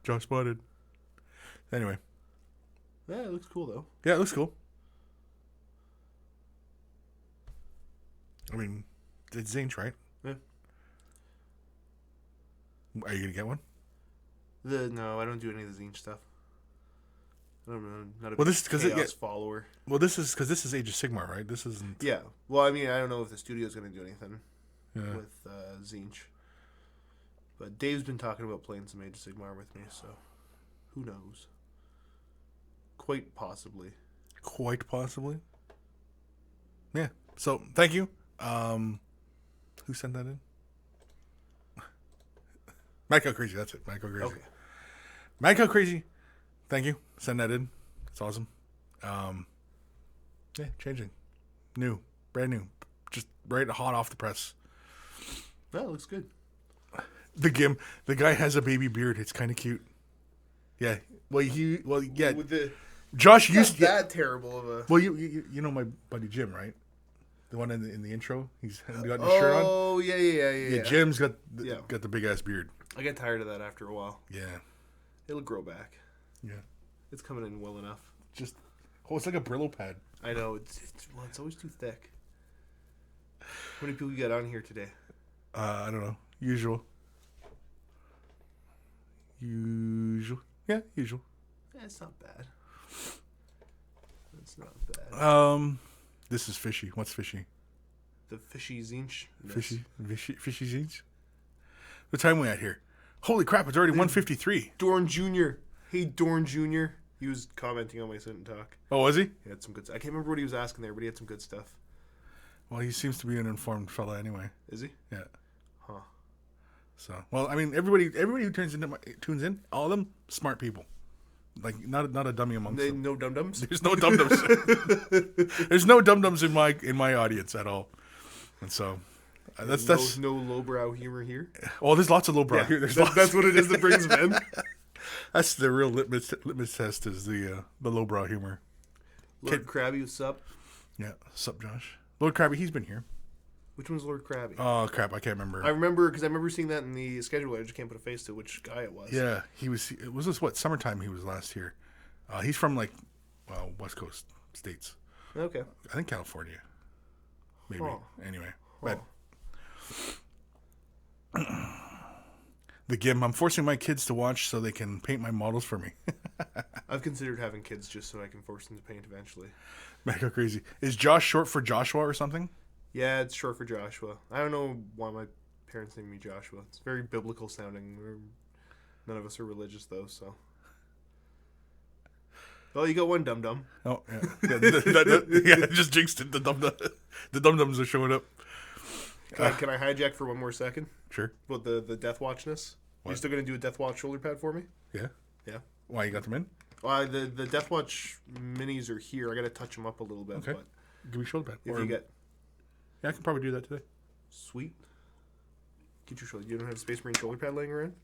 Josh spotted. Anyway. Yeah, it looks cool, though. Yeah, it looks cool. I mean, it's Zinch, right? Yeah. Are you going to get one? No, I don't do any of the Zinch stuff. I don't know. Not a Well, this is because Chaos follower. Well, this is because this is Age of Sigmar, right? This isn't. Yeah. Well, I mean, I don't know if the studio's going to do anything Yeah. with Zinch. But Dave's been talking about playing some Age of Sigmar with me, so who knows? Quite possibly. Quite possibly. Yeah. So thank you. Who sent that in? Michael Crazy. That's it. Michael Crazy. Okay. Michael Crazy. Thank you. Send that in. It's awesome. Yeah, changing. New. Brand new. Just right hot off the press. That looks good. The guy has a baby beard. It's kind of cute. Yeah. Yeah. With the Josh not used that terrible of a. Well, you know my buddy Jim, right? The one in the intro. He's got his shirt on. Oh yeah. Yeah, Jim's got the big ass beard. I get tired of that after a while. Yeah. It'll grow back. Yeah. It's coming in well enough. It's like a Brillo pad. I know it's always too thick. How many people you got on here today? I don't know. Usual. Yeah, usual. Yeah, it's not bad. It's not bad. This is fishy. What's fishy? The fishy Zinch. Fishy Zinch. What time are we at here? Holy crap! It's already 1:53. Dorn Jr. Hey, Dorn Jr. He was commenting on my sit and talk. Oh, was he? He had some good. I can't remember what he was asking there, but he had some good stuff. Well, he seems to be an informed fella anyway. Is he? Yeah. Huh. So, well, I mean, everybody who tunes in, all of them smart people. Like not a dummy amongst them. No dum-dums? There's no dum-dums. There's no dum-dums in my audience at all. And so that's no lowbrow humor here. Oh, there's lots of lowbrow here. That's what it is that brings them in. That's the real litmus test is the lowbrow humor. Lord Krabby, what's up? Yeah, sup, Josh. Lord Krabby, he's been here. Which one's Lord Krabby? Oh crap, I can't remember. I remember seeing that in the schedule. I just can't put a face to which guy it was. Yeah, it was this summertime he was last here. He's from West Coast states. Okay. I think California. Maybe. Huh. Anyway, but the Gim. I'm forcing my kids to watch so they can paint my models for me. I've considered having kids just so I can force them to paint eventually. Mega crazy. Is Josh short for Joshua or something? Yeah, it's short for Joshua. I don't know why my parents named me Joshua. It's very biblical sounding. None of us are religious, though, so. Well, you got one dum-dum. Oh, yeah. Yeah, just jinxed it. The dum-dums are showing up. Can I hijack for one more second? Sure. About the Death Watchness? What? You still going to do a Death Watch shoulder pad for me? Yeah. Yeah. Why, you got them in? The Death Watch minis are here. I got to touch them up a little bit. Okay. But Give me shoulder pad. if you get... Yeah, I can probably do that today. Sweet. Get your shoulder. You don't have a Space Marine shoulder pad laying around?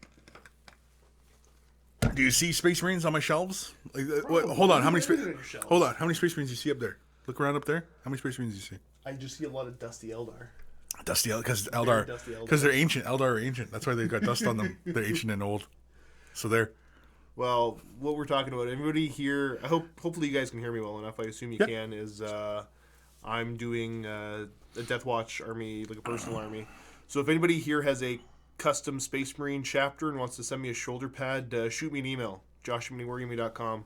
Do you see Space Marines on my shelves? Hold on. How many Space Marines do you see up there? Look around up there. How many Space Marines do you see? I just see a lot of Dusty Eldar. Dusty because Very Eldar dusty Eldar. because they're ancient. Eldar are ancient. That's why they've got dust on them. They're ancient and old. So there. Well, what we're talking about, everybody here, hopefully you guys can hear me well enough. I assume you can, is I'm doing a Death Watch army, like a personal army. So if anybody here has a custom Space Marine chapter and wants to send me a shoulder pad, shoot me an email, josh@wargaming.com.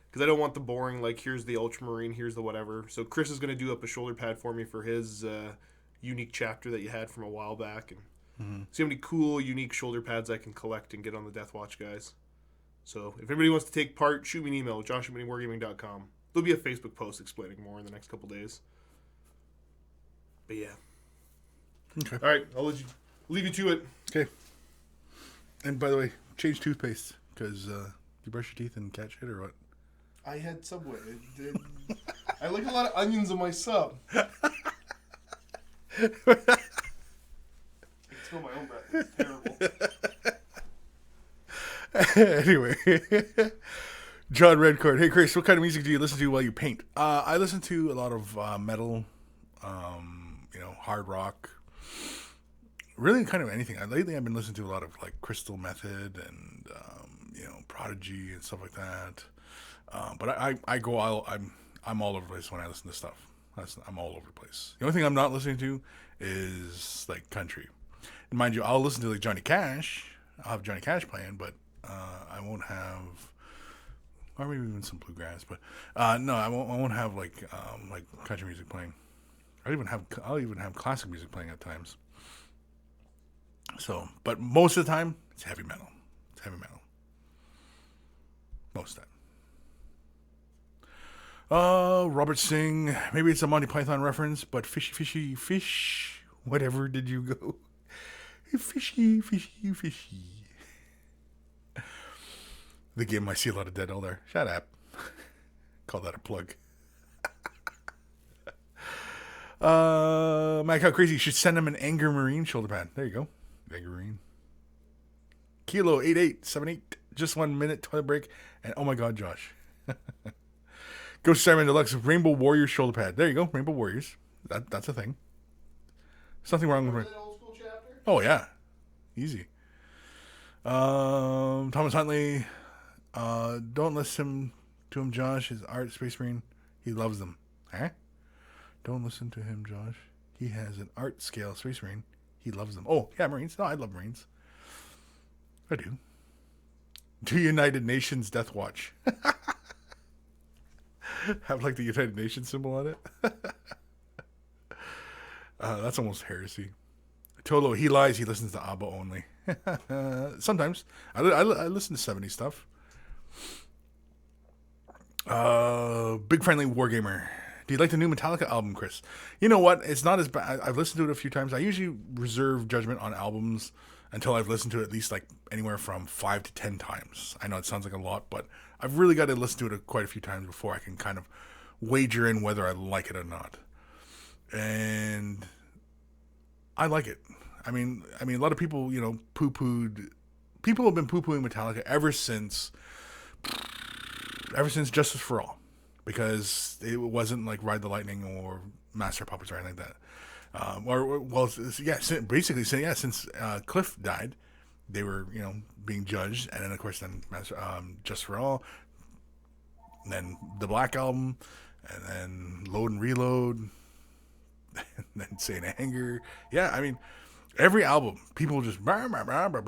Because I don't want the boring, like, here's the Ultramarine, here's the whatever. So Kris is going to do up a shoulder pad for me for his unique chapter that you had from a while back. And see how many cool, unique shoulder pads I can collect and get on the Death Watch, guys. So if anybody wants to take part, shoot me an email, josh@wargaming.com. There'll be a Facebook post explaining more in the next couple days. But yeah. Okay. All right, I'll leave you to it. Okay. And by the way, change toothpaste because you brush your teeth and cat shit or what? I had Subway. I like a lot of onions in my sub. I can smell my own breath. It's terrible. Anyway, John Redcord. Hey, Kris, what kind of music do you listen to while you paint? I listen to a lot of metal, hard rock. Really, kind of anything. Lately, I've been listening to a lot of like Crystal Method and Prodigy and stuff like that. But I'm all over the place when I listen to stuff. I'm all over the place. The only thing I'm not listening to is like country. And mind you, I'll listen to like Johnny Cash. I'll have Johnny Cash playing, but I won't have, or maybe even some bluegrass. But no, I won't have like country music playing. I'll even have classic music playing at times. So, but most of the time, it's heavy metal. It's heavy metal. Most of the time. Robert Singh. Maybe it's a Monty Python reference, but fishy, fishy, fish. Whatever did you go? Fishy, fishy, fishy. The game I see a lot of dead Eldar. Shut up. Call that a plug. Mike, how crazy. You should send him an Anger Marine shoulder pad. There you go. Anger Marine. Kilo 8878. Just 1 minute toilet break. And oh my god, Josh. Ghost Starman Deluxe Rainbow Warriors shoulder pad. There you go. Rainbow Warriors. That's a thing. There's nothing wrong with it. Oh yeah. Easy. Thomas Huntley. Don't listen to him, Josh. His art Space Marine. He loves them. Huh? Don't listen to him, Josh. He has an art scale Space Marine. He loves them. Oh, yeah, Marines. No, I love Marines. I do. Do United Nations Death Watch. Have like the United Nations symbol on it. That's almost heresy. Tolo, he lies. He listens to ABBA only. Sometimes. I listen to 70s stuff. Big Friendly Wargamer. Do you like the new Metallica album, Kris? You know what? It's not as bad. I've listened to it a few times. I usually reserve judgment on albums until I've listened to it at least like anywhere from 5 to 10 times. I know it sounds like a lot, but I've really got to listen to it quite a few times before I can kind of wager in whether I like it or not. And I like it. I mean, a lot of people, poo-pooed. People have been poo-pooing Metallica ever since Justice for All. Because it wasn't like Ride the Lightning or Master of Puppets or anything like that. Since Cliff died, they were, being judged. And then, of course, Just for All. And then the Black Album. And then Load and Reload. And then Saint Anger. Yeah, I mean, every album, people just Metallica.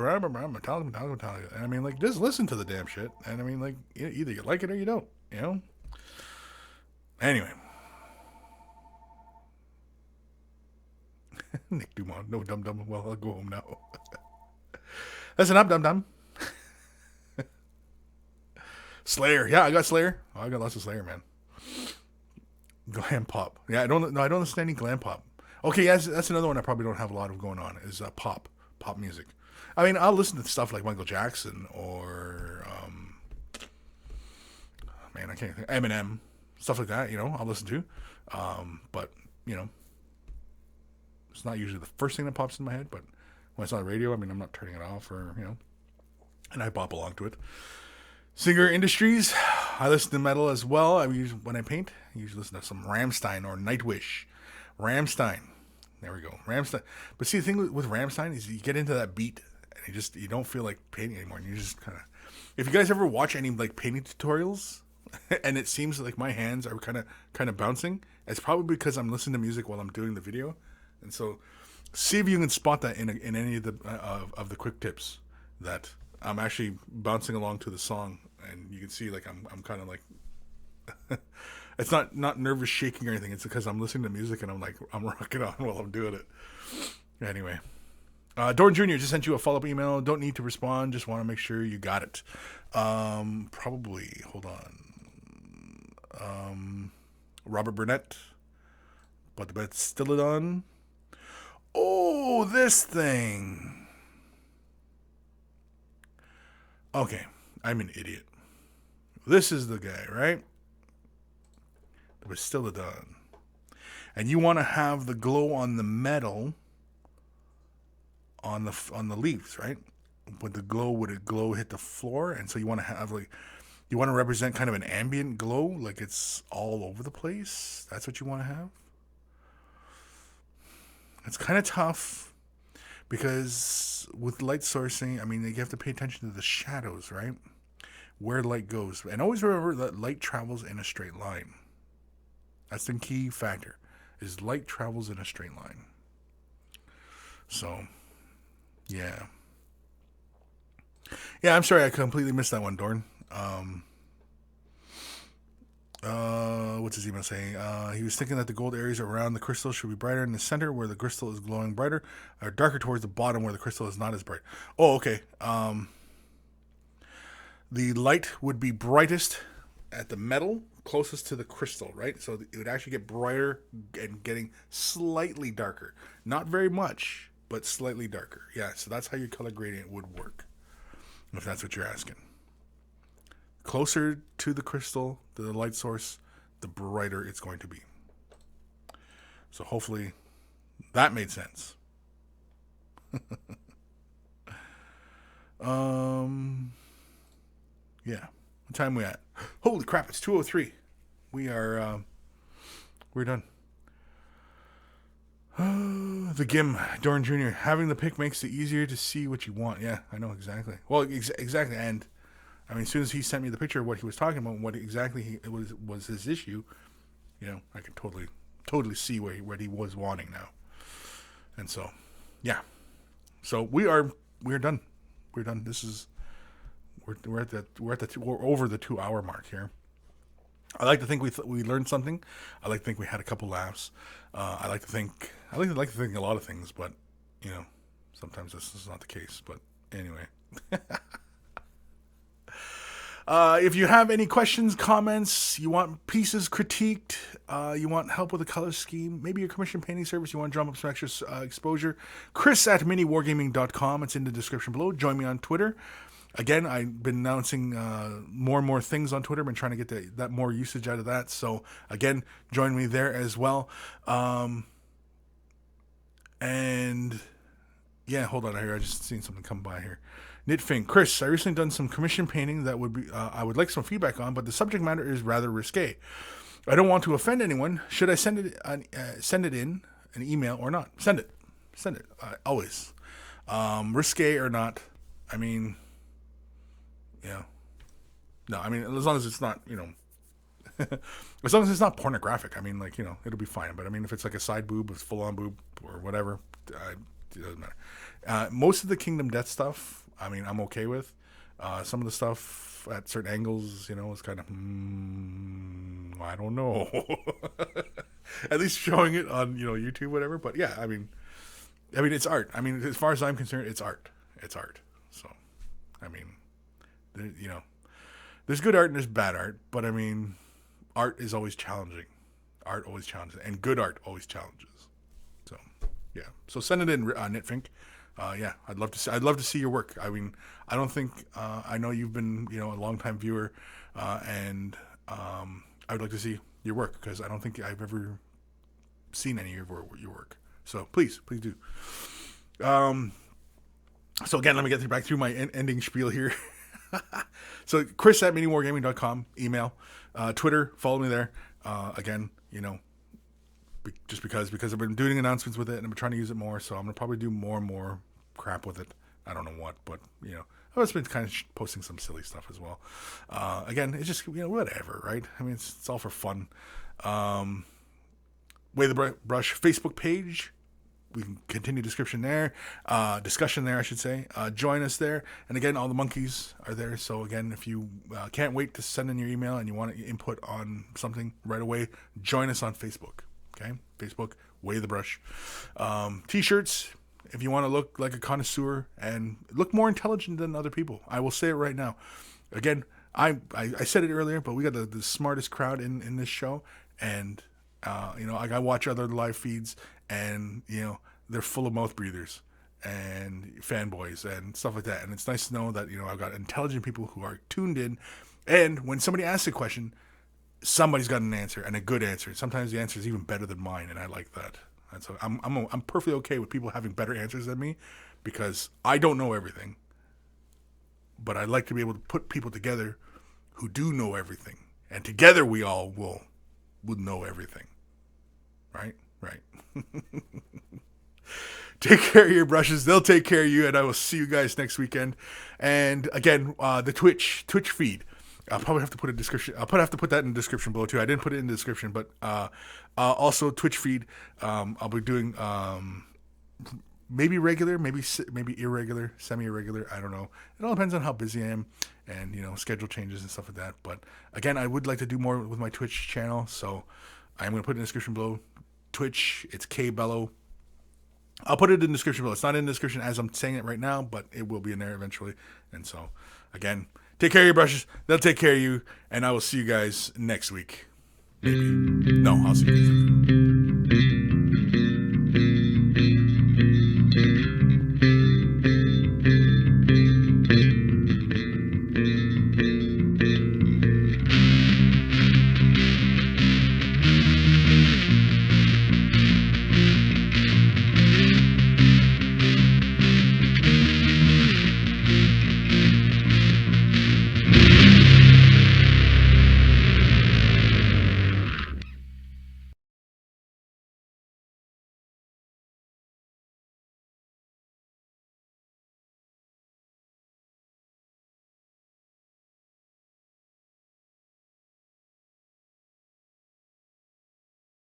And I mean, like, just listen to the damn shit. And I mean, like, either you like it or you don't, Anyway. Nick Dumont. No dum-dum. Well, I'll go home now. Listen up, dum-dum. Slayer. Yeah, I got Slayer. Oh, I got lots of Slayer, man. Glam pop. Yeah, I don't listen to any glam pop. Okay, yeah, that's another one I probably don't have a lot of going on, is pop music. I mean, I'll listen to stuff like Michael Jackson or, I can't think. Eminem. Stuff like that, I'll listen to. But, it's not usually the first thing that pops in my head. But when it's on the radio, I mean, I'm not turning it off or, and I bop along to it. Singer Industries. I listen to metal as well. When I paint, I usually listen to some Rammstein or Nightwish. Rammstein. There we go. Ramstein. But see, the thing with Ramstein is you get into that beat and you don't feel like painting anymore. And you just kind of, if you guys ever watch any like painting tutorials and it seems like my hands are kind of bouncing, it's probably because I'm listening to music while I'm doing the video. And so see if you can spot that in any of the quick tips that I'm actually bouncing along to the song, and you can see like I'm kind of like it's not nervous shaking or anything. It's because I'm listening to music and I'm rocking on while I'm doing it. Anyway, Dorn Jr. just sent you a follow-up email. Don't need to respond. Just want to make sure you got it. Probably. Hold on. Robert Burnett. But the bet's still on. Oh, this thing. Okay, I'm an idiot. This is the guy, right? That was still done. And you want to have the glow on the metal on the leaves, right? Would the glow hit the floor? And so you want to have you want to represent kind of an ambient glow, like it's all over the place. That's what you want to have. It's kind of tough because with light sourcing, I mean, you have to pay attention to the shadows, right? Where light goes. And always remember that light travels in a straight line. That's the key factor, is light travels in a straight line. So, yeah. Yeah, I'm sorry I completely missed that one, Dorn. What's his email saying? He was thinking that the gold areas around the crystal should be brighter in the center where the crystal is glowing brighter, or darker towards the bottom where the crystal is not as bright. Oh, okay. The light would be brightest at the metal closest to the crystal, right? So it would actually get brighter and getting slightly darker. Not very much, but slightly darker. Yeah, so that's how your color gradient would work, if that's what you're asking. Closer to the crystal, to the light source, the brighter it's going to be. So hopefully that made sense. Yeah. What time we at? Holy crap, it's 2:03. We're done. The Gim, Dorn Jr. Having the pick makes it easier to see what you want. Yeah, I know exactly. Well, exactly. And I mean, as soon as he sent me the picture of what he was talking about, what exactly was his issue, I could totally see what he was wanting now. And so, yeah. So we're done. We're done. We're over the 2 hour mark here. I like to think we learned something. I like to think we had a couple laughs. I like to think a lot of things, but sometimes this is not the case. But anyway. If you have any questions, comments, you want pieces critiqued, you want help with the color scheme, maybe your commission painting service, you want to drum up some extra exposure, Kris@miniwargaming.com. It's in the description below. Join me on Twitter. Again, I've been announcing more and more things on Twitter. I've been trying to get that more usage out of that. So, again, join me there as well. And, yeah, hold on here. I just seen something come by here. Knitfing. Kris, I recently done some commission painting that I would like some feedback on, but the subject matter is rather risque. I don't want to offend anyone. Should I send it in an email or not? Send it. Always. Risque or not. I mean, no, I mean, as long as it's not, as long as it's not pornographic, I mean, it'll be fine. But I mean, if it's like a side boob with full on boob or whatever, it doesn't matter. Most of the Kingdom Death stuff, I mean, I'm okay with. Some of the stuff at certain angles, is kind of, I don't know. At least showing it on, YouTube, whatever. But yeah, I mean, it's art. I mean, as far as I'm concerned, it's art. It's art. So, I mean, there's good art and there's bad art. But I mean, art is always challenging. Art always challenges, and good art always challenges. So, yeah. So send it in, Knitfink. Yeah, I'd love to see your work. I mean, I don't think I know you've been a longtime viewer, and I would like to see your work because I don't think I've ever seen any of your work. So please do. So again, let me get back through my ending spiel here. So Kris@miniwargaming.com, email, Twitter, follow me there. Again, just because I've been doing announcements with it and I'm trying to use it more. So I'm gonna probably do more and more crap with it. I don't know what, but I've just been kind of posting some silly stuff as well. Again, it's just whatever, right? I mean, it's all for fun. Way the Brush Facebook page. We can continue discussion there, I should say. Join us there. And again, all the monkeys are there. So again, if you can't wait to send in your email and you want input on something right away, join us on Facebook. Okay? Facebook, Way the Brush. T-shirts, if you want to look like a connoisseur and look more intelligent than other people. I will say it right now. Again, I said it earlier, but we got the smartest crowd in this show. And, I watch other live feeds. And, they're full of mouth breathers and fanboys and stuff like that. And it's nice to know that, I've got intelligent people who are tuned in. And when somebody asks a question, somebody's got an answer and a good answer. Sometimes the answer is even better than mine. And I like that. And so I'm perfectly okay with people having better answers than me because I don't know everything. But I like to be able to put people together who do know everything. And together we all will know everything. Right? Right. Take care of your brushes. They'll take care of you, and I will see you guys next weekend. And again, the Twitch feed. I'll probably have to put a description. I'll probably have to put that in the description below too. I didn't put it in the description, but also Twitch feed. I'll be doing maybe regular, maybe irregular, semi-irregular. I don't know. It all depends on how busy I am, and schedule changes and stuff like that. But again, I would like to do more with my Twitch channel, so I'm going to put it in the description below. Twitch, it's KBello. I'll put it in the description below. It's not in the description as I'm saying it right now, but it will be in there eventually. And so, again, take care of your brushes. They'll take care of you. And I will see you guys next week. Maybe. No, I'll see you guys next week.